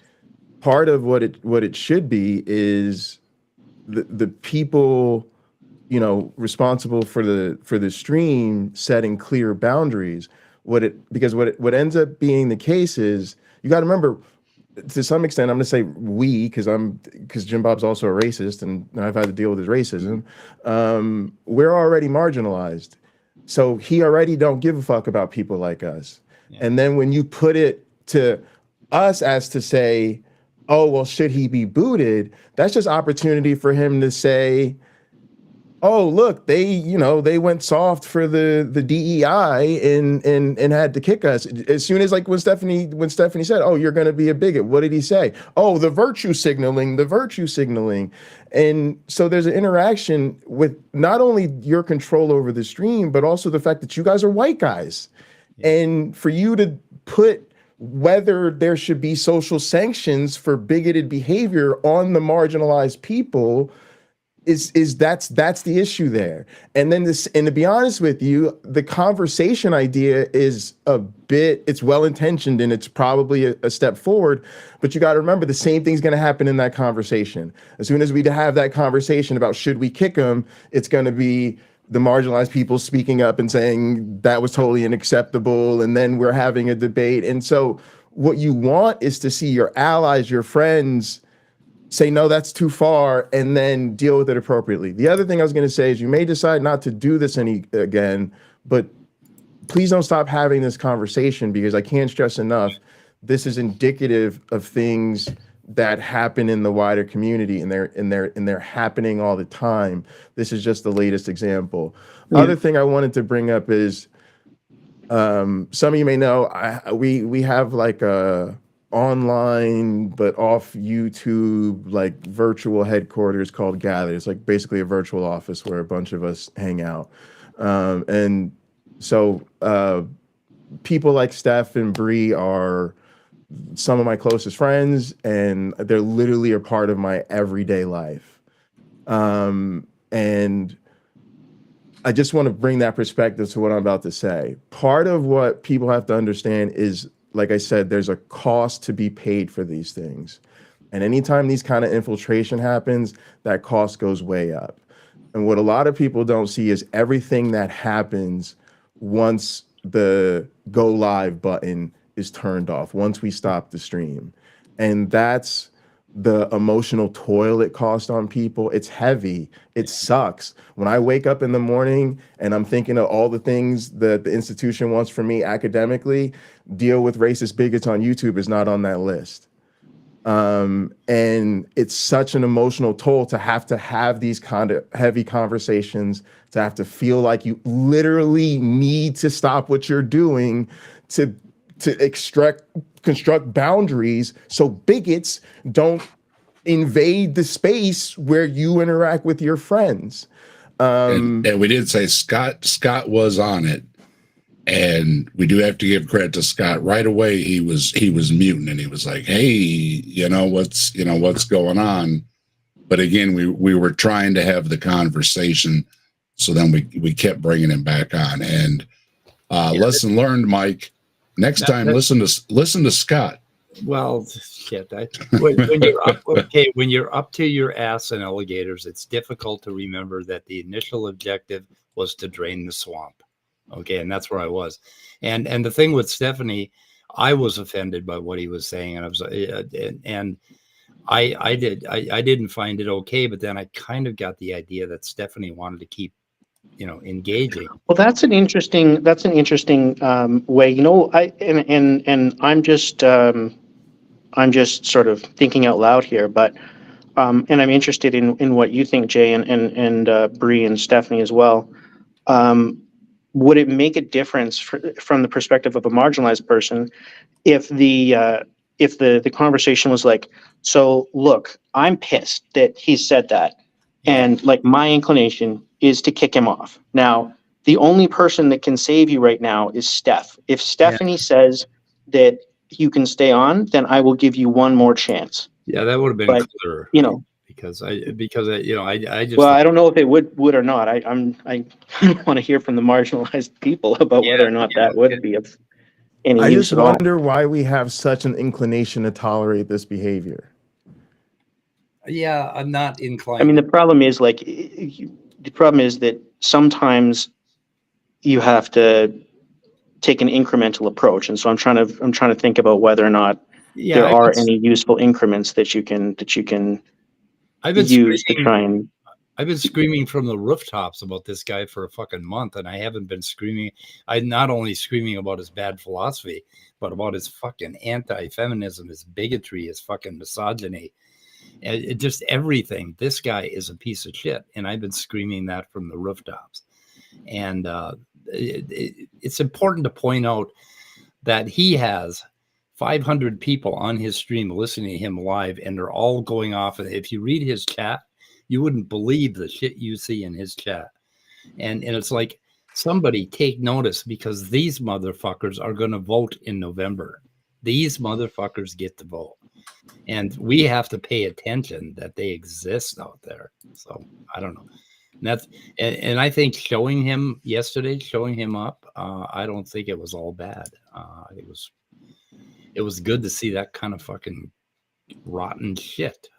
S6: part of what it should be is the people responsible for the stream setting clear boundaries. Because what ends up being the case is, you got to remember, to some extent, I'm going to say we, because JimBob's also a racist, and I've had to deal with his racism. We're already marginalized, so he already don't give a fuck about people like us. Yeah. And then when you put it to us as to say, oh well, should he be booted? That's just opportunity for him to say, oh look, they went soft for the DEI and had to kick us. As soon as when Stephanie said, oh, you're going to be a bigot, what did he say? Oh, the virtue signaling. And so there's an interaction with not only your control over the stream, but also the fact that you guys are white guys. Yeah. And for you to put whether there should be social sanctions for bigoted behavior on the marginalized people that's the issue there. And then and to be honest with you, the conversation idea is it's well-intentioned and it's probably a step forward, but you got to remember the same thing's going to happen in that conversation. As soon as we have that conversation about should we kick them, it's going to be the marginalized people speaking up and saying that was totally unacceptable, and then we're having a debate. And so what you want is to see your allies, your friends, say, no, that's too far, and then deal with it appropriately. The other thing I was going to say is you may decide not to do this again, but please don't stop having this conversation, because I can't stress enough, this is indicative of things that happen in the wider community, and they're happening all the time. This is just the latest example. Yeah. Other thing I wanted to bring up is some of you may know we have like a online but off YouTube like virtual headquarters called Gather. It's like basically a virtual office where a bunch of us hang out, and so people like Steph and Bree are some of my closest friends, and they're literally a part of my everyday life, and I just want to bring that perspective to what I'm about to say. Part of what people have to understand is like I said, there's a cost to be paid for these things. And anytime these kind of infiltration happens, that cost goes way up. And what a lot of people don't see is everything that happens once the go live button is turned off, once we stop the stream. And that's the emotional toil it costs on people. It's heavy. It sucks. When I wake up in the morning and I'm thinking of all the things that the institution wants from me academically, deal with racist bigots on YouTube is not on that list. And it's such an emotional toll to have these kind of heavy conversations, to have to feel like you literally need to stop what you're doing to construct boundaries so bigots don't invade the space where you interact with your friends.
S2: And we did say Scott was on it, and we do have to give credit to Scott. Right away, he was muting, and he was like, "Hey, what's going on?" But again, we were trying to have the conversation, so then we kept bringing him back on. And lesson learned, Mike. Next time, listen to Scott.
S1: Well, shit. When you're up to your ass in alligators, it's difficult to remember that the initial objective was to drain the swamp. Okay, and that's where I was. And the thing with Stephanie, I was offended by what he was saying, and I didn't find it okay. But then I kind of got the idea that Stephanie wanted to keep, engaging.
S7: Well, that's an interesting way. I'm just sort of thinking out loud here, but and I'm interested in what you think, Jay, and Bree and Stephanie as well. Would it make a difference from the perspective of a marginalized person if the conversation was like, so look, I'm pissed that he said that, and like my inclination is to kick him off. Now, the only person that can save you right now is Steph. If Stephanie says that you can stay on, then I will give you one more chance.
S1: Yeah, that would have been clearer. Because I just.
S7: Well, I don't know if it would or not. I want to hear from the marginalized people about whether or not that would be of any
S6: I
S7: use
S6: just
S7: at all.
S6: wonder why we have such an inclination to tolerate this behavior.
S1: Yeah, I'm not inclined.
S7: I mean, the problem is that sometimes you have to take an incremental approach, and so I'm trying to think about whether or not there are any useful increments that you can use to try and.
S1: I've been screaming from the rooftops about this guy for a fucking month, and I haven't been screaming. I'm not only screaming about his bad philosophy, but about his fucking anti-feminism, his bigotry, his fucking misogyny, and just everything. This guy is a piece of shit, and I've been screaming that from the rooftops. And it's important to point out that he has 500 people on his stream listening to him live, and they're all going off. If you read his chat, you wouldn't believe the shit you see in his chat. And it's like, somebody take notice, because these motherfuckers are going to vote in November. These motherfuckers get to vote. And we have to pay attention that they exist out there. So I don't know. And I think showing him up, I don't think it was all bad. It was good to see that kind of fucking rotten shit.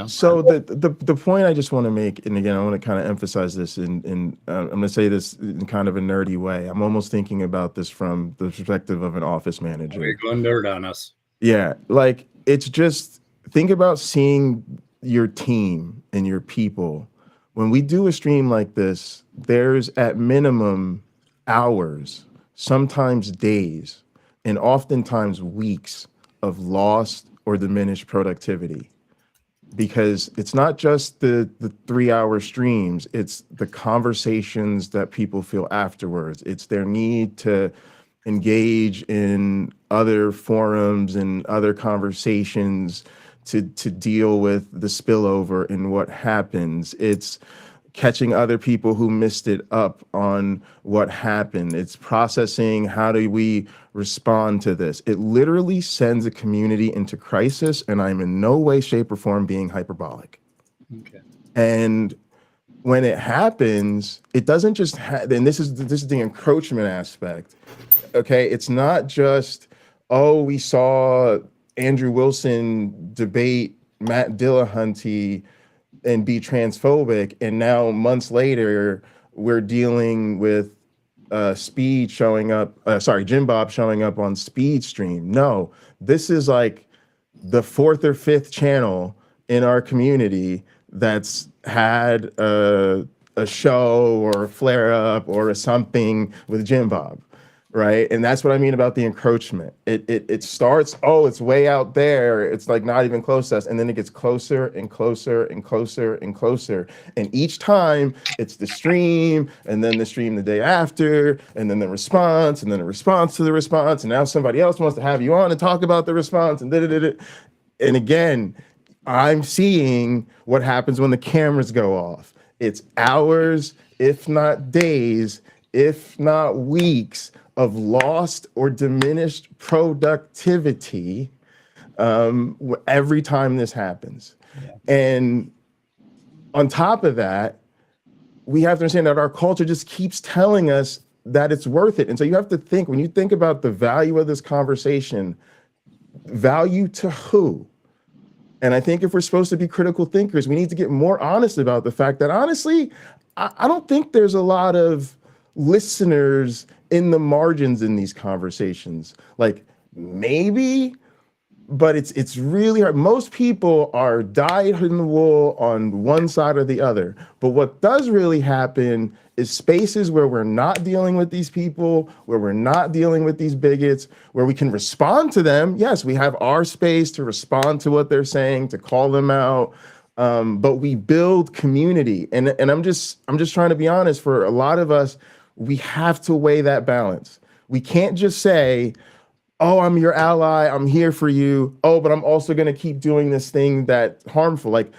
S6: So the point I just want to make, and again, I want to kind of emphasize this, and I'm going to say this in kind of a nerdy way. I'm almost thinking about this from the perspective of an office manager.
S1: You're going nerd on us.
S6: Yeah, like it's just, think about seeing your team and your people. When we do a stream like this, there's at minimum hours, sometimes days, and oftentimes weeks of lost or diminished productivity. Because it's not just the 3-hour streams, it's the conversations that people feel afterwards. It's their need to engage in other forums and other conversations to deal with the spillover and what happens. It's catching other people who missed it up on what happened. It's processing, how do we respond to this? It literally sends a community into crisis, and I'm in no way, shape, or form being hyperbolic.
S1: Okay.
S6: And when it happens, it doesn't just and this is the encroachment aspect. Okay, it's not just, oh, we saw Andrew Wilson debate Matt Dillahunty and be transphobic, and now months later we're dealing with Speed showing up, JimBob showing up on Speed stream. No, this is like the fourth or fifth channel in our community that's had a show or a flare up or a something with JimBob, right? And that's what I mean about the encroachment. It starts, oh, it's way out there. It's like not even close to us. And then it gets closer and closer and closer and closer. And each time it's the stream, and then the stream the day after, and then the response, and then a response to the response. And now somebody else wants to have you on and talk about the response and da-da-da-da. And again, I'm seeing what happens when the cameras go off. It's hours, if not days, if not weeks, of lost or diminished productivity every time this happens. Yeah. And on top of that, we have to understand that our culture just keeps telling us that it's worth it. And so you have to think, when you think about the value of this conversation, value to who? And I think if we're supposed to be critical thinkers, we need to get more honest about the fact that, honestly, I don't think there's a lot of listeners in the margins in these conversations. Like, maybe, but it's really hard. Most people are dyed in the wool on one side or the other. But what does really happen is spaces where we're not dealing with these people, where we're not dealing with these bigots, where we can respond to them. Yes, we have our space to respond to what they're saying, to call them out. But we build community. And I'm just trying to be honest, for a lot of us, we have to weigh that balance. We can't just say, oh, I'm your ally, I'm here for you. Oh, but I'm also going to keep doing this thing that's harmful. Like,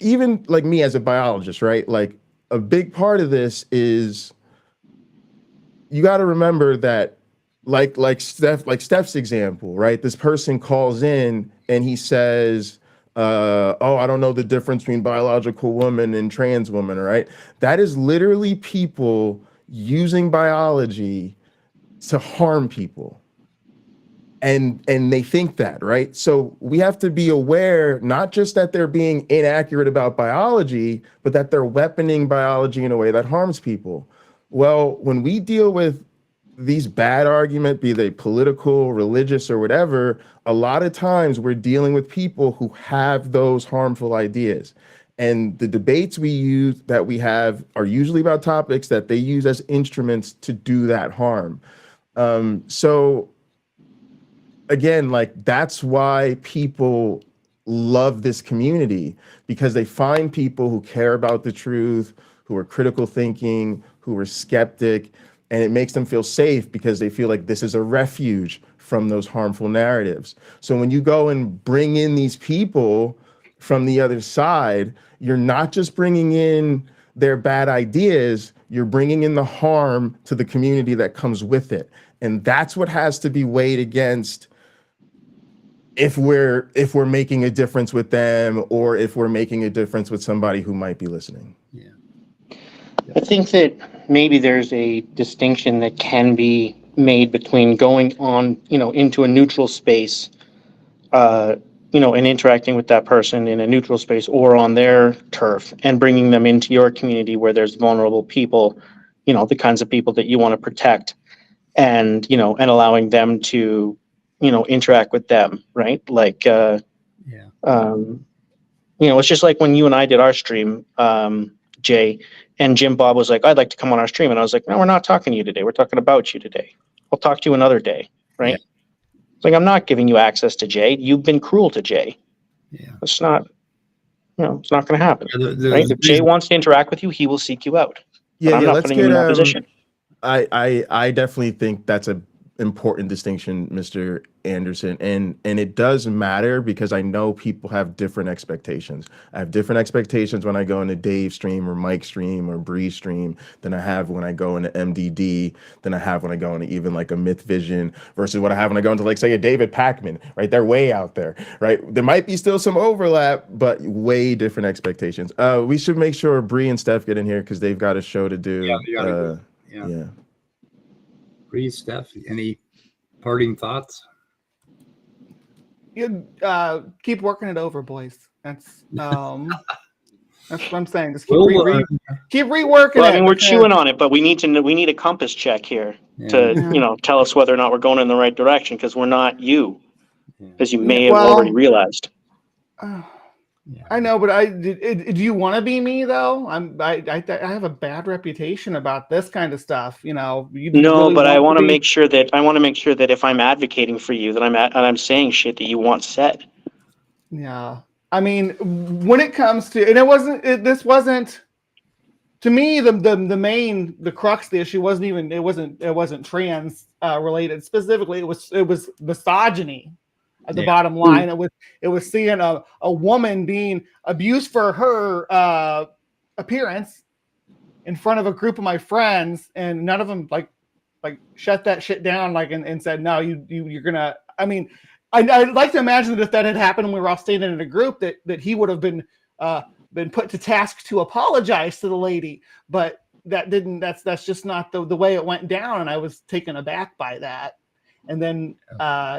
S6: even like me as a biologist, right? Like, a big part of this is you got to remember that, like Steph's example, right? This person calls in and he says, oh, I don't know the difference between biological woman and trans woman, right? That is literally people using biology to harm people. And they think that, right? So we have to be aware, not just that they're being inaccurate about biology, but that they're weaponing biology in a way that harms people. Well, when we deal with these bad arguments, be they political, religious, or whatever, a lot of times we're dealing with people who have those harmful ideas. And the debates we have are usually about topics that they use as instruments to do that harm. So again, like, that's why people love this community, because they find people who care about the truth, who are critical thinking, who are skeptic, and it makes them feel safe because they feel like this is a refuge from those harmful narratives. So when you go and bring in these people from the other side, you're not just bringing in their bad ideas, you're bringing in the harm to the community that comes with it. And that's what has to be weighed against if we're making a difference with them, or if we're making a difference with somebody who might be listening.
S7: Yeah. I think that maybe there's a distinction that can be made between going on, into a neutral space, and interacting with that person in a neutral space or on their turf, and bringing them into your community where there's vulnerable people, the kinds of people that you want to protect, and allowing them to, interact with them, right? Like, it's just like when you and I did our stream, Jay, and JimBob was like, I'd like to come on our stream. And I was like, no, we're not talking to you today. We're talking about you today. I'll talk to you another day, right? Yeah. It's like, I'm not giving you access to Jay. You've been cruel to Jay. Yeah. It's not, it's not going to happen. Right? If Jay wants to interact with you, he will seek you out.
S6: Yeah,
S7: I'm not putting you in that position.
S6: I definitely think that's a important distinction, Mr. Anderson, and it does matter because I know people have different expectations. I have different expectations when I go into Dave's stream or Mike's stream or Bree's stream than I have when I go into MDD, than I have when I go into even like a Myth Vision, versus what I have when I go into, like, say, a David Pakman, right? They're way out there, right? There might be still some overlap, but way different expectations. We should make sure Bree and Steph get in here because they've got a show to do.
S1: Yeah. Bree, Steph, any Parting thoughts?
S8: You keep working it over, boys. That's what I'm saying. Just keep keep reworking
S11: Well, I
S8: it.
S11: mean, we're
S8: because-
S11: chewing on it, but we need a compass check here to
S8: Yeah.
S11: tell us whether or not we're going in the right direction, because we're not you, as you may have
S8: Well,
S11: already realized.
S8: I know, but do you want to be me though? I have a bad reputation about this kind of stuff. You know,
S11: No,
S8: really
S11: but I want to
S8: be-
S11: make sure that if I'm advocating for you, that I'm saying shit that you want said.
S8: Yeah, I mean, when it comes to, and this wasn't to me the crux of the issue it wasn't trans related specifically. It was misogyny. At the bottom line, it was seeing a woman being abused for her appearance in front of a group of my friends, and none of them like shut that shit down and said, no, you're gonna. I mean, I'd like to imagine that if that had happened when we were all standing in a group, that he would have been put to task to apologize to the lady, but that didn't. That's just not the way it went down, and I was taken aback by that. And then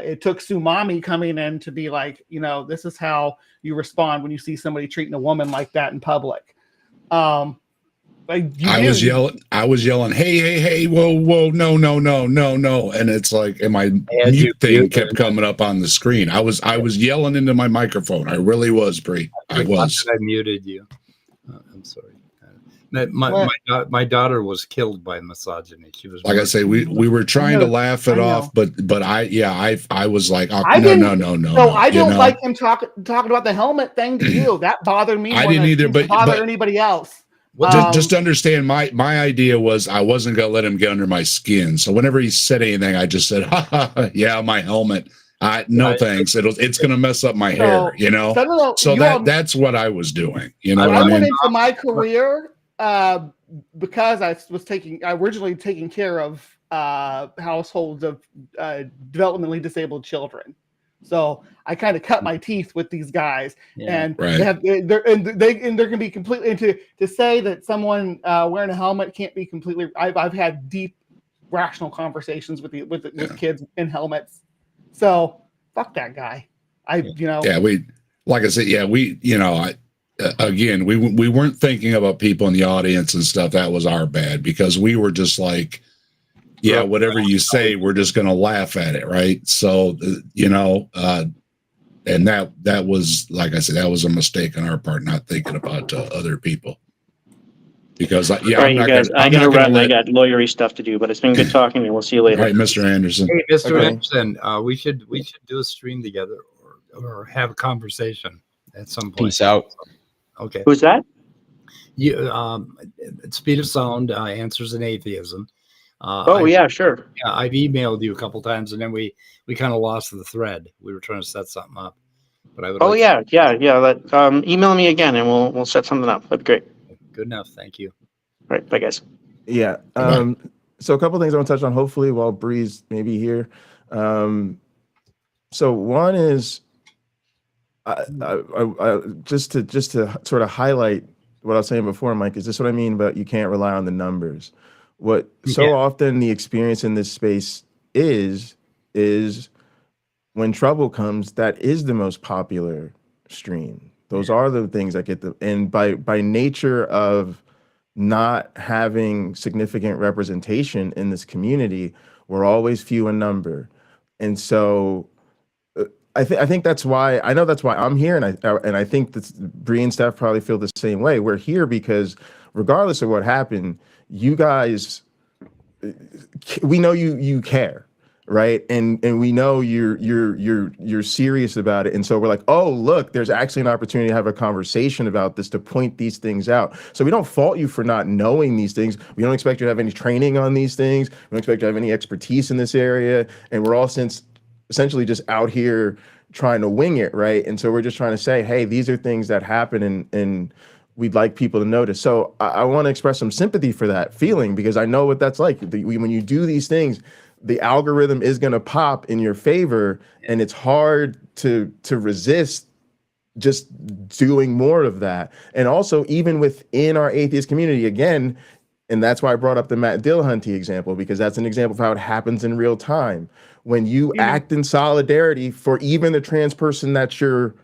S8: it took Sumami coming in to be like, this is how you respond when you see somebody treating a woman like that in public. I was
S2: yelling, hey, whoa, no. And it's like, and my mute thing kept coming up on the screen. I was yelling into my microphone. I really was, Bree. I
S1: muted you. I'm sorry. My daughter was killed by misogyny. She was
S2: like I say, we were trying to laugh it off, but I was like, oh, no.
S8: So I don't like him talking about the helmet thing to you. That bothered me.
S2: I didn't either, but
S8: anybody else.
S2: Just understand, my idea was I wasn't gonna let him get under my skin. So whenever he said anything, I just said, yeah, my helmet. No thanks. It's gonna mess up my hair, So that's what I was doing.
S8: I went into my career because I was originally taking care of households of developmentally disabled children. So I kind of cut my teeth with these guys, and they're going to be completely into to say that someone wearing a helmet can't be completely. I've had deep, rational conversations with kids in helmets. So fuck that guy.
S2: Again, we weren't thinking about people in the audience and stuff. That was our bad, because we were just like, whatever you say, we're just going to laugh at it. Right. So, and that was, like I said, that was a mistake on our part, not thinking about other people. Because
S11: all right, you guys, I got lawyery stuff to do, but it's been good talking to you. We'll see you later.
S2: All right, Mr. Anderson.
S1: Hey, Mr. Anderson, we should do a stream together or have a conversation at some point.
S12: Peace out.
S1: Okay.
S11: Who's that?
S1: Speed of Sound, Answers in Atheism.
S11: Sure.
S1: Yeah, I've emailed you a couple times, and then we kind of lost the thread. We were trying to set something up, but I would.
S11: Email me again, and we'll set something up. That'd be great.
S1: Good enough. Thank you.
S11: All right, bye, guys.
S6: Yeah. So a couple of things I want to touch on, hopefully, while Bree's maybe here. So one is, I just to sort of highlight what I was saying before, Mike, is this what I mean about you can't rely on the numbers. What often the experience in this space is when trouble comes, that is the most popular stream. Those are the things that get and by nature of not having significant representation in this community, we're always few in number. And so I think that's why I'm here, and I think that Bree and staff probably feel the same way. We're here because regardless of what happened, you guys, we know you care, right? And we know you're serious about it. And so we're like, oh, look, there's actually an opportunity to have a conversation about this, to point these things out. So we don't fault you for not knowing these things. We don't expect you to have any training on these things. We don't expect you to have any expertise in this area. And we're all essentially just out here trying to wing it, right? And so we're just trying to say, hey, these are things that happen, and we'd like people to notice. So I want to express some sympathy for that feeling, because I know what that's like. When you do these things, the algorithm is going to pop in your favor, and it's hard to resist just doing more of that. And also, even within our atheist community, again, And that's why I brought up the Matt Dillahunty example, because that's an example of how it happens in real time. When you act in solidarity for even the trans person that you're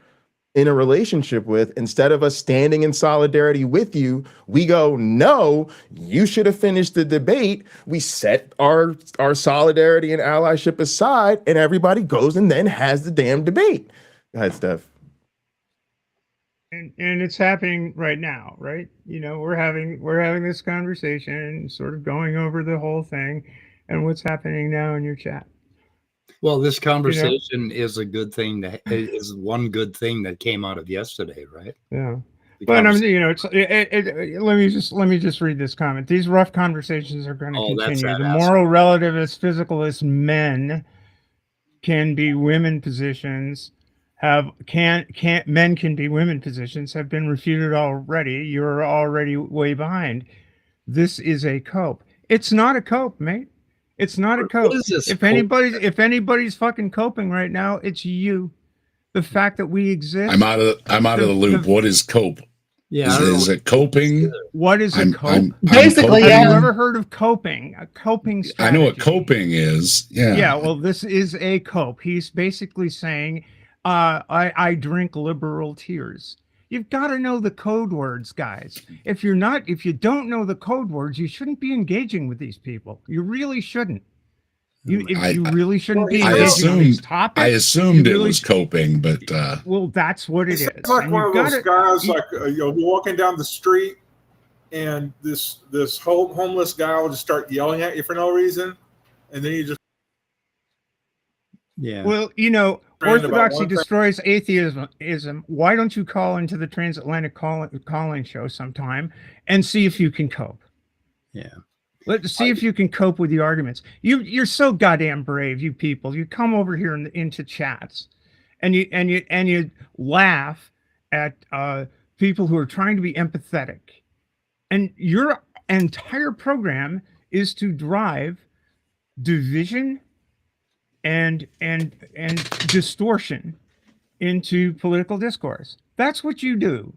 S6: in a relationship with, instead of us standing in solidarity with you, we go, no, you should have finished the debate. We set our solidarity and allyship aside, and everybody goes and then has the damn debate. Go ahead, Steph.
S9: And it's happening right now, right? You know, we're having this conversation, sort of going over the whole thing, and what's happening now in your chat.
S1: Well, this conversation is a good thing. Is one good thing that came out of yesterday, right?
S9: Yeah. But you know, let me just read this comment. These rough conversations are going to continue. The moral relativist, physicalist men can be women positions. Men can be women positions have been refuted already. You're already way behind. This is a cope. It's not a cope, mate. It's not a cope. If anybody's fucking coping right now, it's you. The fact that we exist.
S2: I'm out of the loop. What is cope?
S1: Yeah,
S2: is it coping?
S9: What is a cope?
S8: Basically,
S9: have you ever heard of coping? A coping strategy.
S2: I know what coping is. Yeah.
S9: Yeah. Well, this is a cope. He's basically saying, I drink liberal tears. You've got to know the code words, guys. If you don't know the code words, you shouldn't be engaging with these people. You really shouldn't. You really shouldn't be engaging on these topics.
S2: I assumed it was coping, but
S9: well, that's what it is.
S3: It's like one of those guys, like you're walking down the street, and this homeless guy will just start yelling at you for no reason, and then you just
S9: Well, you know, orthodoxy destroys atheism. Why don't you call into the transatlantic calling show sometime and see if you can cope?
S1: Yeah.
S9: Let's see if you can cope with the arguments. You're so goddamn brave, you people. You come over here into chats, and you laugh at people who are trying to be empathetic, and your entire program is to drive division and distortion into political discourse. That's what you do.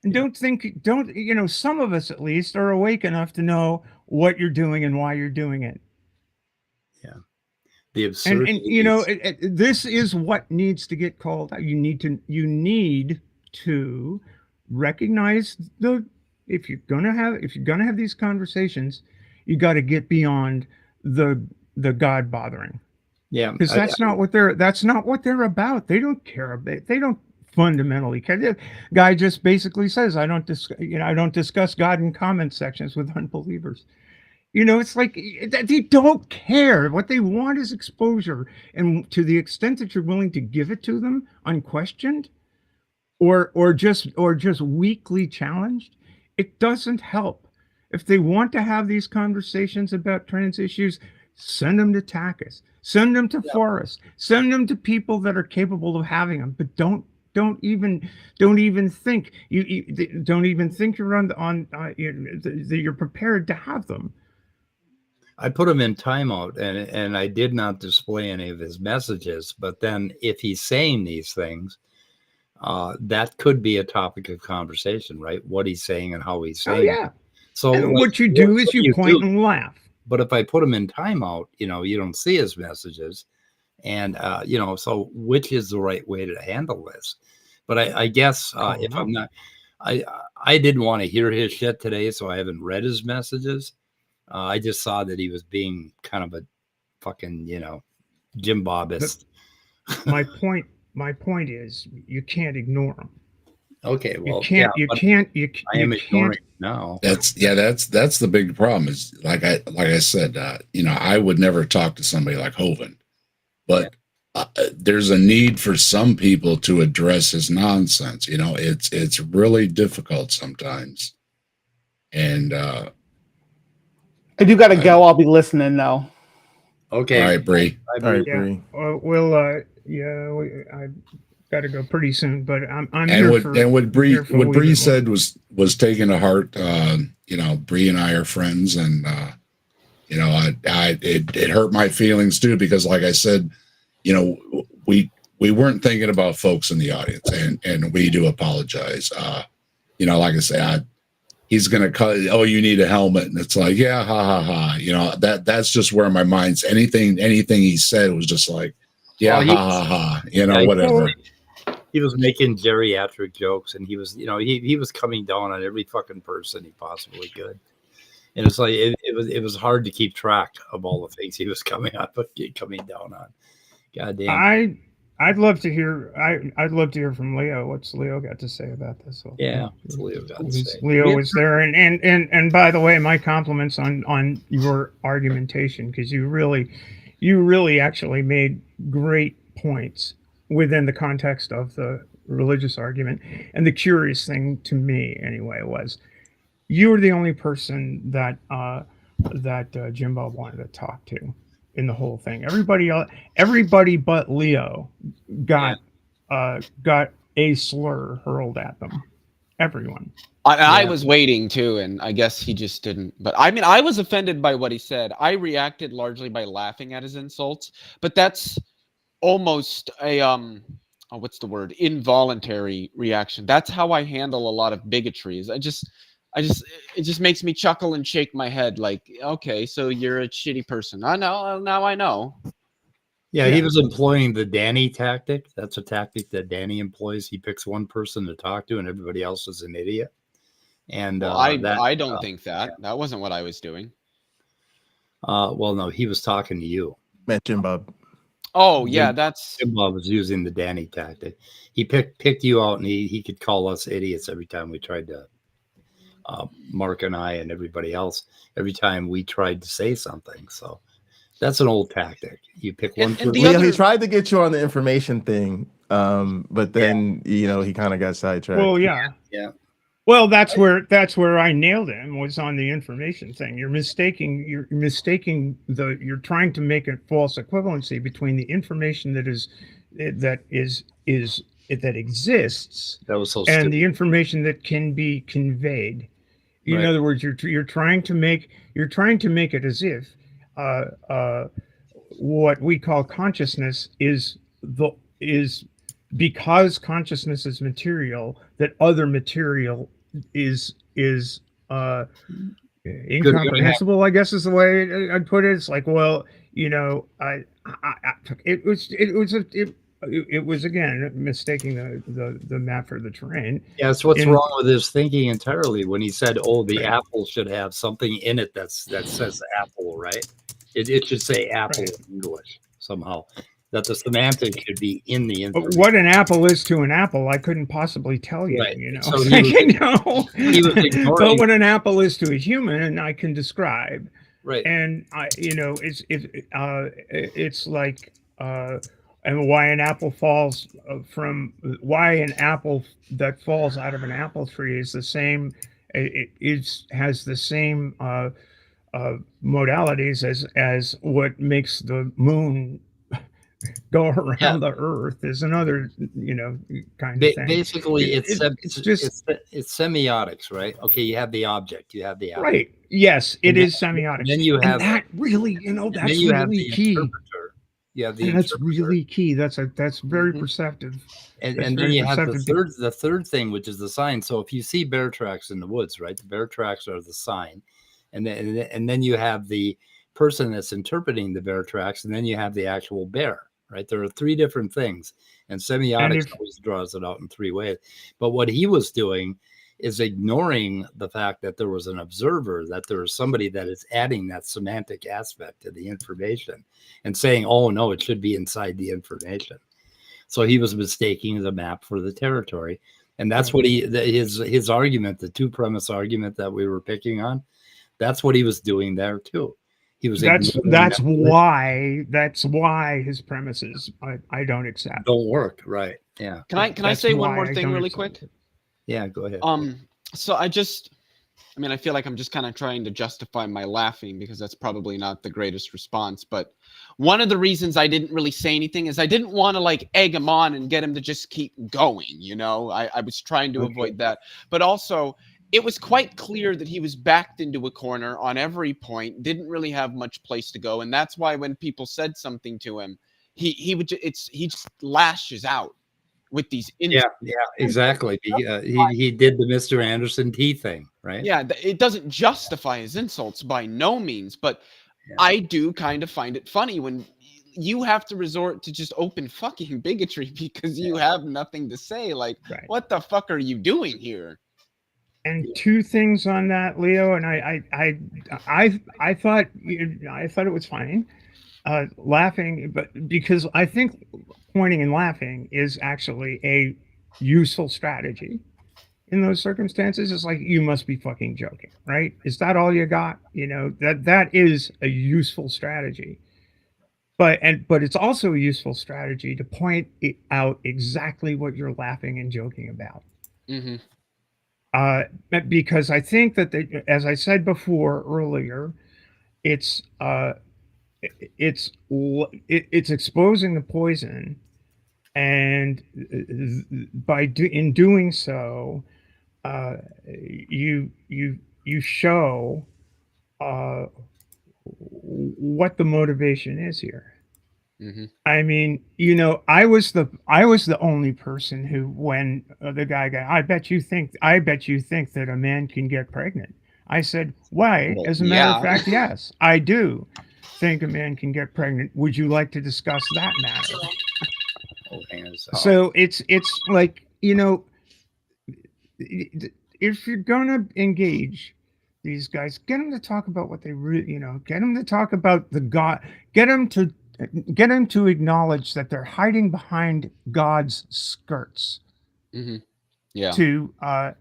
S9: And some of us at least are awake enough to know what you're doing and why you're doing it.
S1: Yeah. The absurdity.
S9: And you know, this is what needs to get called out. You need to recognize if you're gonna have these conversations, you got to get beyond the God bothering.
S1: Yeah.
S9: Because that's not what they're about. They don't care about. They don't fundamentally care. The guy just basically says, I don't discuss God in comment sections with unbelievers. You know, it's like they don't care. What they want is exposure, and to the extent that you're willing to give it to them unquestioned, or just weakly challenged, it doesn't help. If they want to have these conversations about trans issues, send them to Takis, send them to Forrest, send them to people that are capable of having them, but don't even think that you're prepared to have them.
S1: I put him in timeout, and I did not display any of his messages. But then, if he's saying these things, that could be a topic of conversation, right? What he's saying and how he's saying.
S9: Oh, yeah.
S1: It. So
S9: and what you do is you point and laugh.
S1: But if I put him in timeout, you know, you don't see his messages, and you know, so which is the right way to handle this? But I guess if I'm not, I didn't want to hear his shit today, so I haven't read his messages. I just saw that he was being kind of a fucking, you know, JimBobist.
S9: My point is, you can't ignore him.
S1: Okay, well,
S9: I am
S1: ignoring now.
S2: That's the big problem. Is like I said, you know, I would never talk to somebody like Hovind, but there's a need for some people to address his nonsense. You know, it's really difficult sometimes, and
S8: I do got to go. I'll be listening though.
S2: Okay. All right, Bree.
S6: All right, Bree.
S9: I got to go pretty soon, but I'm
S2: and
S9: here
S2: what Bree said was taken to heart. You know, Bree and I are friends, and you know, it hurt my feelings too, because like I said, you know, we weren't thinking about folks in the audience, and we do apologize. You know, like I say, he's going to cut, oh, you need a helmet. And it's like, yeah, ha, ha, ha. You know, that's just where my mind's, anything he said was just like, yeah,
S1: Well,
S2: ha, ha, ha, you know, whatever.
S1: He was making geriatric jokes, and he was, you know, he was coming down on every fucking person he possibly could. And it's like, it was hard to keep track of all the things he was coming down on. God damn.
S9: I'd love to hear. I'd love to hear from Leo. What's Leo got to say about this?
S1: Yeah, what's Leo got to say?
S9: Leo is there, and by the way, my compliments on your argumentation, because you really actually made great points within the context of the religious argument. And the curious thing to me, anyway, was you were the only person that JimBob wanted to talk to in the whole thing. Everybody but Leo got a slur hurled at them. Everyone.
S12: I was waiting too, and I guess he just didn't. But I mean, I was offended by what he said. I reacted largely by laughing at his insults, but that's almost a what's the word? Involuntary reaction. That's how I handle a lot of bigotries. It just makes me chuckle and shake my head like, okay, so you're a shitty person. I know, now I know.
S1: Yeah, he was employing the Danny tactic. That's a tactic that Danny employs. He picks one person to talk to and everybody else is an idiot. And
S12: well, I don't think that. Yeah. That wasn't what I was doing.
S1: Well, no, he was talking to you.
S6: Met JimBob.
S12: Oh, yeah, that's...
S1: JimBob was using the Danny tactic. He picked you out, and he could call us idiots every time we tried to... Mark and I and everybody else, every time we tried to say something. So that's an old tactic. You pick one person.
S6: He tried to get you on the information thing, but then you know, he kind of got sidetracked.
S9: Well, yeah. Well, that's where I nailed him, was on the information thing. You're trying to make a false equivalency between the information that exists
S1: that was so
S9: and
S1: stupid.
S9: the information that can be conveyed. In other words, you're trying to make it as if what we call consciousness is because consciousness is material, that other material is incomprehensible. I guess is the way I'd put it. It's like, well, you know, it was again mistaking the map for the terrain.
S1: Yeah, that's what's wrong with his thinking entirely. When he said, "Oh, the apple should have something in it that says apple," right? It should say apple in English somehow. That the semantic should be in the information.
S9: But what an apple is to an apple, I couldn't possibly tell you. You know,
S1: so he was ignoring.
S9: But what an apple is to a human, I can describe.
S1: Right.
S9: And it's like. And why an apple falls why an apple that falls out of an apple tree is the same. It has the same modalities as what makes the moon go around the Earth is another, you know, kind of thing.
S1: Basically, it's semiotics, right? Okay, you have the object, you have the object.
S9: Right. Yes, it is semiotics.
S1: Then you have
S9: that really, you know, that's really key.
S1: Yeah,
S9: that's really key. That's very perceptive.
S1: And then you have the third thing, which is the sign. So if you see bear tracks in the woods, right, the bear tracks are the sign, and then you have the person that's interpreting the bear tracks, and then you have the actual bear, right? There are three different things, and semiotics always draws it out in three ways. But what he was doing is ignoring the fact that there was an observer, that there is somebody that is adding that semantic aspect to the information and saying, oh, no, it should be inside the information. So he was mistaking the map for the territory. And that's what his argument, the two premise argument that we were picking on, that's what he was doing there too. He was
S9: that's why his premises I don't accept.
S1: Don't work, right? Yeah.
S12: Can I say one more thing really quick?
S1: Yeah, go ahead.
S12: So I feel like I'm just kind of trying to justify my laughing because that's probably not the greatest response. But one of the reasons I didn't really say anything is I didn't want to like egg him on and get him to just keep going. You know, I was trying to avoid that. But also, it was quite clear that he was backed into a corner on every point, didn't really have much place to go. And that's why when people said something to him, he just lashes out with these.
S1: Yeah, exactly. He did the Mr. Anderson T thing, right?
S12: Yeah, it doesn't justify his insults by no means, but I do kind of find it funny when you have to resort to just open fucking bigotry because you have nothing to say. Like, what the fuck are you doing here?
S9: And two things on that, Leo, and I thought it was fine, laughing, but because I think pointing and laughing is actually a useful strategy in those circumstances. It's like, you must be fucking joking, right? Is that all you got? You know, that is a useful strategy. But it's also a useful strategy to point out exactly what you're laughing and joking about.
S12: Mm-hmm.
S9: Because I think that as I said before earlier, it's exposing the poison, and in doing so, you show what the motivation is here.
S12: Mm-hmm.
S9: I mean, you know, I was the only person who, when the guy, I bet you think that a man can get pregnant. I said, why? As a matter of fact, yes, I do think a man can get pregnant. Would you like to discuss that matter? So it's like, you know, if you're gonna engage these guys, get them to talk about what they really, you know, get them to talk about the God, get them to acknowledge that they're hiding behind God's skirts.
S12: Mm-hmm. Yeah.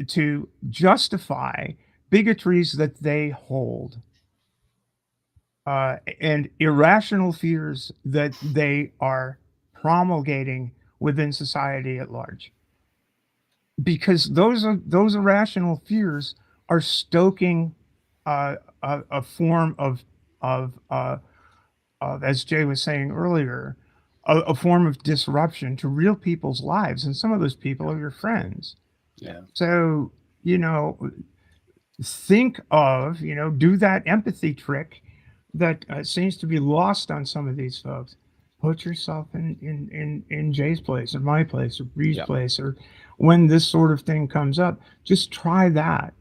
S9: To justify bigotries that they hold, and irrational fears that they are promulgating within society at large. Because those irrational fears are stoking a form of as Jay was saying earlier, a form of disruption to real people's lives, and some of those people are your friends.
S1: Yeah.
S9: So, you know, think of, you know, do that empathy trick that seems to be lost on some of these folks. Put yourself in Jay's place or my place or Bree's place, or when this sort of thing comes up, just try that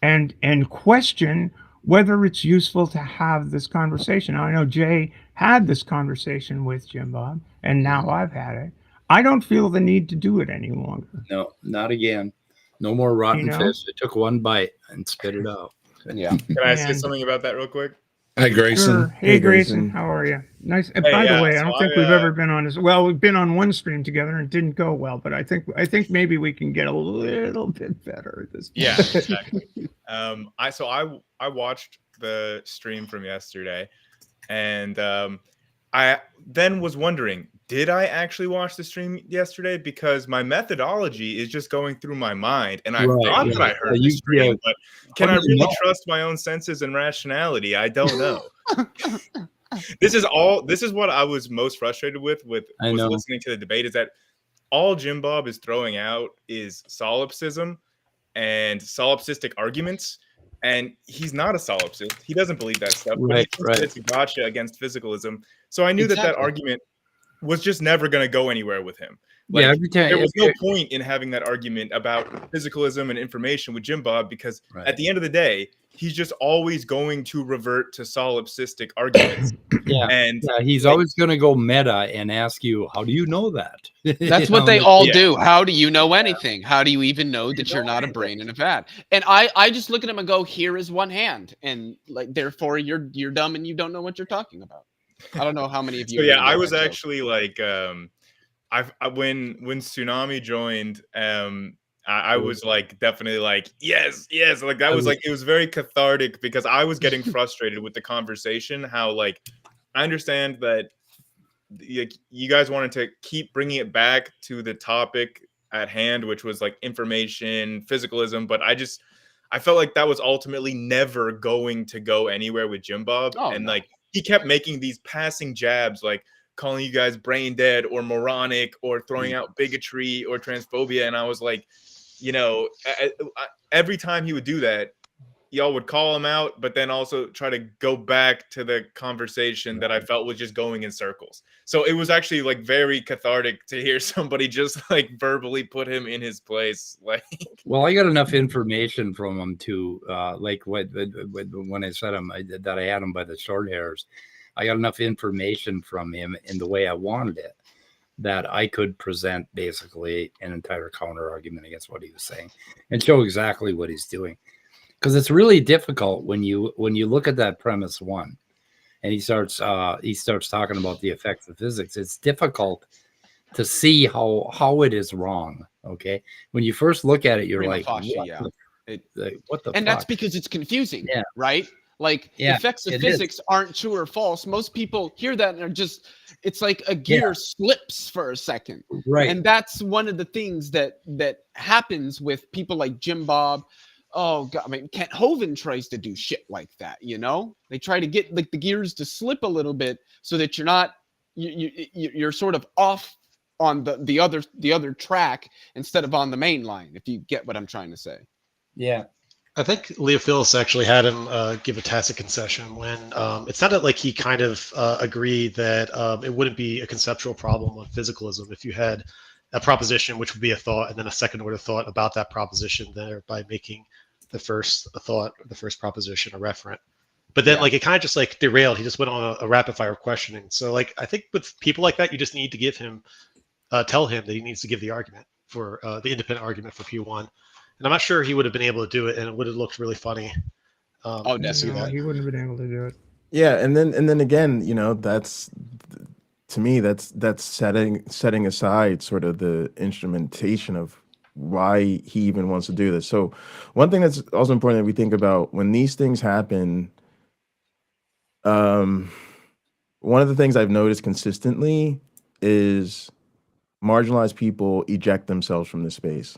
S9: and question whether it's useful to have this conversation. Now, I know Jay had this conversation with JimBob, and now I've had it. I don't feel the need to do it any longer.
S1: No, not again. No more rotten fish. I took one bite and spit it out.
S12: Yeah.
S13: Can I say something about that real quick?
S2: Hi, Grayson.
S9: Sure. Hey, Grayson. How are you? Nice. And by the way, I don't think we've ever been on this. Well, we've been on one stream together and it didn't go well, but I think maybe we can get a little bit better at this point.
S13: Yeah, exactly. I watched the stream from yesterday, and I then was wondering, did I actually watch the stream yesterday? Because my methodology is just going through my mind, and I thought that I heard the stream, but can I really trust my own senses and rationality? I don't know. This is what I was most frustrated with listening to the debate, is that all JimBob is throwing out is solipsism and solipsistic arguments. And he's not a solipsist. He doesn't believe that stuff. But he thinks that it's a gotcha against physicalism. So I knew that argument was just never going to go anywhere with him. Like, every time, there was no point in having that argument about physicalism and information with JimBob, because at the end of the day, he's just always going to revert to solipsistic arguments.
S1: He's always going to go meta and ask you, how do you know that?
S12: That's what they all do. How do you know anything? How do you even know that you're not a brain in a vat? And I just look at him and go, here is one hand. And like, therefore you're dumb and you don't know what you're talking about. I don't know how many of you.
S13: So I was actually like, when Tsunami joined, I was like definitely like yes, like that was like, it was very cathartic, because I was getting frustrated with the conversation. How, like, I understand that you guys wanted to keep bringing it back to the topic at hand, which was like information, physicalism, but I felt like that was ultimately never going to go anywhere with JimBob. Like, he kept making these passing jabs, like calling you guys brain dead or moronic or throwing out bigotry or transphobia. And I was like, you know, every time he would do that, y'all would call him out, but then also try to go back to the conversation that I felt was just going in circles. So it was actually like very cathartic to hear somebody just like verbally put him in his place. Like,
S1: well, I got enough information from him to like when I said that I had him by the short hairs. I got enough information from him in the way I wanted it, that I could present basically an entire counter argument against what he was saying and show exactly what he's doing. Because it's really difficult when you look at that premise one, and he starts talking about the effects of physics. It's difficult to see how it is wrong. Okay, when you first look at it, you're like, what the fuck?
S12: And that's because it's confusing, right? Like,
S1: Yeah,
S12: effects of
S1: it
S12: physics aren't true or false. Most people hear that and are just, it's like a gear slips for a second.
S1: Right.
S12: And that's one of the things that happens with people like JimBob. Oh, God, I mean, Kent Hovind tries to do shit like that, you know? They try to get like the gears to slip a little bit so that you're not, you're sort of off on the other track instead of on the main line, if you get what I'm trying to say.
S1: Yeah.
S14: I think Leophilus actually had him give a tacit concession when it sounded like he kind of agreed that it wouldn't be a conceptual problem on physicalism if you had a proposition which would be a thought and then a second order thought about that proposition there by making the first thought, the first proposition a referent. But then like it kind of just like derailed. He just went on a rapid fire questioning. So like I think with people like that, you just need to give him, tell him that he needs to give the argument for the independent argument for P1. And I'm not sure he would have been able to do it, and it would have looked really funny.
S12: Definitely.
S9: He wouldn't have been able to do it.
S6: Yeah, and then again, you know, that's, to me, that's setting aside sort of the instrumentation of why he even wants to do this. So one thing that's also important that we think about when these things happen, one of the things I've noticed consistently is marginalized people eject themselves from this space.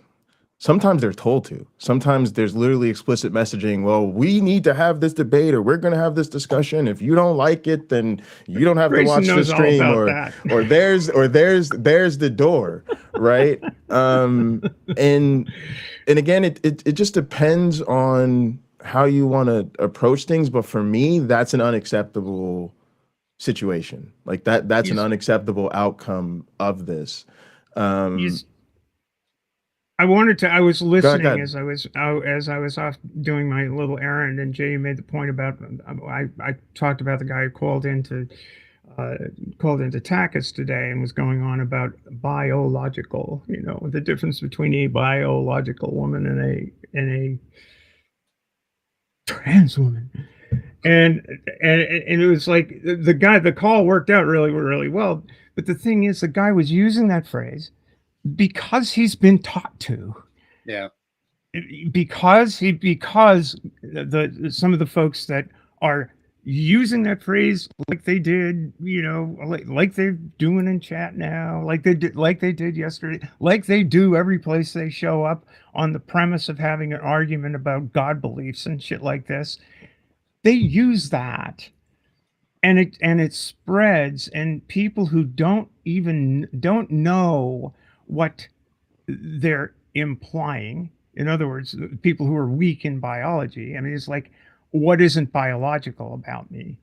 S6: Sometimes they're told to. Sometimes there's literally explicit messaging. Well, we need to have this debate, or we're going to have this discussion. If you don't like it, then you don't have to watch the stream, or there's the door, right? And again, it just depends on how you want to approach things. But for me, that's an unacceptable situation. Like that's an unacceptable outcome of this.
S9: I was listening as I was off doing my little errand, and Jay made the point about I talked about the guy who called into TACUS today and was going on about biological, you know, the difference between a biological woman and a trans woman. And it was like the call worked out really well, but the thing is, the guy was using that phrase because he's been taught to.
S1: Yeah.
S9: Because some of the folks that are using that phrase like they did, you know, like they're doing in chat now, like they did yesterday, like they do every place they show up on the premise of having an argument about God beliefs and shit like this. They use that. And it spreads, and people who don't know what they're implying. In other words, people who are weak in biology. I mean, it's like, what isn't biological about me,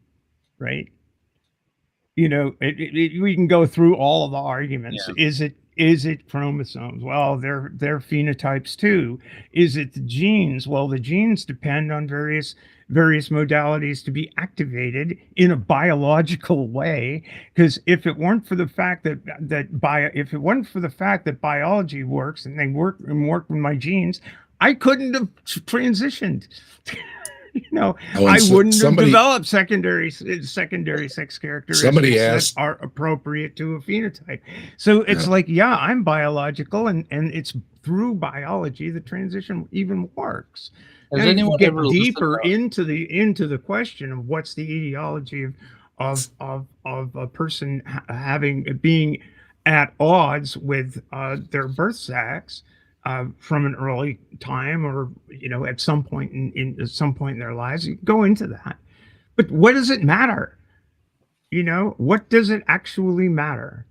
S9: right? You know, we can go through all of the arguments. Yeah. Is it chromosomes? Well, they're phenotypes too. Is it the genes? Well, the genes depend on various modalities to be activated in a biological way. Because if it weren't for the fact that biology works and they work with my genes, I couldn't have transitioned. You know, I wouldn't have developed secondary sex characteristics that are appropriate to a phenotype. So it's like, I'm biological, and it's through biology the transition even works.
S1: Has anyone
S9: get
S1: ever
S9: deeper into the question of what's the etiology of a person being at odds with their birth sex from an early time, or you know, at some point in their lives, you go into that. But what does it matter? You know, what does it actually matter?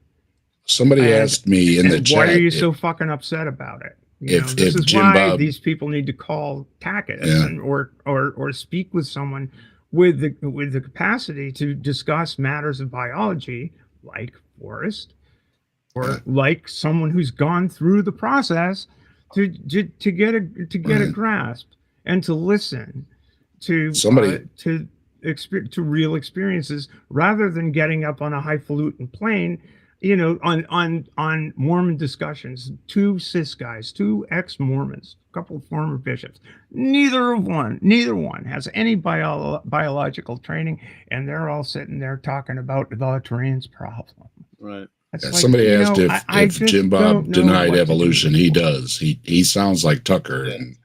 S2: Somebody asked me in the chat.
S9: Why are you so fucking upset about it? This is why these people need to call Tacitus or speak with someone with the capacity to discuss matters of biology, like Forrest, or like someone who's gone through the process to get a grasp and to listen to real experiences, rather than getting up on a highfalutin plane, on Mormon discussions. Two cis guys, two ex-Mormons, a couple of former bishops, neither one has any biological training, and they're all sitting there talking about the trans problem.
S2: Right. Somebody asked if JimBob denied evolution. He does. He sounds like Tucker, and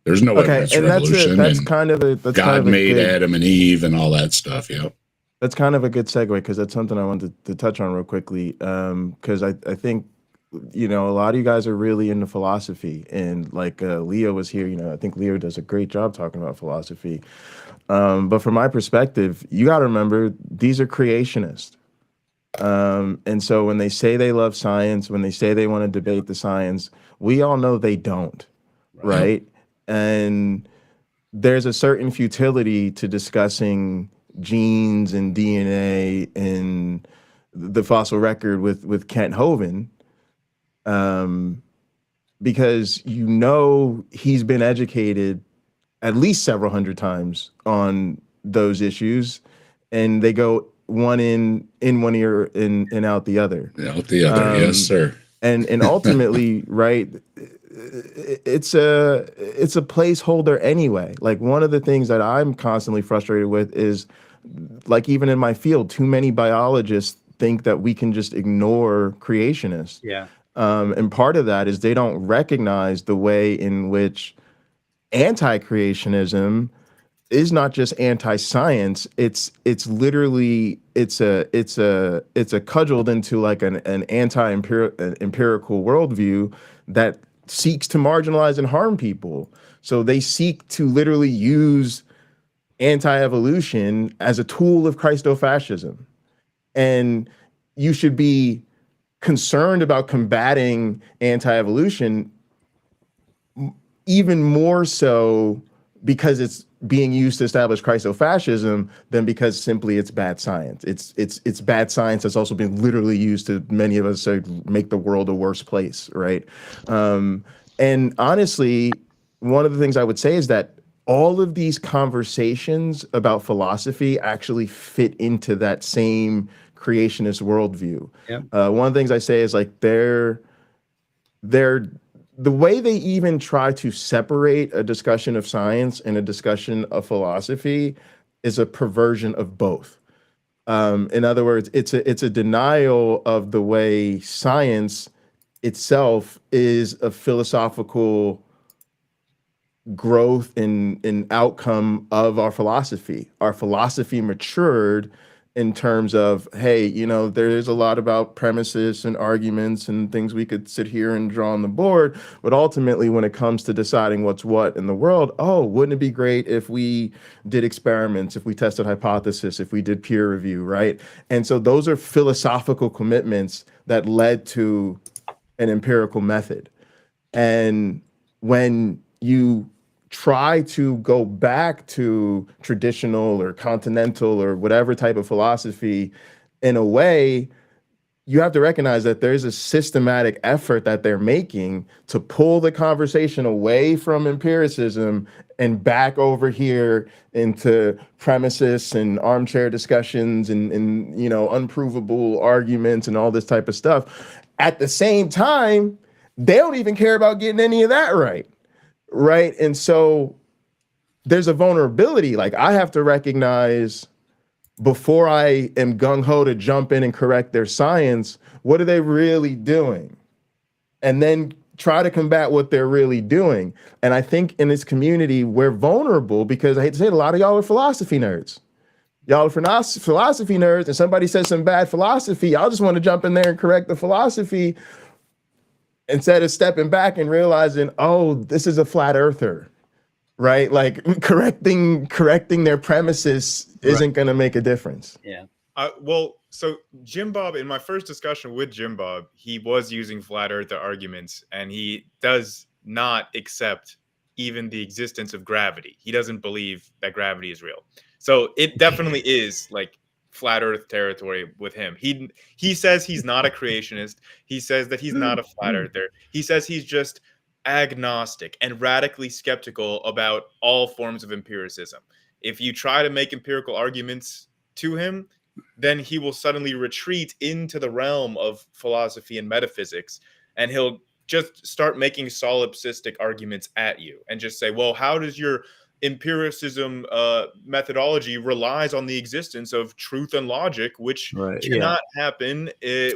S2: there's no evidence for evolution.
S6: That's kind of a
S2: God made Adam and Eve and all that stuff. Yep.
S6: That's kind of a good segue, because that's something I wanted to touch on real quickly. Because I think, a lot of you guys are really into philosophy, and like Leo was here, I think Leo does a great job talking about philosophy. But from my perspective, you got to remember, these are creationists. And so when they say they love science, when they say they want to debate the science, we all know they don't, right? And there's a certain futility to discussing genes and DNA and the fossil record with Kent Hovind, because he's been educated at least several hundred times on those issues, and they go one in one ear and out the other.
S2: Out the other, yes, sir.
S6: And ultimately, right, it's a placeholder anyway. Like, one of the things that I'm constantly frustrated with is, like, even in my field, too many biologists think that we can just ignore creationists.
S1: Yeah.
S6: And part of that is they don't recognize the way in which anti-creationism is not just anti-science. It's literally a cudgeled into like an anti-empirical worldview that seeks to marginalize and harm people. So they seek to literally use anti-evolution as a tool of Christofascism. And you should be concerned about combating anti-evolution even more so because it's being used to establish Christofascism than because simply it's bad science. It's bad science that's also been literally used to, many of us say, make the world a worse place, right? And honestly, one of the things I would say is that all of these conversations about philosophy actually fit into that same creationist worldview.
S1: Yeah.
S6: One of the things I say is, like, they're the way they even try to separate a discussion of science and a discussion of philosophy is a perversion of both. In other words, it's a denial of the way science itself is a philosophical growth and outcome of our philosophy. Our philosophy matured in terms of, hey, there's a lot about premises and arguments and things we could sit here and draw on the board, but ultimately when it comes to deciding what's what in the world, wouldn't it be great if we did experiments, if we tested hypothesis, if we did peer review, right? And so those are philosophical commitments that led to an empirical method. And when you try to go back to traditional or continental or whatever type of philosophy, in a way, you have to recognize that there's a systematic effort that they're making to pull the conversation away from empiricism and back over here into premises and armchair discussions and unprovable arguments and all this type of stuff. At the same time, they don't even care about getting any of that right. Right. And so there's a vulnerability. Like, I have to recognize, before I am gung-ho to jump in and correct their science, what are they really doing? And then try to combat what they're really doing. And I think in this community, we're vulnerable because, I hate to say it, a lot of y'all are philosophy nerds. Y'all are philosophy nerds, and somebody says some bad philosophy, y'all just want to jump in there and correct the philosophy, instead of stepping back and realizing, this is a flat earther, right? Like, correcting their premises isn't going to make a difference.
S1: Yeah.
S13: So JimBob, in my first discussion with JimBob, he was using flat earther arguments, and he does not accept even the existence of gravity. He doesn't believe that gravity is real. So it definitely is like flat earth territory with him. He says he's not a creationist. He says that he's not a flat earther. He says he's just agnostic and radically skeptical about all forms of empiricism. If you try to make empirical arguments to him, then he will suddenly retreat into the realm of philosophy and metaphysics, and he'll just start making solipsistic arguments at you and just say, well, how does your empiricism methodology relies on the existence of truth and logic, which cannot happen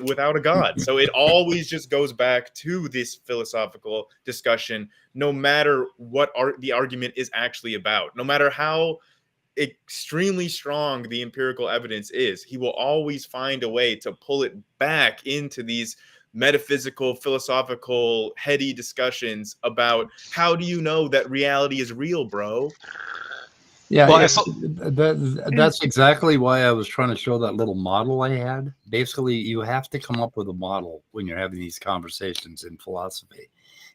S13: without a God. So it always just goes back to this philosophical discussion, no matter what the argument is actually about, no matter how extremely strong the empirical evidence is. He will always find a way to pull it back into these metaphysical, philosophical, heady discussions about how do you know that reality is real, bro?
S1: Yeah, well, that's exactly why I was trying to show that little model I had. Basically, you have to come up with a model when you're having these conversations in philosophy.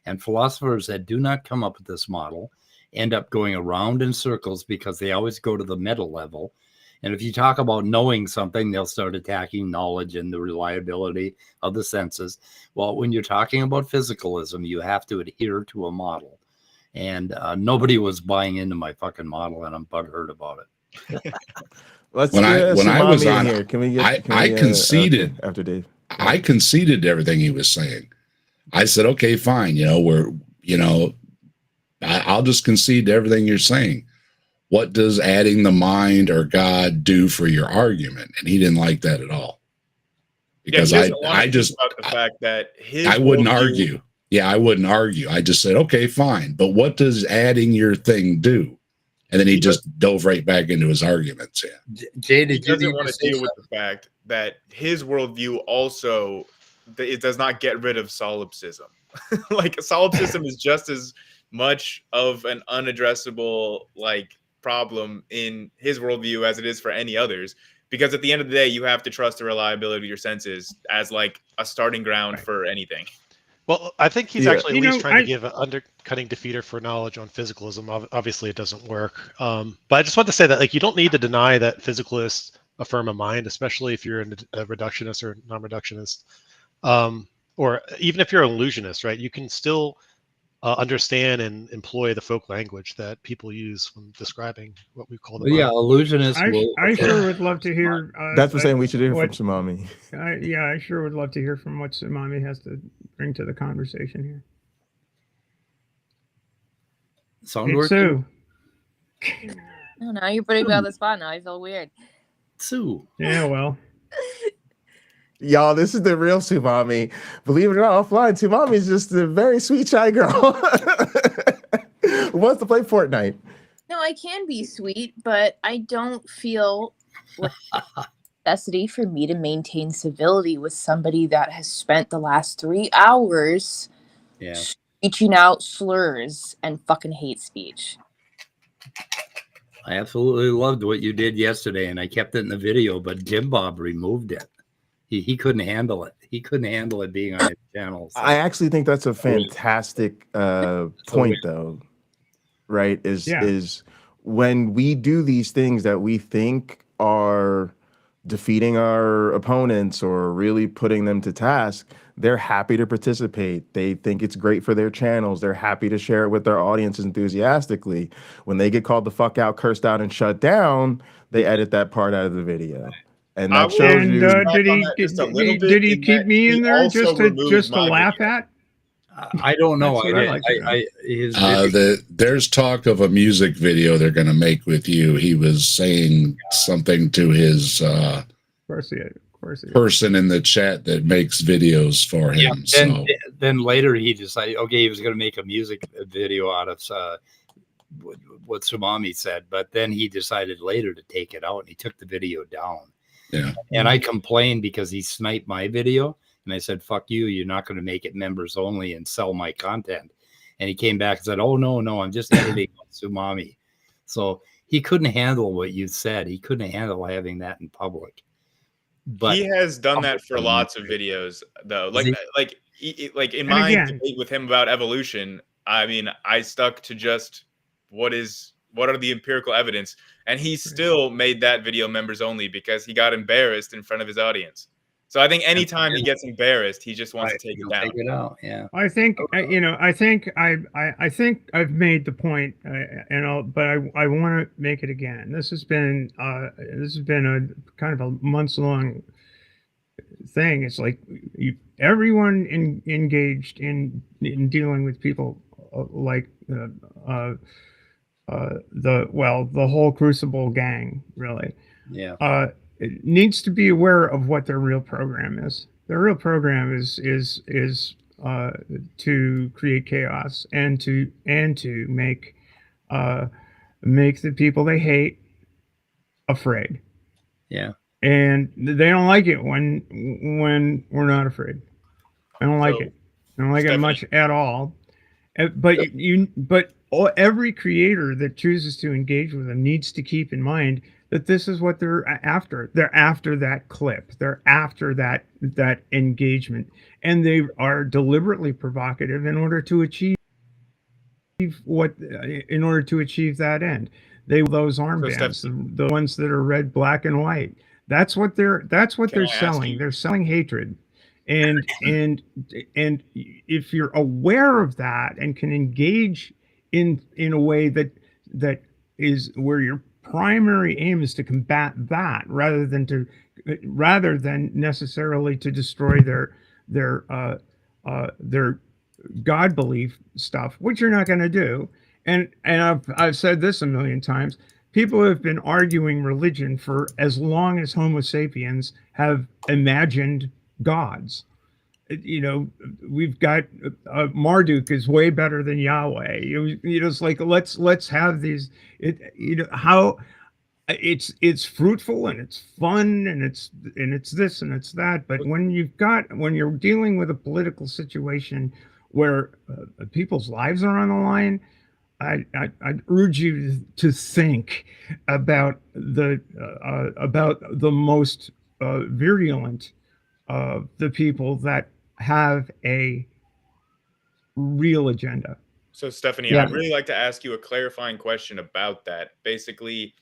S1: And philosophers that do not come up with this model end up going around in circles because they always go to the meta level. And if you talk about knowing something, they'll start attacking knowledge and the reliability of the senses. Well, when you're talking about physicalism, you have to adhere to a model. And nobody was buying into my fucking model, and I'm butthurt about it.
S6: When I was on here,
S2: I conceded
S6: after Dave.
S2: I conceded everything he was saying. I said, okay, fine. I'll just concede to everything you're saying. What does adding the mind or God do for your argument? And he didn't like that at all. Because I just
S13: about the fact that
S2: I wouldn't argue. Yeah, I wouldn't argue. I just said, okay, fine. But what does adding your thing do? And then he just dove right back into his arguments. Yeah.
S13: Jay, he doesn't want to deal with the fact that his worldview also it does not get rid of solipsism. Like solipsism is just as much of an unaddressable problem in his worldview as it is for any others, because at the end of the day you have to trust the reliability of your senses as a starting ground for anything.
S14: Well, I think he's actually at least trying to give an undercutting defeater for knowledge on physicalism. Obviously it doesn't work, but I just want to say that you don't need to deny that physicalists affirm a mind, especially if you're a reductionist or non-reductionist, or even if you're an illusionist, right? You can still understand and employ the folk language that people use when describing what we call the mind.
S1: Yeah, illusionists.
S9: I sure would love to hear.
S6: That's what saying we should hear from Tsunami.
S9: I sure would love to hear from what Tsunami has to bring to the conversation here.
S1: Sound working?
S15: Oh, now you're putting me on the spot. Now I feel weird.
S1: Sue.
S9: Yeah, well.
S6: Y'all, this is the real Tsunami. Believe it or not, offline, Tsunami is just a very sweet, shy girl who wants to play Fortnite.
S15: No, I can be sweet, but I don't feel necessity for me to maintain civility with somebody that has spent the last 3 hours reaching out slurs and fucking hate speech.
S1: I absolutely loved what you did yesterday, and I kept it in the video, but JimBob removed it. He couldn't handle it. He couldn't handle it being on his channel. So.
S6: I actually think that's a fantastic point, though. Right? Is when we do these things that we think are defeating our opponents or really putting them to task, they're happy to participate. They think it's great for their channels. They're happy to share it with their audience enthusiastically. When they get called the fuck out, cursed out, and shut down, they edit that part out of the video. And that shows you.
S9: Did he keep me in there just to laugh at?
S1: I don't know.
S2: There's talk of a music video they're going to make with you. He was saying something to his person in the chat that makes videos for him.
S1: Then later he decided, he was going to make a music video out of what Tsunami said, but then he decided later to take it out, and he took the video down.
S2: Yeah.
S1: And I complained because he sniped my video, and I said, fuck you, you're not going to make it members only and sell my content. And he came back and said, oh, no, I'm just editing Tsunami. So he couldn't handle what you said. He couldn't handle having that in public. But
S13: he has done that for lots of videos, though. Like in my debate with him about evolution, I mean, I stuck to just what are the empirical evidence, and he still made that video members only because he got embarrassed in front of his audience. So I think anytime he gets embarrassed, he just wants to take it down.
S1: Take it out. Yeah.
S9: I think I think I've made the point, but I want to make it again. This has been a kind of a months-long thing. It's like everyone engaged in dealing with people like the whole Crucible gang, really.
S1: Yeah.
S9: It needs to be aware of what their real program is. Their real program is to create chaos and to make the people they hate afraid.
S1: Yeah.
S9: And they don't like it when we're not afraid. I don't like it. I don't like it much at all. But every creator that chooses to engage with them needs to keep in mind that this is what they're after. They're after that clip. They're after that engagement, and they are deliberately provocative in order to achieve that end. Those armbands, the ones that are red, black, and white. That's what they're selling. They're selling hatred. And if you're aware of that and can engage in a way that is where your primary aim is to combat that rather than necessarily to destroy their God belief stuff, which you're not going to do. And I've said this a million times. People have been arguing religion for as long as Homo sapiens have imagined gods. You know, we've got Marduk is way better than Yahweh. It's like let's have these. How it's fruitful and it's fun and it's this and it's that. But when you're dealing with a political situation where people's lives are on the line, I'd urge you to think about the most virulent of the people that have a real agenda.
S13: So Stephanie, I'd really like to ask you a clarifying question about that. Basically,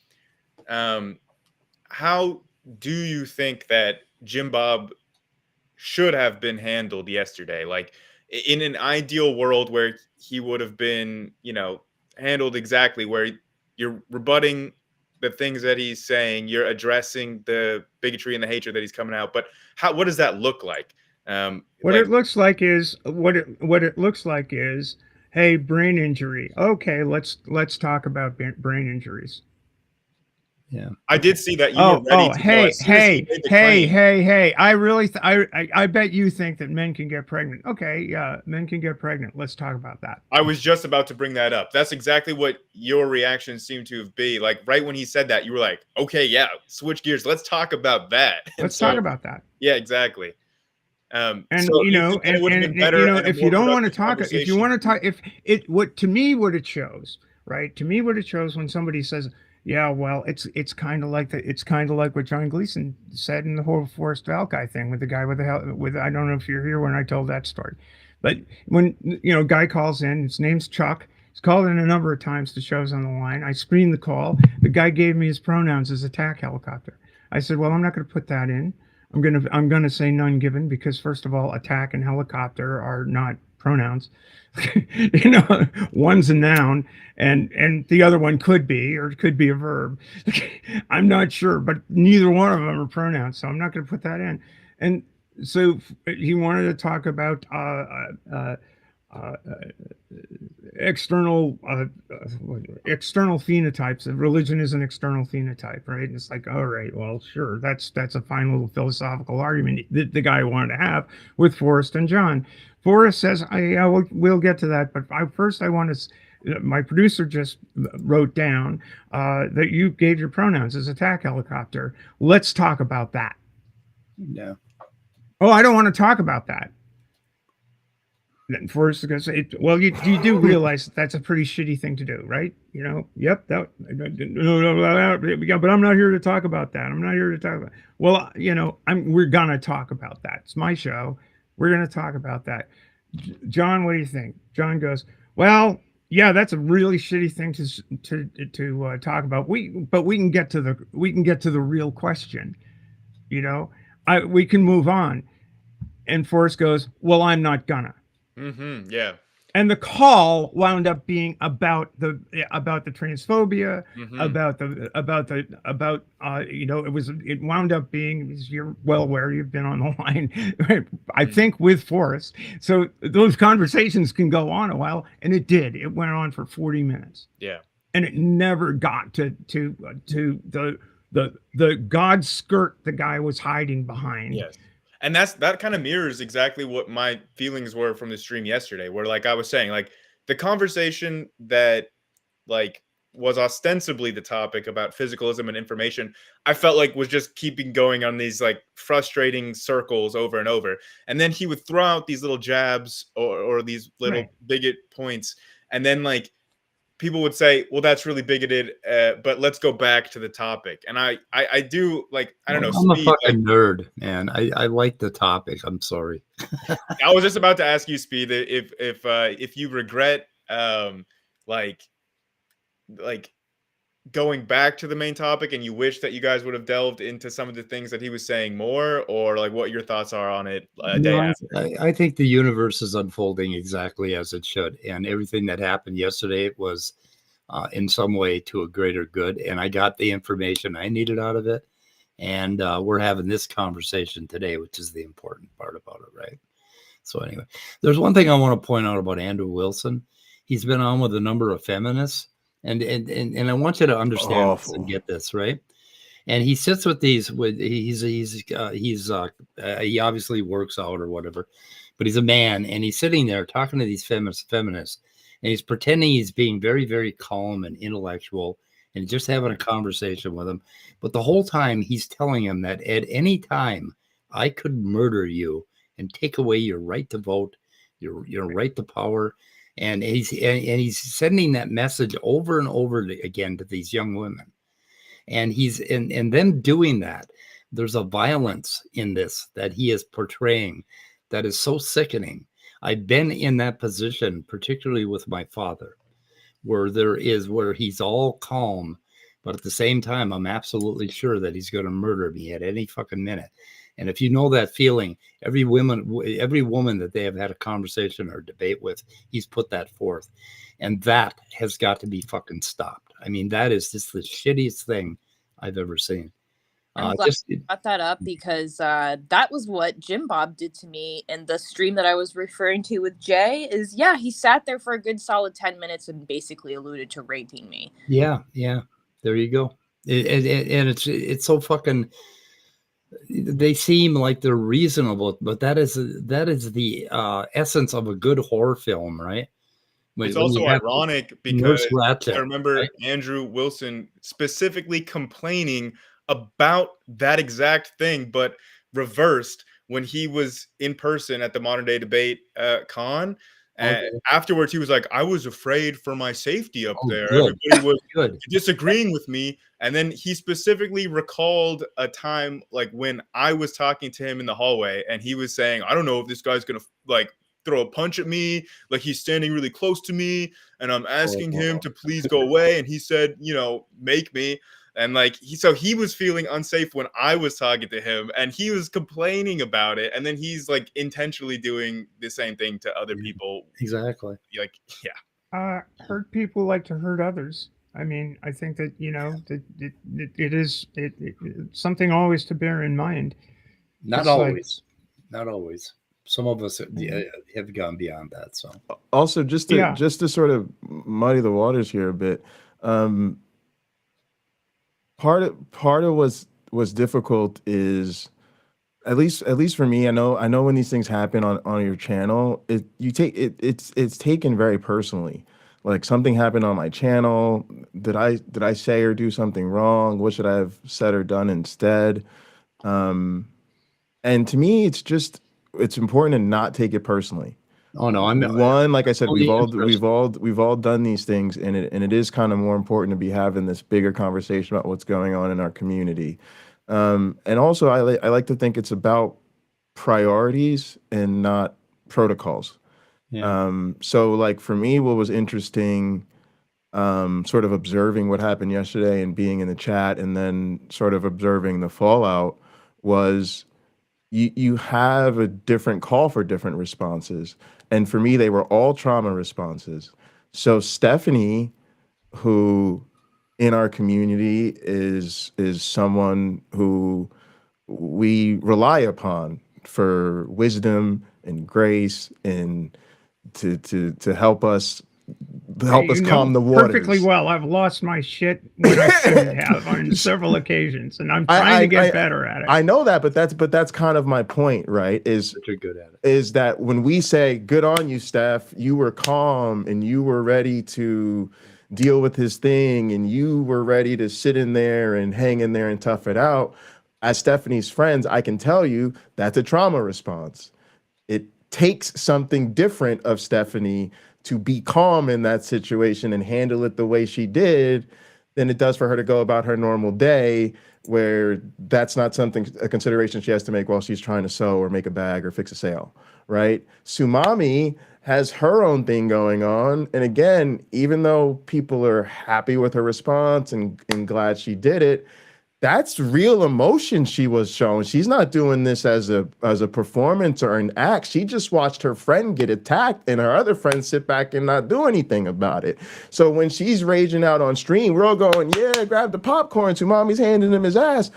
S13: how do you think that JimBob should have been handled yesterday? Like in an ideal world where he would have been, handled exactly where you're rebutting the things that he's saying, you're addressing the bigotry and the hatred that he's coming out. But what does that look like?
S9: What it looks like is, hey, brain injury. Okay, let's talk about brain injuries.
S1: Yeah,
S13: I did see that you were ready to
S9: hey! I really, I bet you think that men can get pregnant. Okay, yeah, men can get pregnant. Let's talk about that.
S13: I was just about to bring that up. That's exactly what your reaction seemed to be. Like right when he said that, you were like, "Okay, yeah, switch gears. Let's talk about that."
S9: Let's talk about that.
S13: Yeah, exactly.
S9: If you don't want to talk, what it shows, right? To me, what it shows when somebody says, yeah, well, it's kind of like what John Gleason said in the whole Forrest Valkai thing with the guy with I don't know if you're here when I told that story, but when guy calls in, his name's Chuck. He's called in a number of times to shows on the line. I screened the call. The guy gave me his pronouns as attack helicopter. I said, well, I'm not going to put that in. I'm gonna say none given because first of all, attack and helicopter are not pronouns. One's a noun and the other one could be a verb. I'm not sure, but neither one of them are pronouns, so I'm not going to put that in. And so he wanted to talk about external phenotypes. Religion is an external phenotype, right? And it's like, all right, well, sure, that's a fine little philosophical argument that the guy wanted to have with Forrest and John. Forrest says, we'll get to that, but first I want to. My producer just wrote down that you gave your pronouns as attack helicopter. Let's talk about that.
S1: Yeah.
S9: Oh, I don't want to talk about that. Then Forrest is going to say, well, you do realize that's a pretty shitty thing to do, right? Yep. But I'm not here to talk about that. Well, we're going to talk about that. It's my show. We're going to talk about that. John, what do you think? John goes, Well, yeah, that's a really shitty thing to talk about. But we can get to the real question. You know, we can move on. And Forrest goes, "Well, I'm not gonna."
S13: Yeah.
S9: And the call wound up being about the transphobia, it wound up being, as you're well aware, you've been on the line, I think, with Forrest. So those conversations can go on a while, and it did. It went on for 40 minutes.
S13: Yeah.
S9: And it never got to the God skirt the guy was hiding behind.
S13: Yes. And that kind of mirrors exactly what my feelings were from the stream yesterday, where, like I was saying, like the conversation that like was ostensibly the topic about physicalism and information, I felt like was just keeping going on these like frustrating circles over and over. And then he would throw out these little jabs or these little bigot points. And then like people would say, well, that's really bigoted, but let's go back to the topic. And I do, like, I don't know.
S1: I'm
S13: Speed,
S1: a fucking nerd, man. I like the topic. I'm sorry.
S13: I was just about to ask you, Speed, if you regret like going back to the main topic and you wish that you guys would have delved into some of the things that he was saying more, or like what your thoughts are on it day after.
S1: I think the universe is unfolding exactly as it should. And everything that happened yesterday was in some way to a greater good. And I got the information I needed out of it. And we're having this conversation today, which is the important part about it, right? So anyway, there's one thing I want to point out about Andrew Wilson. He's been on with a number of feminists. And I want you to understand this and get this, right? And he sits with these. He obviously works out or whatever, but he's a man, and he's sitting there talking to these feminists, and he's pretending he's being very, very calm and intellectual, and just having a conversation with him. But the whole time he's telling him that at any time I could murder you and take away your right to vote, your right to power. And he's sending that message over and over again to these young women. And and them doing that, there's a violence in this that he is portraying that is so sickening. I've been in that position, particularly with my father, where he's all calm, but at the same time, I'm absolutely sure that he's going to murder me at any fucking minute. And if you know that feeling, every woman that they have had a conversation or debate with, he's put that forth. And that has got to be fucking stopped. I mean, that is just the shittiest thing I've ever seen.
S15: I'm glad you brought that up, because that was what JimBob did to me in the stream that I was referring to with Jay. He sat there for a good solid 10 minutes and basically alluded to raping me.
S1: Yeah. There you go. And it's so fucking... They seem like they're reasonable, but that is the essence of a good horror film, right?
S13: It's also ironic because I remember
S1: right?
S13: Andrew Wilson specifically complaining about that exact thing, but reversed when he was in person at the Modern Day Debate con. And afterwards, he was like, I was afraid for my safety up there.
S1: Good.
S13: Everybody was disagreeing with me. And then he specifically recalled a time like when I was talking to him in the hallway, and he was saying, I don't know if this guy's going to like throw a punch at me. Like, he's standing really close to me and I'm asking him to please go away. And he said, make me. And like, he was feeling unsafe when I was talking to him, and he was complaining about it. And then he's like intentionally doing the same thing to other people.
S1: Exactly.
S13: Like, yeah.
S9: Hurt people like to hurt others. I mean, I think that, it's something always to bear in mind.
S1: Not always. Some of us have gone beyond that. So
S6: also just to sort of muddy the waters here a bit, part of what's difficult is, at least for me, I know when these things happen on your channel, it's taken very personally. Like, something happened on my channel. Did I say or do something wrong? What should I have said or done instead? And to me, it's important to not take it personally.
S1: Oh no,
S6: like I said, we've all done these things, and it is kind of more important to be having this bigger conversation about what's going on in our community. And also, I like to think it's about priorities and not protocols. So like for me, what was interesting, sort of observing what happened yesterday and being in the chat and then sort of observing the fallout was you have a different call for different responses. And for me, they were all trauma responses. So Stephanie, who in our community is someone who we rely upon for wisdom and grace and to help us calm the waters.
S9: Perfectly well. I've lost my shit when I shouldn't have on several occasions, and I'm trying to get better at it.
S6: I know that, but that's kind of my point, right? Is
S1: that you're good at it.
S6: Is that when we say good on you, Steph, you were calm and you were ready to deal with his thing and you were ready to sit in there and hang in there and tough it out. As Stephanie's friends, I can tell you that's a trauma response. It takes something different of Stephanie to be calm in that situation and handle it the way she did than it does for her to go about her normal day, where that's not a consideration she has to make while she's trying to sew or make a bag or fix a sale, right? Sumami has her own thing going on. And again, even though people are happy with her response and glad she did it, that's real emotion she was showing. She's not doing this as a performance or an act. She just watched her friend get attacked and her other friends sit back and not do anything about it. So when she's raging out on stream, we're all going, yeah, grab the popcorn. Sumami's handing him his ass.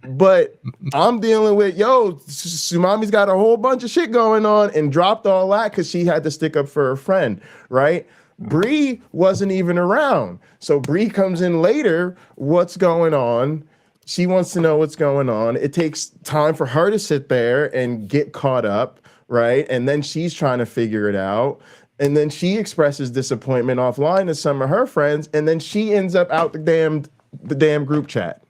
S6: But I'm dealing with, Sumami's got a whole bunch of shit going on and dropped all that because she had to stick up for her friend, right? Bree wasn't even around. So Bree comes in later. What's going on? She wants to know what's going on. It takes time for her to sit there and get caught up, right? And then she's trying to figure it out. And then she expresses disappointment offline to some of her friends, and then she ends up out the damn group chat.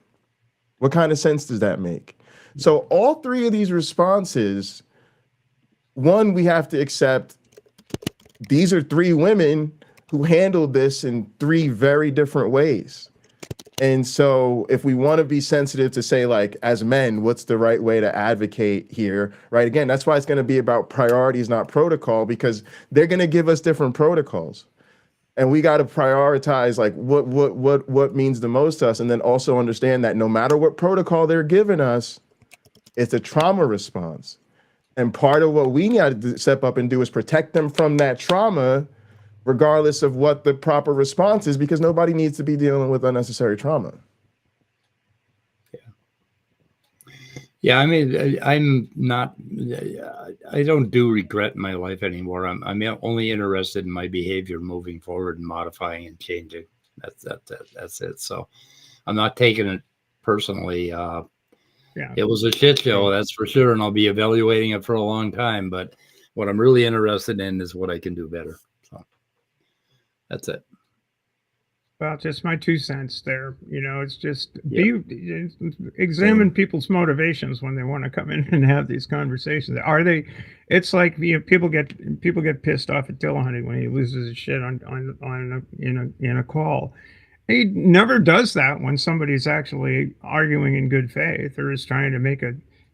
S6: What kind of sense does that make? So all three of these responses, one, we have to accept these are three women who handled this in three very different ways. And so if we want to be sensitive to say, like, as men, what's the right way to advocate here, right? Again, that's why it's going to be about priorities, not protocol, because they're going to give us different protocols. And we got to prioritize, like, what means the most to us. And then also understand that no matter what protocol they're giving us, it's a trauma response. And part of what we need to step up and do is protect them from that trauma, regardless of what the proper response is, because nobody needs to be dealing with unnecessary trauma.
S1: Yeah, I mean, I don't do regret in my life anymore. I'm only interested in my behavior moving forward and modifying and changing. That's it. So I'm not taking it personally. It was a shit show, that's for sure, and I'll be evaluating it for a long time. But what I'm really interested in is what I can do better. So that's it.
S9: Well, just my 2 cents there. It's just examine people's motivations when they want to come in and have these conversations. Are they? It's like people get pissed off at Dillahunty when he loses his shit in a call. He never does that when somebody's actually arguing in good faith or is trying to make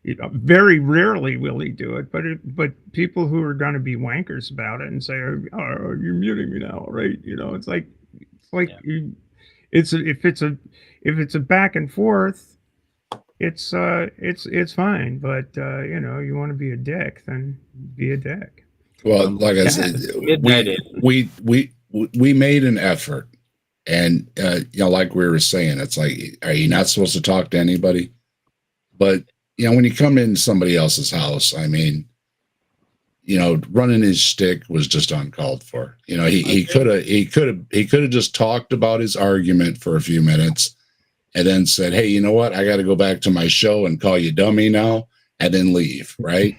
S9: very rarely will he do it, but people who are going to be wankers about it and say, "Oh, you're muting me now," right? It's like if it's a back and forth, it's fine. But you want to be a dick, then be a dick.
S2: Well, like I said, we made an effort. And, like we were saying, it's like, are you not supposed to talk to anybody? But, when you come into somebody else's house, I mean, running his shtick was just uncalled for. He could have just talked about his argument for a few minutes and then said, hey, you know what? I got to go back to my show and call you dummy now and then leave. Right.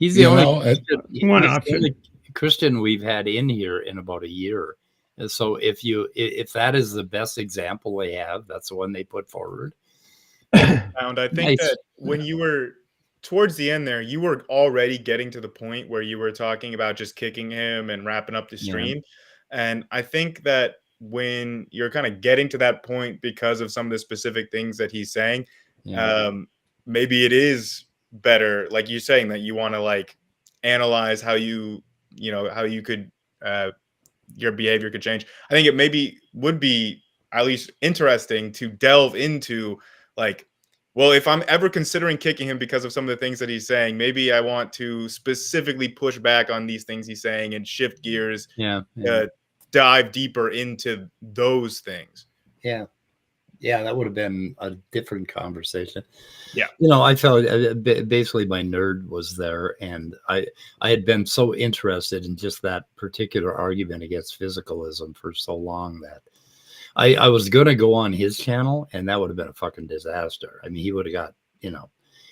S1: He's the only Christian we've had in here in about a year. And so if that is the best example they have, that's the one they put forward.
S13: I think that when you were towards the end there, you were already getting to the point where you were talking about just kicking him and wrapping up the stream. Yeah. And I think that when you're kind of getting to that point because of some of the specific things that he's saying, maybe it is better, like you're saying, that you want to like analyze how you you know, how you could your behavior could change. I think it maybe would be at least interesting to delve into, like, well, if I'm ever considering kicking him because of some of the things that he's saying, maybe I want to specifically push back on these things he's saying and shift gears, dive deeper into those things.
S1: Yeah. Yeah, that would have been a different conversation.
S13: Yeah.
S1: You know, I felt basically my nerd was there, and I had been so interested in just that particular argument against physicalism for so long that I was going to go on his channel, and that would have been a fucking disaster. I mean, he would have got, you know,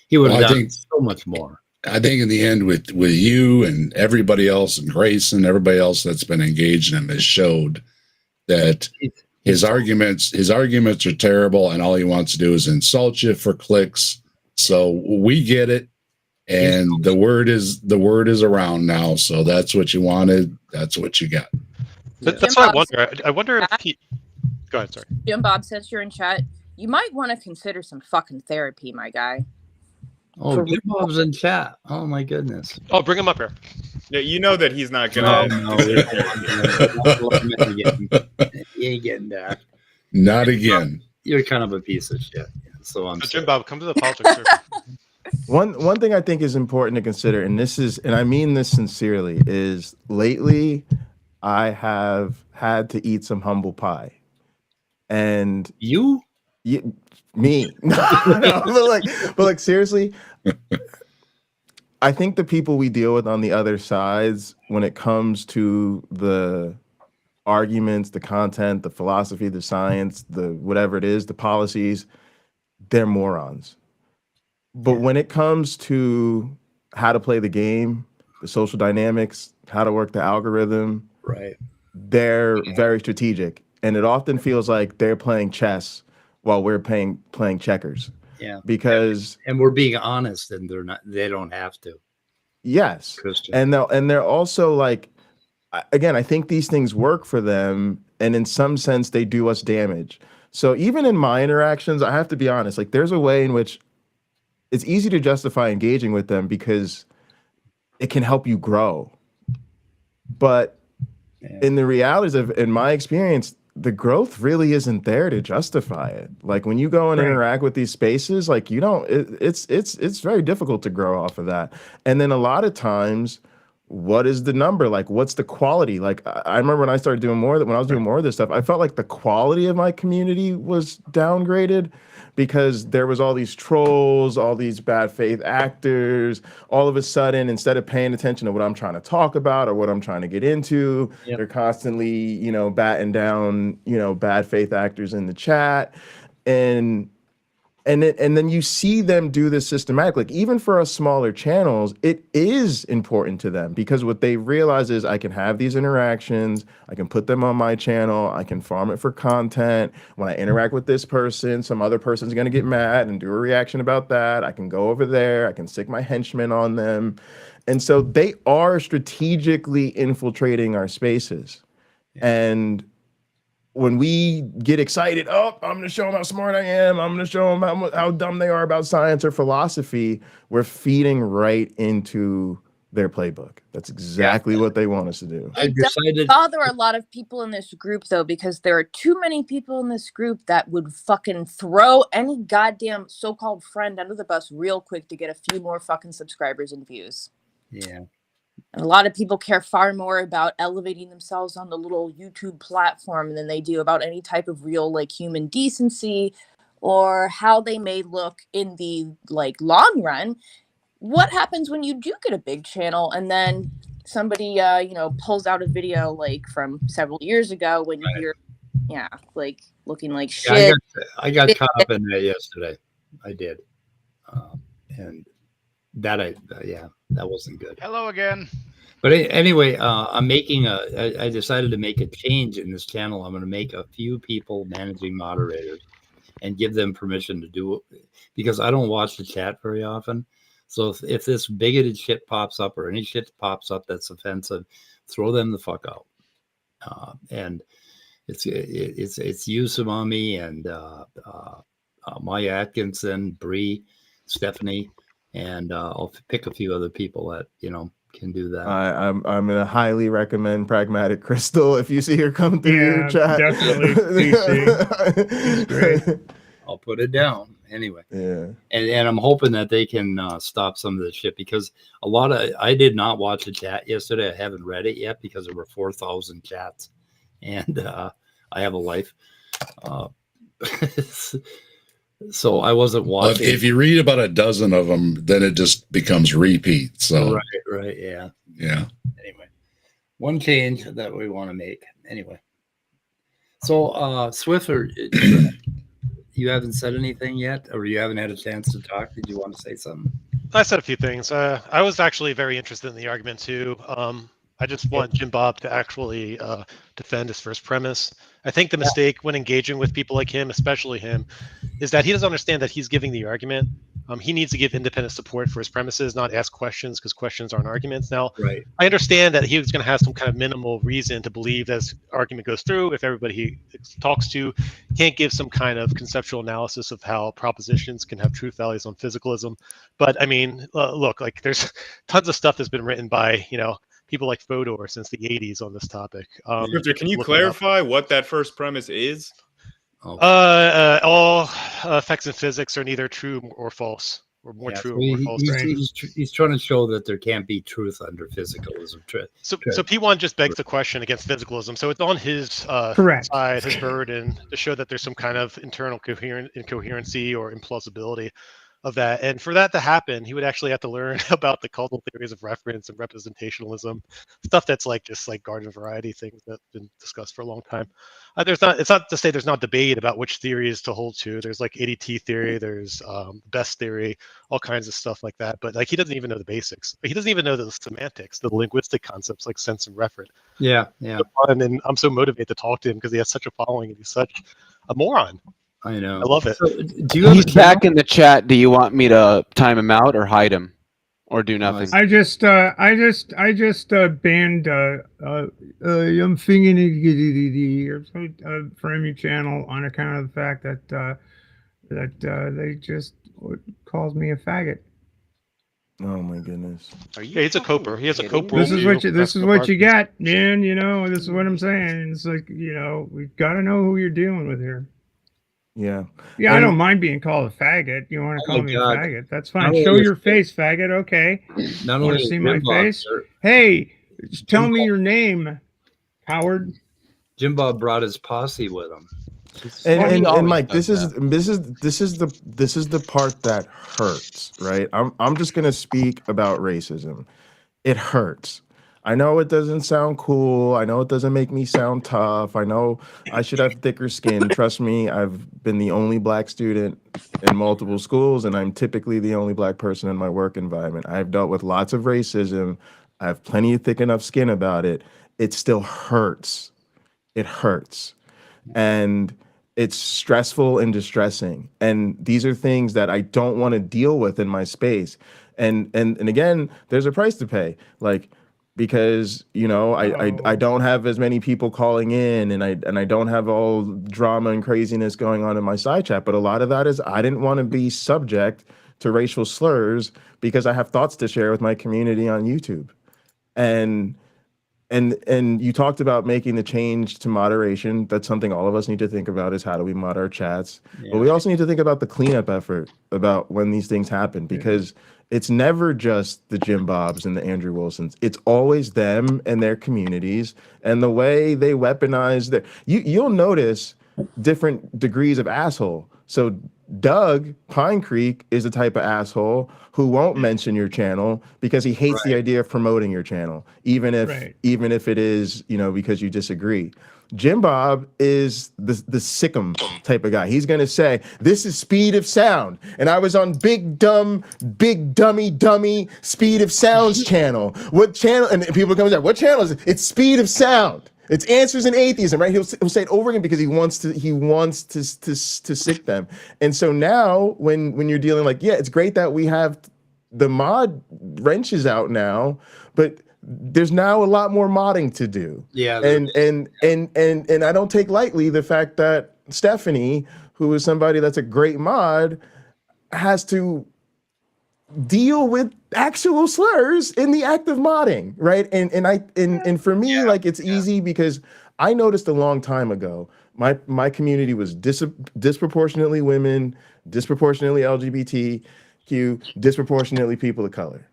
S1: he would have done so much more.
S2: I think in the end with you and everybody else and Grace and everybody else that's been engaged in this showed that his arguments are terrible, and all he wants to do is insult you for clicks. So we get it, and the word is around now. So that's what you wanted. That's what you got.
S14: That's what I wonder. I wonder if he. Go ahead. Sorry.
S15: JimBob, since you're in chat, you might want to consider some fucking therapy, my guy.
S1: Oh, JimBob's in chat. Oh my goodness.
S14: Oh, bring him up here.
S13: Yeah, you know that he's not gonna.
S1: No, he ain't getting that.
S2: Not again.
S1: You're kind of a piece of shit. So I'm.
S14: JimBob, come to the politics.
S6: One thing I think is important to consider, and I mean this sincerely, is lately I have had to eat some humble pie, and me, but like seriously. I think the people we deal with on the other sides, when it comes to the arguments, the content, the philosophy, the science, the whatever it is, the policies, they're morons. But when it comes to how to play the game, the social dynamics, how to work the algorithm,
S1: right,
S6: they're very strategic. And it often feels like they're playing chess while we're playing checkers.
S1: Yeah.
S6: Because
S1: and we're being honest, and they don't have to.
S6: Yes.
S1: Christian.
S6: And they're also like, again, I think these things work for them, and in some sense they do us damage. So even in my interactions, I have to be honest, like there's a way in which it's easy to justify engaging with them because it can help you grow. But in the realities of, in my experience, the growth really isn't there to justify it. Like when you go and interact with these spaces, like you don't, it's very difficult to grow off of that. And then a lot of times, what is the number? Like, what's the quality? Like, I remember when I started doing more, when I was doing more of this stuff, I felt like the quality of my community was downgraded because there was all these trolls, all these bad faith actors. All of a sudden, instead of paying attention to what I'm trying to talk about or what I'm trying to get into, they're constantly, you know, batting down, you know, bad faith actors in the chat. And then you see them do this systematically. Like even for us smaller channels, it is important to them because what they realize is I can have these interactions, I can put them on my channel, I can farm it for content. When I interact with this person, some other person's gonna get mad and do a reaction about that. I can go over there, I can stick my henchmen on them. And so they are strategically infiltrating our spaces. And when we get excited, oh, I'm going to show them how smart I am, I'm going to show them how dumb they are about science or philosophy, we're feeding right into their playbook. That's exactly what they want us to do.
S15: It doesn't bother a lot of people in this group, though, because there are too many people in this group that would fucking throw any goddamn so-called friend under the bus real quick to get a few more fucking subscribers and views.
S1: Yeah.
S15: And a lot of people care far more about elevating themselves on the little YouTube platform than they do about any type of real like human decency or how they may look in the like long run. What happens when you do get a big channel and then somebody you know, pulls out a video like from several years ago when you're like looking like shit.
S1: I got caught up in that yesterday. I did. And that that wasn't good.
S16: Hello again.
S1: But anyway, I decided to make a change in this channel. I'm going to make a few people managing moderators and give them permission to do it because I don't watch the chat very often. So if this bigoted shit pops up or any shit pops up that's offensive, throw them the fuck out. And it's you, Samami, and Maya Atkinson, Bree, Stephanie, and I'll pick a few other people that, you know, can do that.
S6: I'm gonna highly recommend Pragmatic Crystal if you see her come through your
S9: Yeah,
S6: chat.
S9: definitely. PC. She's great.
S1: I'll put it down anyway.
S6: Yeah.
S1: And I'm hoping that they can stop some of this shit, because I did not watch the chat yesterday. I haven't read it yet because there were 4,000 chats, and I have a life. So I wasn't watching.
S2: But if you read about a dozen of them, then it just becomes repeat. So
S1: right, yeah.
S2: Anyway,
S1: one change that we want to make. Anyway, so Swiffer, you haven't said anything yet, or you haven't had a chance to talk. Did you want to say something?
S14: I said a few things. I was actually very interested in the argument too. I just want JimBob to actually defend his first premise. I think the mistake when engaging with people like him, especially him, is that he doesn't understand that he's giving the argument. He needs to give independent support for his premises, not ask questions, because questions aren't arguments. Now, I understand that he was going to have some kind of minimal reason to believe as argument goes through, if everybody he talks to can't give some kind of conceptual analysis of how propositions can have truth values on physicalism. But I mean, look, like there's tons of stuff that's been written by, people like Fodor since the 80s on this topic.
S13: Victor, can you clarify what that first premise is?
S14: All effects in physics are neither true or false, or more true or false.
S1: He's trying to show that there can't be truth under physicalism.
S14: So P1 just begs the question against physicalism. So it's on his side, his burden, to show that there's some kind of internal incoherency or implausibility of that. And for that to happen, he would actually have to learn about the causal theories of reference and representationalism, stuff that's just garden variety things that have been discussed for a long time. It's not to say there's not debate about which theories to hold to. There's like ADT theory, there's best theory, all kinds of stuff like that. But he doesn't even know the basics. He doesn't even know the semantics, the linguistic concepts like sense and referent.
S1: Yeah.
S14: And I'm so motivated to talk to him because he has such a following and he's such a moron.
S1: I know.
S14: I love it.
S1: So,
S12: He's back in the chat. Do you want me to time him out or hide him, or do nothing?
S9: I just banned from your channel on account of the fact that they just called me a faggot.
S6: Oh my goodness.
S14: Yeah, he's a coper. He has a coper.
S9: This is what you got, man. This is what I'm saying. It's like, we've got to know who you're dealing with here.
S6: Yeah.
S9: Yeah, I don't mind being called a faggot. You want to call me a faggot? That's fine. Show your face, faggot. Okay.
S1: Not
S9: want
S1: only
S9: to see my
S1: JimBob,
S9: face?
S1: sir.
S9: Hey, tell me your name, coward.
S1: JimBob brought his posse with him.
S6: And Mike, this is the part that hurts, right? I'm just gonna speak about racism. It hurts. I know it doesn't sound cool. I know it doesn't make me sound tough. I know I should have thicker skin. Trust me, I've been the only black student in multiple schools, and I'm typically the only black person in my work environment. I've dealt with lots of racism. I have plenty of thick enough skin about it. It still hurts. It hurts. And it's stressful and distressing. And these are things that I don't want to deal with in my space. And again, there's a price to pay. Because I don't have as many people calling in, and I don't have all drama and craziness going on in my side chat. But a lot of that is I didn't want to be subject to racial slurs because I have thoughts to share with my community on YouTube. And you talked about making the change to moderation. That's something all of us need to think about, is how do we mod our chats. Yeah. But we also need to think about the cleanup effort about when these things happen, because it's never just the JimBobs and the Andrew Wilsons. It's always them and their communities and the way they weaponize their. You'll notice different degrees of asshole. So Doug Pine Creek is the type of asshole who won't mention your channel because he hates the idea of promoting your channel, even if it is, because you disagree. JimBob is the sickum type of guy. He's gonna say, this is speed of sound, and I was on big dummy speed of sounds channel. What channel? And people come and say, what channel is it? It's speed of sound. It's Answers in Atheism, right? He'll say it over again because he wants to sick them. And so now when you're dealing it's great that we have the mod wrenches out now, but there's now a lot more modding to do. Yeah. And I don't take lightly the fact that Stephanie, who is somebody that's a great mod, has to deal with actual slurs in the act of modding, right? And for me, like, it's easy because I noticed a long time ago, my community was disproportionately women, disproportionately LGBTQ, disproportionately people of color.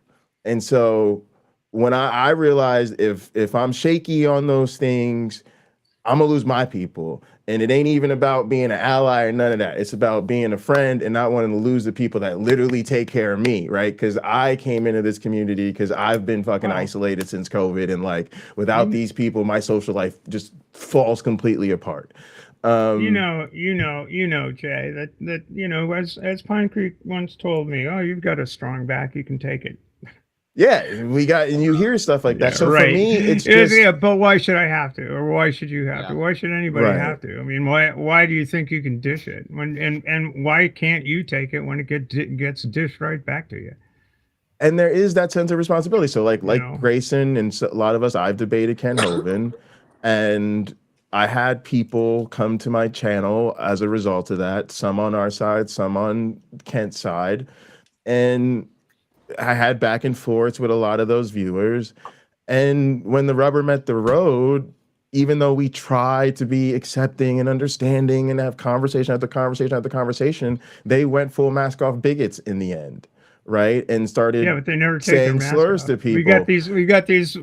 S6: And so when I realized if I'm shaky on those things, I'm gonna lose my people. And it ain't even about being an ally or none of that. It's about being a friend and not wanting to lose the people that literally take care of me, right? Because I came into this community because I've been fucking isolated since COVID, and like without these people, my social life just falls completely apart.
S9: You know, Jay, that as Pine Creek once told me, oh, you've got a strong back, you can take it.
S6: Yeah, and you hear stuff like that. So for me, it's just
S9: but why should I have to, or why should you have to? Why should anybody have to? I mean, why do you think you can dish it and why can't you take it when it gets dished right back to you?
S6: And there is that sense of responsibility. So like Grayson and a lot of us, I've debated Ken Hovind, and I had people come to my channel as a result of that. Some on our side, some on Kent's side, and I had back and forths with a lot of those viewers. And when the rubber met the road, even though we tried to be accepting and understanding and have conversation after conversation after conversation, they went full mask off bigots in the end, right? And started
S9: but they never take
S6: saying slurs to people.
S9: We got these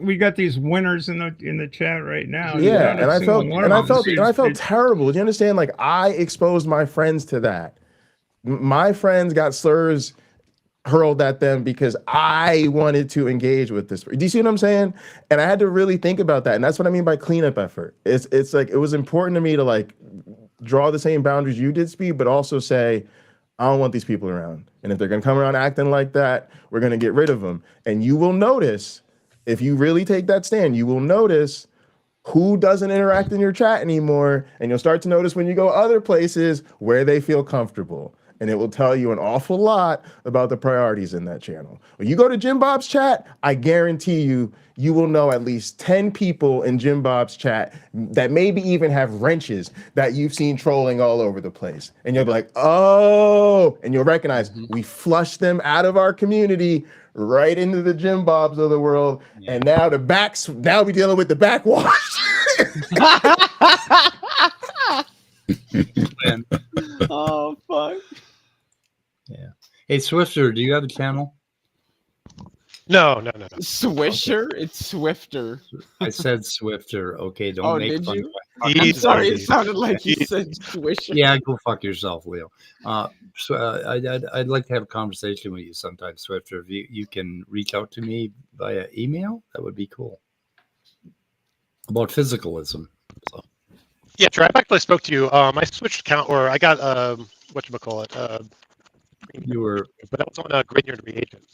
S9: winners in the chat right now.
S6: Yeah, and I felt terrible. Do you understand? Like, I exposed my friends to that. My friends got slurs hurled at them because I wanted to engage with this. Do you see what I'm saying? And I had to really think about that. And that's what I mean by cleanup effort. It's like, it was important to me to like draw the same boundaries you did, Speed, but also say, I don't want these people around. And if they're going to come around acting like that, we're going to get rid of them. And you will notice, if you really take that stand, you will notice who doesn't interact in your chat anymore. And you'll start to notice when you go other places where they feel comfortable. And it will tell you an awful lot about the priorities in that channel. When you go to JimBob's chat, I guarantee you, you will know at least 10 people in JimBob's chat that maybe even have wrenches that you've seen trolling all over the place. And you'll be like, oh, and you'll recognize we flushed them out of our community right into the JimBobs of the world. Yeah. And now now we're dealing with the backwash.
S12: Oh, fuck.
S1: Yeah. Hey, Swifter, do you have a channel?
S14: No.
S12: Swisher? It's Swifter.
S1: I said Swifter. Okay, don't make fun.
S12: You? I'm sorry, it sounded like you said Swisher.
S1: Yeah, go fuck yourself, Leo. I'd like to have a conversation with you sometime, Swifter. If you can reach out to me via email, that would be cool. About physicalism. So.
S14: Yeah, Drew, I actually spoke to you. I switched account, or I got whatchamacallit.
S1: You were,
S14: but that was on Grinyard Reagents.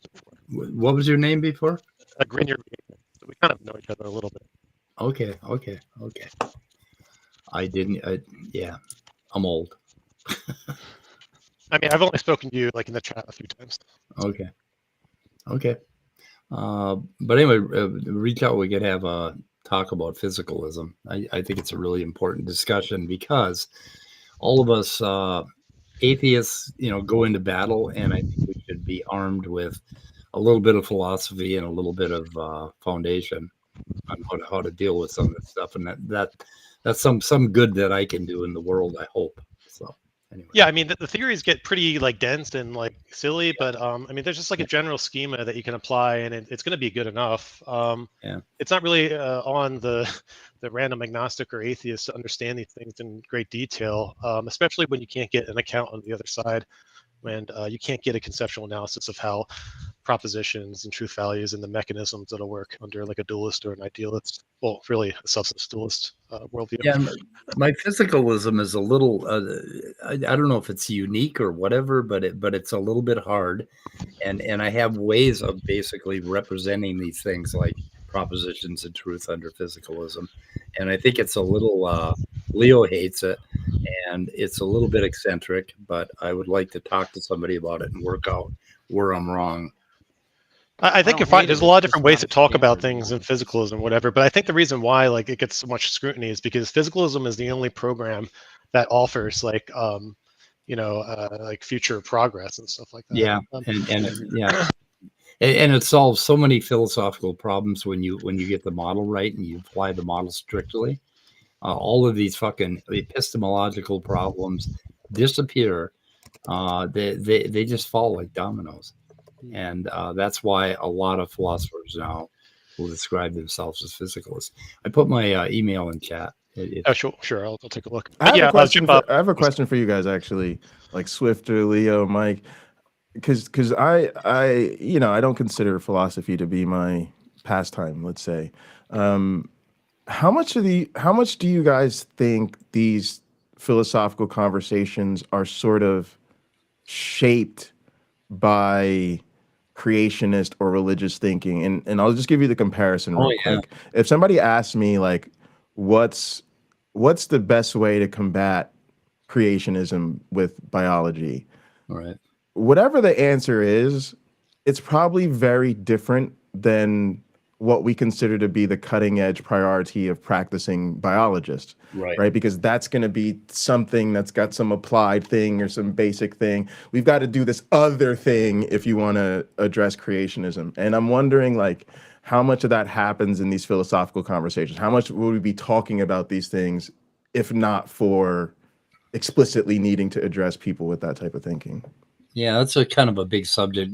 S1: What was your name before?
S14: Grinyard Reagents. So we kind of know each other a little bit.
S1: Okay. Yeah, I'm old.
S14: I mean, I've only spoken to you like in the chat a few times.
S1: Okay. But anyway, reach out. We could have a talk about physicalism. I think it's a really important discussion because all of us atheists, go into battle, and I think we should be armed with a little bit of philosophy and a little bit of foundation on how to deal with some of this stuff, and that's some good that I can do in the world, I hope. So anyway.
S14: Yeah, I mean the theories get pretty like dense and like silly, but I mean there's just like a general schema that you can apply, and it's going to be good enough. It's not really on the random agnostic or atheist to understand these things in great detail, especially when you can't get an account on the other side, when you can't get a conceptual analysis of how propositions and truth values and the mechanisms that'll work under like a dualist or an idealist, well, really a substance dualist worldview.
S1: Yeah, my physicalism is a little, I don't know if it's unique or whatever, but it's a little bit hard, and I have ways of basically representing these things like propositions and truth under physicalism, and I think it's a little Leo hates it, and it's a little bit eccentric, but I would like to talk to somebody about it and work out where I'm wrong.
S14: I think you're fine. There's a lot of different ways to talk about things in physicalism, whatever. But I think the reason why like it gets so much scrutiny is because physicalism is the only program that offers like like future progress and stuff like that.
S1: Yeah, and yeah, and it solves so many philosophical problems when you get the model right and you apply the model strictly. All of these fucking epistemological problems disappear. They just fall like dominoes, and that's why a lot of philosophers now will describe themselves as physicalists. I put my email in chat.
S14: Oh, sure. I'll take a look.
S6: I have a question for you guys, actually, like Swifter, Leo, Mike, because I don't consider philosophy to be my pastime. Let's say, how much do you guys think these philosophical conversations are sort of shaped by creationist or religious thinking? And I'll just give you the comparison real quick. If somebody asks me like, what's the best way to combat creationism with biology?
S1: All right.
S6: Whatever the answer is, it's probably very different than what we consider to be the cutting edge priority of practicing biologists, right? Because that's going to be something that's got some applied thing or some basic thing. We've got to do this other thing if you want to address creationism. And I'm wondering, like, how much of that happens in these philosophical conversations? How much would we be talking about these things if not for explicitly needing to address people with that type of thinking?
S1: Yeah, that's a kind of a big subject.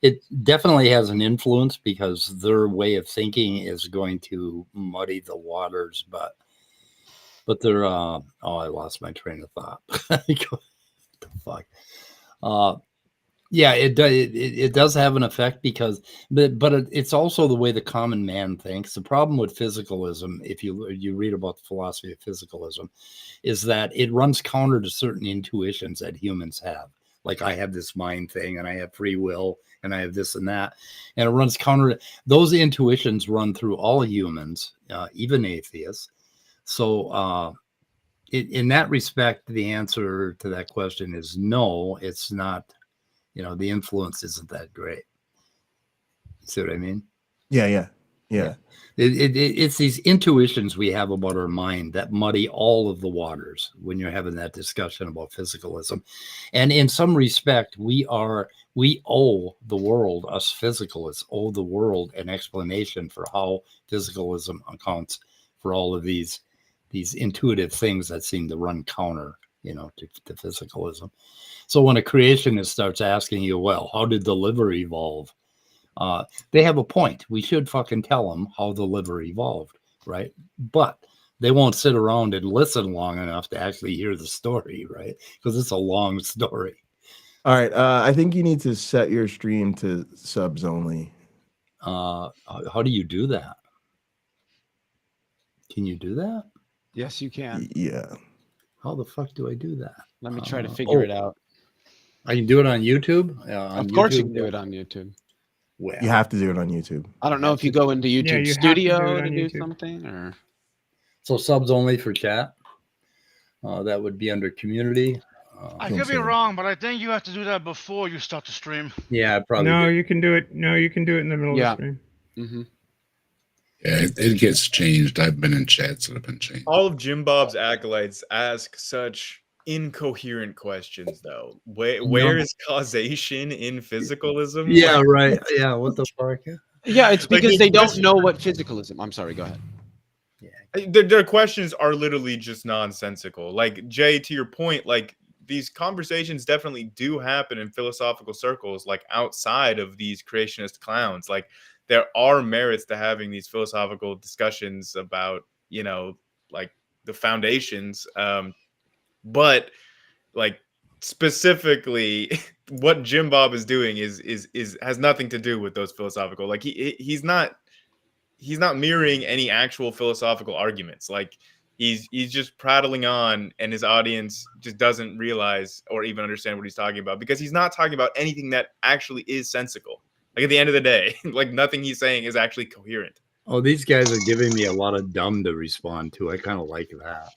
S1: It definitely has an influence because their way of thinking is going to muddy the waters, but they're I lost my train of thought. What the fuck? Yeah, it does have an effect because, but it's also the way the common man thinks. The problem with physicalism, if you read about the philosophy of physicalism, is that it runs counter to certain intuitions that humans have. Like, I have this mind thing, and I have free will, and I have this and that, and it runs counter. Those intuitions run through all humans, even atheists. So, in that respect, the answer to that question is no. It's not. The influence isn't that great. See what I mean?
S6: Yeah.
S1: It's these intuitions we have about our mind that muddy all of the waters when you're having that discussion about physicalism. And in some respect, we owe the world, us physicalists, owe the world an explanation for how physicalism accounts for all of these intuitive things that seem to run counter, to physicalism. So when a creationist starts asking you, well, how did the liver evolve? They have a point. We should fucking tell them how the liver evolved, right? But they won't sit around and listen long enough to actually hear the story, right? Because it's a long story.
S6: All right. I think you need to set your stream to subs only.
S1: How do you do that? Can you do that?
S12: Yes, you can.
S6: Yeah.
S1: How the fuck do I do that?
S12: Let me try to figure it out.
S1: I can do it on YouTube?
S12: Of course you can do it on YouTube.
S6: Well, you have to do it on YouTube.
S12: I don't know if you go into YouTube Studio to do something, or
S1: so subs only for chat. That would be under community.
S16: I could be wrong, but I think you have to do that before you start the stream.
S1: Yeah, probably.
S9: No, you can do it. No, you can do it in the middle of the stream.
S12: Mm-hmm.
S2: Yeah, it gets changed. I've been in chats that have been changed.
S13: All of JimBob's acolytes ask such incoherent questions, though. Where is causation in physicalism?
S1: Yeah, right. Yeah, what the fuck?
S12: Yeah, it's because they don't know what physicalism. I'm sorry, go ahead.
S13: Yeah, their questions are literally just nonsensical. Like, Jay, to your point, like, these conversations definitely do happen in philosophical circles, like outside of these creationist clowns. Like, there are merits to having these philosophical discussions about, like the foundations. But like specifically what JimBob is doing is has nothing to do with those philosophical. Like he's not mirroring any actual philosophical arguments. Like he's just prattling on, and his audience just doesn't realize or even understand what he's talking about, because he's not talking about anything that actually is sensical. Like at the end of the day, like nothing he's saying is actually coherent.
S1: Oh, these guys are giving me a lot of dumb to respond to. I kind of like that.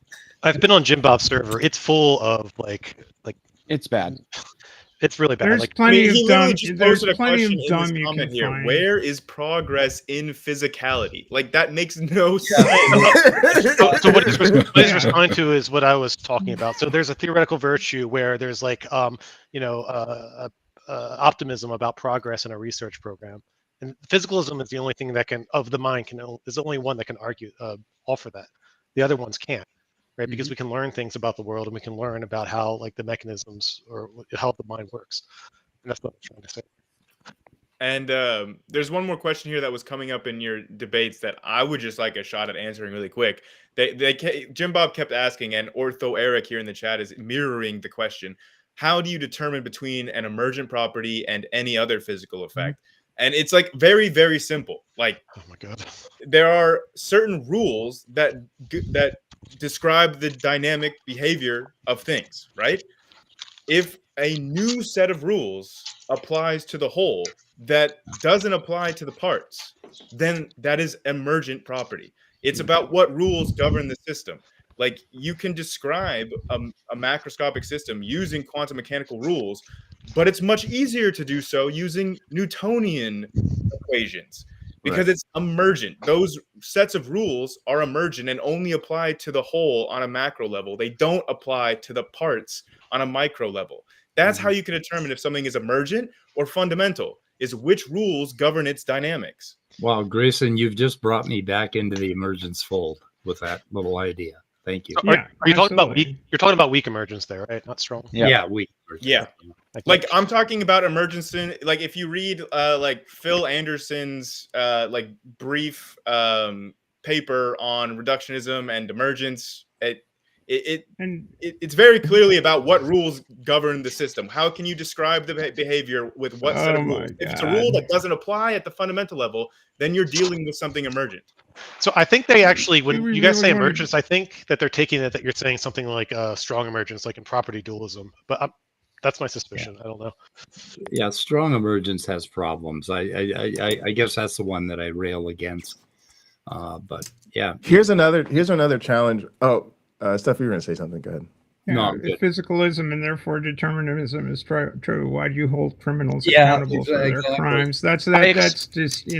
S14: I've been on JimBob's server. It's full of like
S12: it's bad.
S14: It's really bad.
S9: There's
S14: Like,
S9: plenty
S13: he
S9: of
S13: literally
S9: dumb.
S13: just
S9: There's
S13: posted a
S9: plenty
S13: question
S9: of
S13: in this
S9: dumb you
S13: comment
S9: can
S13: here.
S9: find.
S13: Where is progress in physicality? Like, that makes no sense.
S14: so what he's responding to is what I was talking about. So there's a theoretical virtue where there's like, optimism about progress in a research program, and physicalism is the only thing that can, of the mind, is the only one that can argue, offer that. The other ones can't, right? Because we can learn things about the world, and we can learn about how, like, the mechanisms or how the mind works. And that's what I'm trying to say.
S13: And there's one more question here that was coming up in your debates that I would just like a shot at answering really quick. JimBob kept asking, and Ortho Eric here in the chat is mirroring the question: how do you determine between an emergent property and any other physical effect? And it's like very, very simple. Like,
S14: oh my god,
S13: there are certain rules that describe the dynamic behavior of things, right? If a new set of rules applies to the whole that doesn't apply to the parts, then that is emergent property. It's about what rules govern the system. Like, you can describe a macroscopic system using quantum mechanical rules, but it's much easier to do so using Newtonian equations because it's emergent. Those sets of rules are emergent and only apply to the whole on a macro level. They don't apply to the parts on a micro level. That's how you can determine if something is emergent or fundamental, is which rules govern its dynamics.
S1: Wow, Grayson, you've just brought me back into the emergence fold with that little idea. Thank you.
S14: Are you talking about weak? You're talking about weak emergence there, right? Not strong.
S1: Yeah, weak.
S13: Yeah. Like, I'm talking about emergence in, like, if you read like Phil Anderson's like brief paper on reductionism and emergence, it's very clearly about what rules govern the system. How can you describe the behavior with what set of rules? If it's a rule that doesn't apply at the fundamental level, then you're dealing with something emergent.
S14: So I think they actually, when you guys say emergence, I think that they're taking it that you're saying something like strong emergence, like in property dualism. But that's my suspicion. I don't know.
S1: Yeah, strong emergence has problems. I guess that's the one that I rail against. But yeah,
S6: here's another challenge. Oh, Steph, you were going to say something. Go ahead.
S9: Yeah, if physicalism and therefore determinism is true, why do you hold criminals accountable for their crimes? That's just,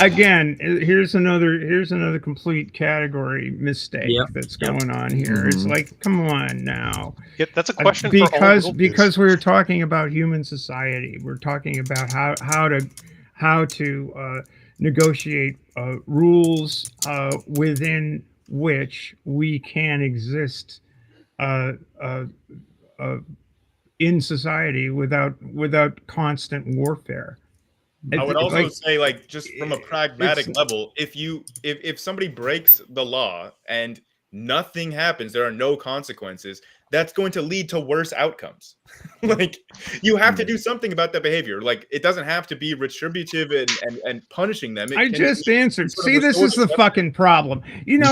S9: again, here's another complete category mistake that's going on here. It's like, come on now.
S14: That's a question
S9: because we're talking about human society. We're talking about how to negotiate rules within which we can exist in society without constant warfare.
S13: I would also say, like, just from a pragmatic level, if somebody breaks the law and nothing happens, there are no consequences, that's going to lead to worse outcomes. Like, you have to do something about that behavior. Like, it doesn't have to be retributive and punishing them.
S9: I just answered. See, this is the fucking problem.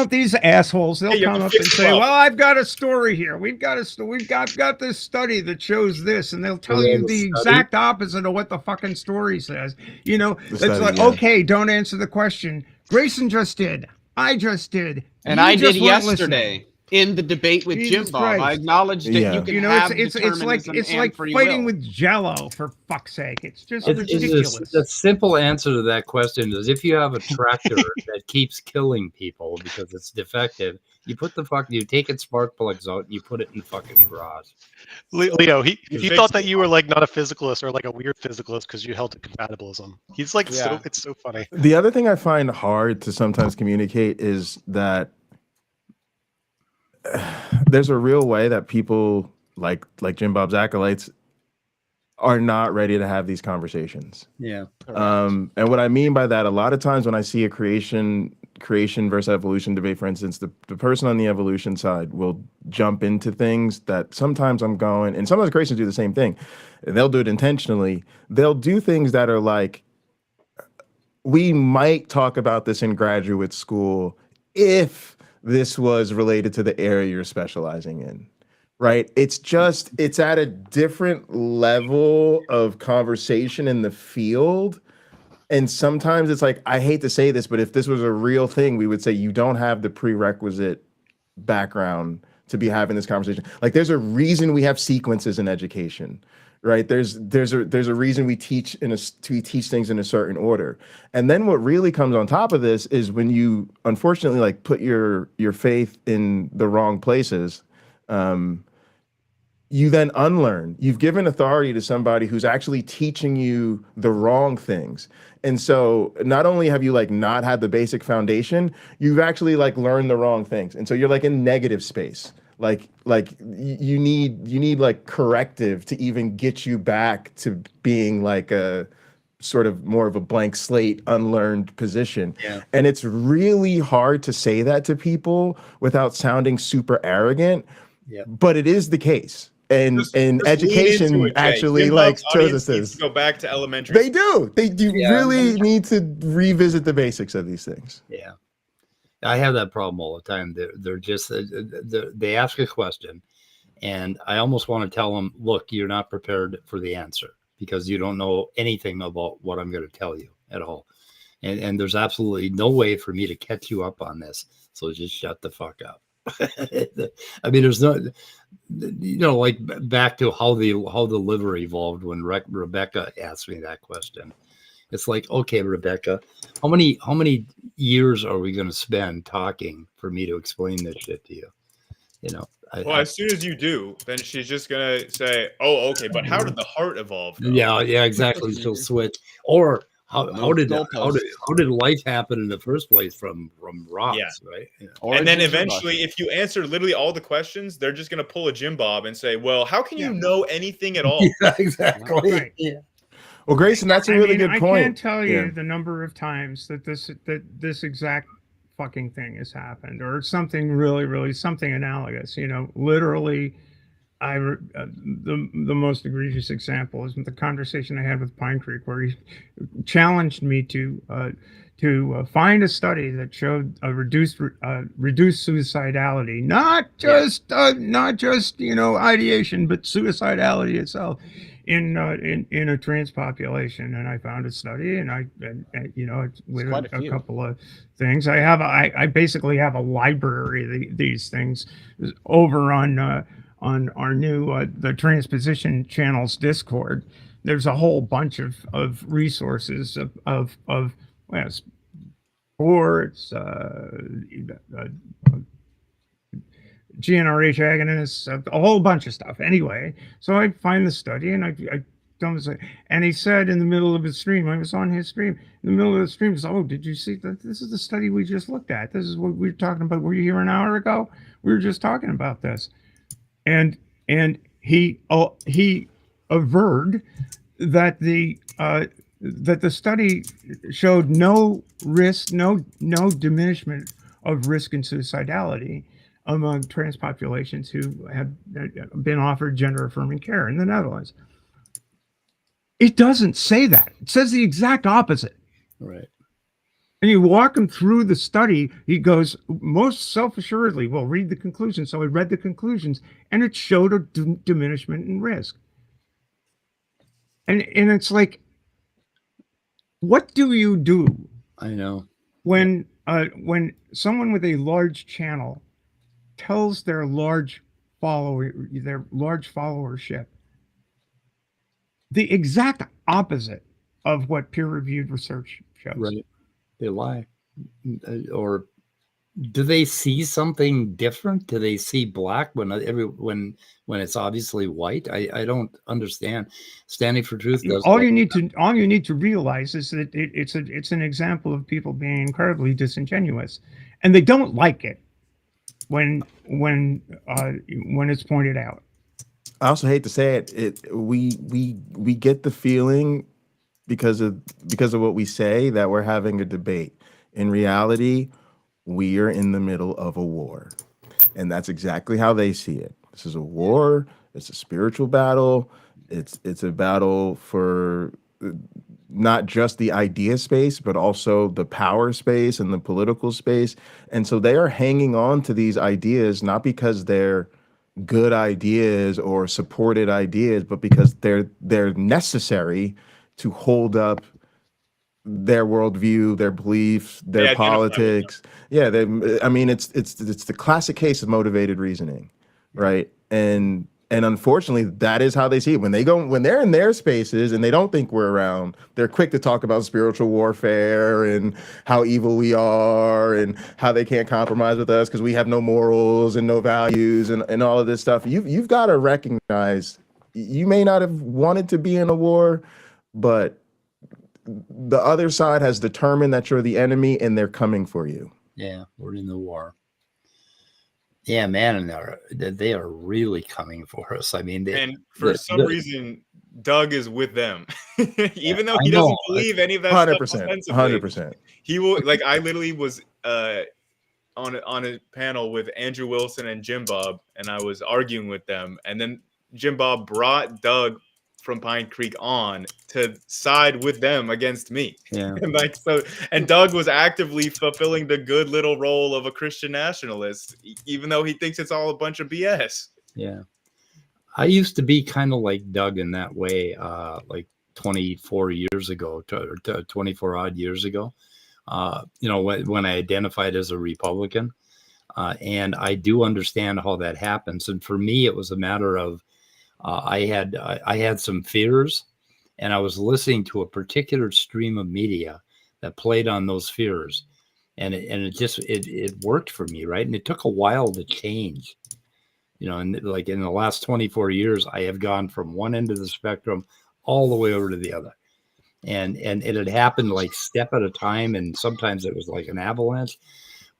S9: These assholes, they'll come up and say, well, I've got a story here. We've got this study that shows this, and they'll tell you the exact opposite of what the fucking story says. It's like, okay, don't answer the question. Grayson just did. I just did.
S12: And I did yesterday. In the debate with JimBob, I acknowledged that you can have determinism
S9: it's like
S12: free
S9: fighting
S12: will.
S9: with Jello, for fuck's sake. It's just ridiculous.
S1: The simple answer to that question is, if you have a tractor that keeps killing people because it's defective, you take its spark plugs out and you put it in the fucking garage.
S14: Leo, he thought that you were like not a physicalist or like a weird physicalist because you held to compatibilism. He's like, it's so funny.
S6: The other thing I find hard to sometimes communicate is that there's a real way that people like JimBob's acolytes are not ready to have these conversations.
S1: Yeah.
S6: And what I mean by that, a lot of times when I see a creation versus evolution debate, for instance, the person on the evolution side will jump into things that sometimes I'm going, and sometimes creationists do the same thing. They'll do it intentionally. They'll do things that are like, we might talk about this in graduate school if this was related to the area you're specializing in, right? It's at a different level of conversation in the field. And sometimes it's like, I hate to say this, but if this was a real thing, we would say you don't have the prerequisite background to be having this conversation. Like, there's a reason we have sequences in education, right? There's a reason we teach things in a certain order. And then what really comes on top of this is when you unfortunately like put your faith in the wrong places, you then unlearn. You've given authority to somebody who's actually teaching you the wrong things. And so not only have you like not had the basic foundation, you've actually like learned the wrong things. And so you're like in negative space. Like you need like corrective to even get you back to being like a sort of more of a blank slate, unlearned position.
S1: Yeah.
S6: And it's really hard to say that to people without sounding super arrogant.
S1: Yeah.
S6: But it is the case. And
S13: Just lean
S6: education
S13: into it, Jay.
S6: actually
S13: JimBob's
S6: like shows
S13: audience
S6: us
S13: needs
S6: this.
S13: to go back to elementary.
S6: They do. They do really need to revisit the basics of these things.
S1: Yeah. I have that problem all the time. They're just, they ask a question and I almost want to tell them, look, you're not prepared for the answer because you don't know anything about what I'm going to tell you at all. And there's absolutely no way for me to catch you up on this. So just shut the fuck up. I mean, there's no, like back to how the liver evolved when Rebecca asked me that question. It's like, okay, Rebecca, how many years are we going to spend talking for me to explain this shit to you?
S13: Well, as soon as you do, then she's just gonna say, "Oh, okay, but how did the heart evolve?" though?"
S1: Yeah, exactly. She'll switch. Or how did life happen in the first place from rocks, right?
S13: And then eventually, if you answer literally all the questions, they're just gonna pull a JimBob and say, "Well, how can you know anything at all?"
S1: Yeah, exactly.
S9: Right.
S1: Yeah.
S6: Well, Grayson, that's a really good point.
S9: I can't tell you the number of times that this exact fucking thing has happened, or something really something analogous. Literally, the most egregious example is the conversation I had with Pine Creek, where he challenged me to find a study that showed a reduced suicidality, not just ideation, but suicidality itself in a trans population. And I found a study, and with a couple of things. I basically have a library of these things over on our new the Transposition Channel's Discord. There's a whole bunch of resources of sports, GnRH agonists, a whole bunch of stuff. Anyway, so I find the study and I don't say, and he said in the middle of his stream, I was on his stream, in the middle of the stream, he said, "Oh, did you see that? This is the study we just looked at. This is what we were talking about. Were you here an hour ago? We were just talking about this." And he averred that the study showed no risk, no diminishment of risk and suicidality among trans populations who have been offered gender affirming care in the Netherlands. It doesn't say that. It says the exact opposite.
S1: Right.
S9: And you walk him through the study, he goes, most self-assuredly, well, read the conclusions. So I read the conclusions, and it showed a diminishment in risk. And it's like, what do you do?
S1: I know.
S9: When someone with a large channel tells their large followership the exact opposite of what peer-reviewed research shows.
S1: Right. They lie. Or do they see something different? Do they see black when it's obviously white? I don't understand. Standing for Truth does.
S9: All you need to realize is that it's an example of people being incredibly disingenuous, and they don't like it when it's pointed out.
S6: I also hate to say it. We get the feeling because of what we say that we're having a debate. In reality, we are in the middle of a war, and that's exactly how they see it. This is a war. It's a spiritual battle. It's a battle for not just the idea space, but also the power space and the political space. And so they are hanging on to these ideas, not because they're good ideas or supported ideas, but because they're necessary to hold up their worldview, their beliefs, their politics. Yeah, I mean, it's the classic case of motivated reasoning, right? And unfortunately, that is how they see it. When they're in their spaces and they don't think we're around, they're quick to talk about spiritual warfare and how evil we are and how they can't compromise with us because we have no morals and no values and all of this stuff. You've got to recognize you may not have wanted to be in a war, but the other side has determined that you're the enemy and they're coming for you.
S1: Yeah, we're in the war. Yeah, man, and they are really coming for us. I mean,
S13: and for some reason, Doug is with them, even though he doesn't believe any of that
S6: 100%,
S13: stuff.
S6: 100%.
S13: He will I literally was on a panel with Andrew Wilson and JimBob, and I was arguing with them, and then JimBob brought Doug from Pine Creek on to side with them against me.
S1: Yeah.
S13: And Doug was actively fulfilling the good little role of a Christian nationalist, even though he thinks it's all a bunch of BS.
S1: Yeah. I used to be kind of like Doug in that way, like 24 years ago, 24 odd years ago, when I identified as a Republican. And I do understand how that happens. And for me, it was a matter of, I had some fears, and I was listening to a particular stream of media that played on those fears, and it worked for me, right? And it took a while to change, and like in the last 24 years, I have gone from one end of the spectrum all the way over to the other, and it had happened like step at a time, and sometimes it was like an avalanche.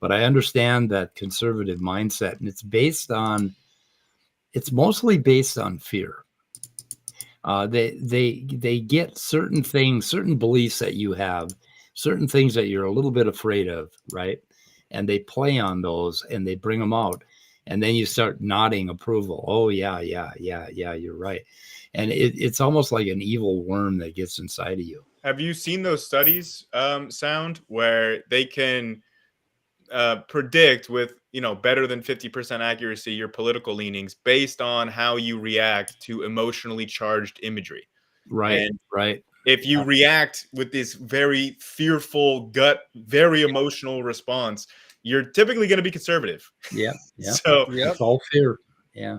S1: But I understand that conservative mindset, and it's mostly based on fear. They get certain things, certain beliefs that you have, certain things that you're a little bit afraid of, right? And they play on those and they bring them out. And then you start nodding approval. Oh, yeah, you're right. And it's almost like an evil worm that gets inside of you.
S13: Have you seen those studies, Sound, where they can predict with better than 50% accuracy your political leanings based on how you react to emotionally charged imagery?
S1: Right.
S13: And
S1: right.
S13: If you react with this very fearful gut, very emotional response, you're typically going to be conservative.
S1: Yeah.
S13: So
S1: it's all fear. Yeah.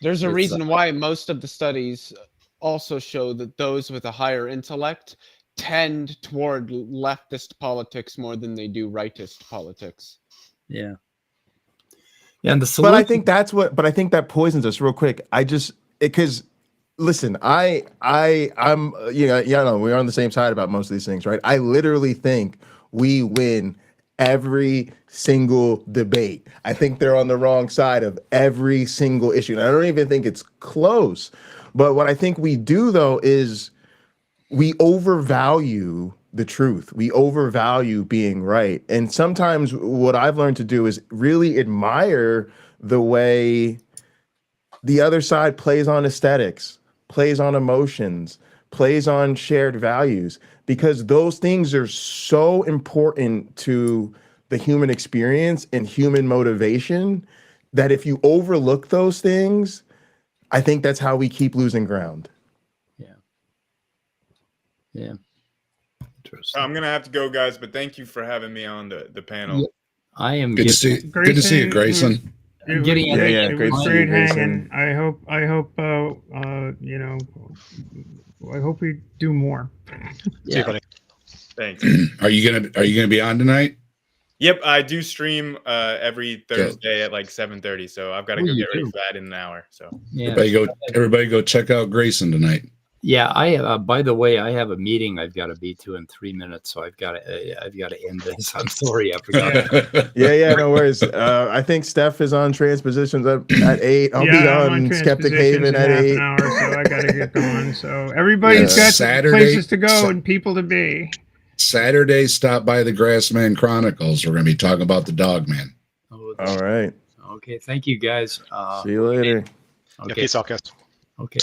S12: There's a reason why most of the studies also show that those with a higher intellect tend toward leftist politics more than they do rightist politics.
S1: Yeah. Yeah, and the solution.
S6: But I think that poisons us real quick. Because listen, I'm we're on the same side about most of these things, right? I literally think we win every single debate. I think they're on the wrong side of every single issue. And I don't even think it's close. But what I think we do though is we overvalue the truth. We overvalue being right. And sometimes what I've learned to do is really admire the way the other side plays on aesthetics, plays on emotions, plays on shared values, because those things are so important to the human experience and human motivation that if you overlook those things, I think that's how we keep losing ground.
S1: Yeah.
S13: Interesting. I'm gonna have to go, guys, but thank you for having me on the panel.
S1: Yeah. I am
S2: good to see you, Grayson.
S9: It was great hanging. I hope I hope we do more.
S13: See you, buddy. Thanks.
S2: Are you gonna be on tonight?
S13: Yep, I do stream every Thursday at like 7:30, so I've got to go get ready for that in an hour. So
S2: everybody go check out Grayson tonight.
S1: Yeah, I by the way, I have a meeting I've got to be to in 3 minutes, so I've got to end this. I'm sorry, I forgot.
S6: Yeah, no worries. I think Steph is on transpositions at 8. I'll be on Skeptic Haven at 8.
S9: An hour, so I got to get going. So everybody's got places to go and people to be.
S2: Saturday, stop by the Grassman Chronicles. We're going to be talking about the Dogman.
S6: All right.
S1: Okay, thank you guys.
S6: See you later.
S1: Okay.
S14: Peace out, guys.
S1: Okay.